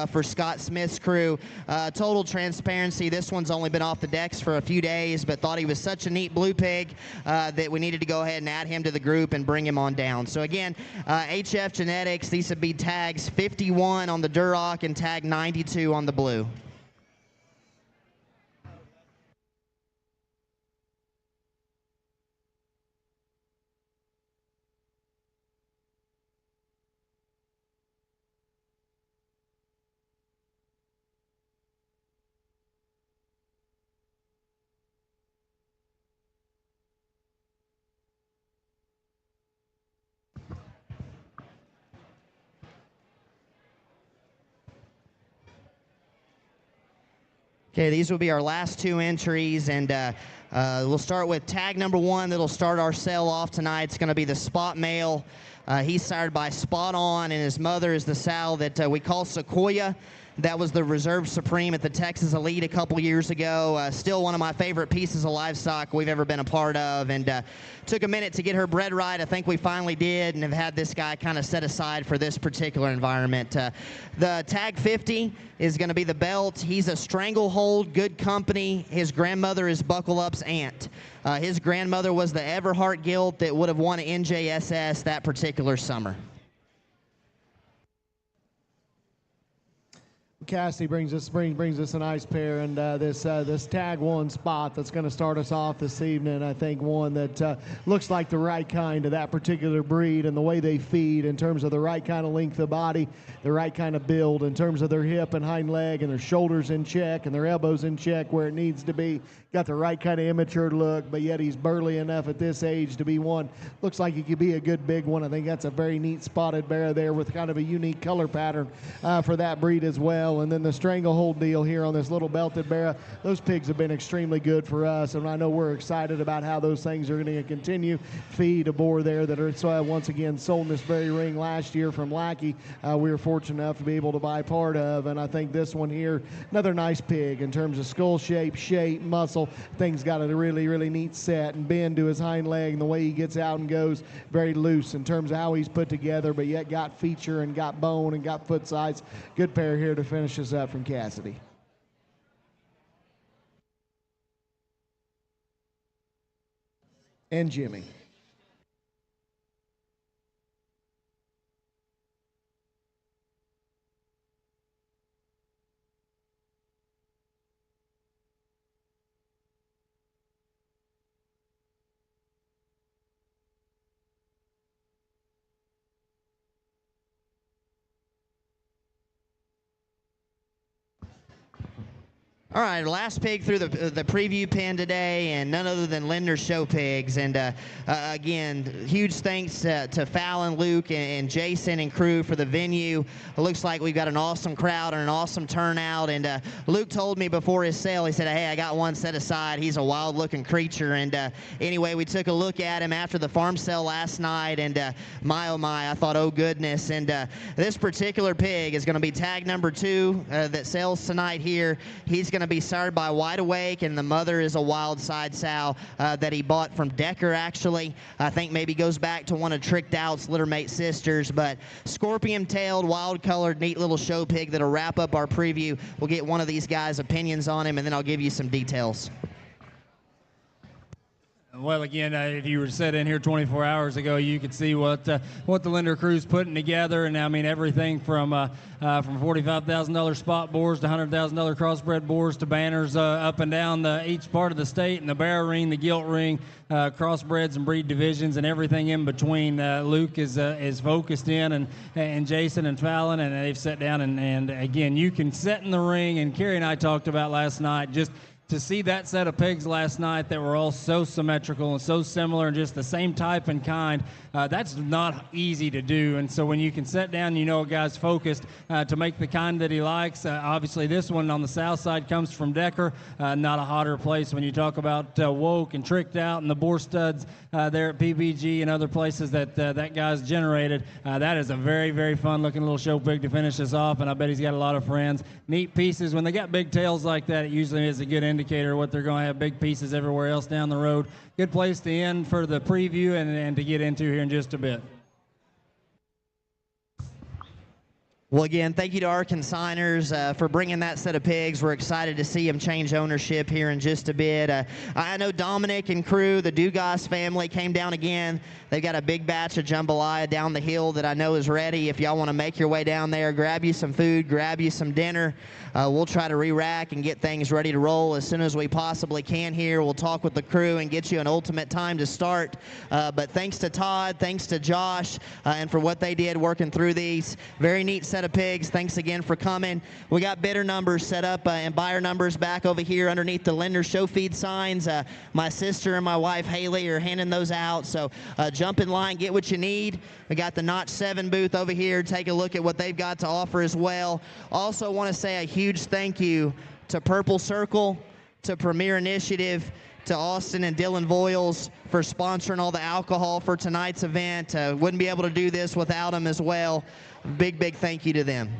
[SPEAKER 1] for Scott Smith's crew. Total transparency, this one's only been off the decks for a few days, but thought he was such a neat blue pig that we needed to go ahead and add him to the group and bring him on down. So again, HF Genetics, these would be tags 51 on the Duroc and tag 92 on the blue. Okay, these will be our last two entries, and we'll start with tag number 1 that'll start our sale off tonight. It's going to be the Spot Male. He's sired by Spot On, and his mother is the sow that we call Sequoia. That was the Reserve Supreme at the Texas Elite a couple years ago. Still one of my favorite pieces of livestock we've ever been a part of, and took a minute to get her bred right. I think we finally did, and have had this guy kind of set aside for this particular environment. The tag 50 is going to be the Belt. He's a Stranglehold, good company. His grandmother is Buckle Up's aunt. His grandmother was the Everhart Gilt that would have won an NJSS that particular summer.
[SPEAKER 2] Cassidy brings us a nice pair, and this tag 1 spot that's going to start us off this evening. I think one that looks like the right kind of that particular breed, and the way they feed in terms of the right kind of length of body, the right kind of build in terms of their hip and hind leg, and their shoulders in check and their elbows in check where it needs to be. Got the right kind of immature look, but yet he's burly enough at this age to be one. Looks like he could be a good big one. I think that's a very neat spotted barra there with kind of a unique color pattern for that breed as well. And then the Stranglehold deal here on this little belted barra. Those pigs have been extremely good for us, and I know we're excited about how those things are going to continue. Feed a boar there that are once again sold in this very ring last year from Lackey. We were fortunate enough to be able to buy part of, and I think this one here, another nice pig in terms of skull shape, muscle. Thing's got a really, really neat set and bend to his hind leg, and the way he gets out and goes, very loose in terms of how he's put together, but yet got feature and got bone and got foot size. Good pair here to finish us up from Cassidy. And Jimmy.
[SPEAKER 1] All right, last pig through the preview pen today, and none other than Lindner Show Pigs. And again, huge thanks to Fallon, Luke, and Jason and crew for the venue. It looks like we've got an awesome crowd and an awesome turnout. And Luke told me before his sale, he said, hey, I got one set aside. He's a wild-looking creature. And anyway, we took a look at him after the farm sale last night, and my, oh my, I thought, oh goodness. And this particular pig is going to be tag number 2 that sells tonight here. He's going to be sired by Wide Awake, and the mother is a wild side sow that he bought from Decker, actually. I think maybe goes back to one of Tricked Out's littermate sisters, but scorpion-tailed, wild-colored, neat little show pig that'll wrap up our preview. We'll get one of these guys' opinions on him, and then I'll give you some details.
[SPEAKER 3] Well, again, if you were to sit in here 24 hours ago, you could see what the Linder crew's putting together, and I mean everything from $45,000 spot boars to $100,000 crossbred boars to banners up and down each part of the state, and the barrow ring, the gilt ring, crossbreds and breed divisions, and everything in between. Luke is focused in, and Jason and Fallon, and they've sat down and again, you can sit in the ring, and Kerry and I talked about last night just to see that set of pigs last night that were all so symmetrical and so similar and just the same type and kind, that's not easy to do. And so when you can sit down, you know a guy's focused to make the kind that he likes. Obviously, this one on the south side comes from Decker, not a hotter place when you talk about Woke and Tricked Out and the boar studs there at PBG and other places that that guy's generated. That is a very, very fun-looking little show pig to finish us off, and I bet he's got a lot of friends. Neat pieces. When they got big tails like that, it usually is a good indicator of what they're going to have big pieces everywhere else down the road. Good place to end for the preview and to get into here in just a bit.
[SPEAKER 1] Well, again, thank you to our consigners for bringing that set of pigs. We're excited to see them change ownership here in just a bit. I know Dominic and crew, the Dugas family, came down again. They've got a big batch of jambalaya down the hill that I know is ready. If y'all want to make your way down there, grab you some food, grab you some dinner. We'll try to re-rack and get things ready to roll as soon as we possibly can here. We'll talk with the crew and get you an ultimate time to start. But thanks to Todd, thanks to Josh, and for what they did working through these. Very neat set of pigs. Thanks again for coming. We got bidder numbers set up and buyer numbers back over here underneath the Linder show feed signs. My sister and my wife Haley are handing those out, so jump in line, get what you need. We got the Notch 7 booth over here. Take a look at what they've got to offer as well. Also want to say a huge thank you to Purple Circle, to Premier Initiative, to Austin and Dylan Voiles for sponsoring all the alcohol for tonight's event. Wouldn't be able to do this without them as well. Big, big thank you to them.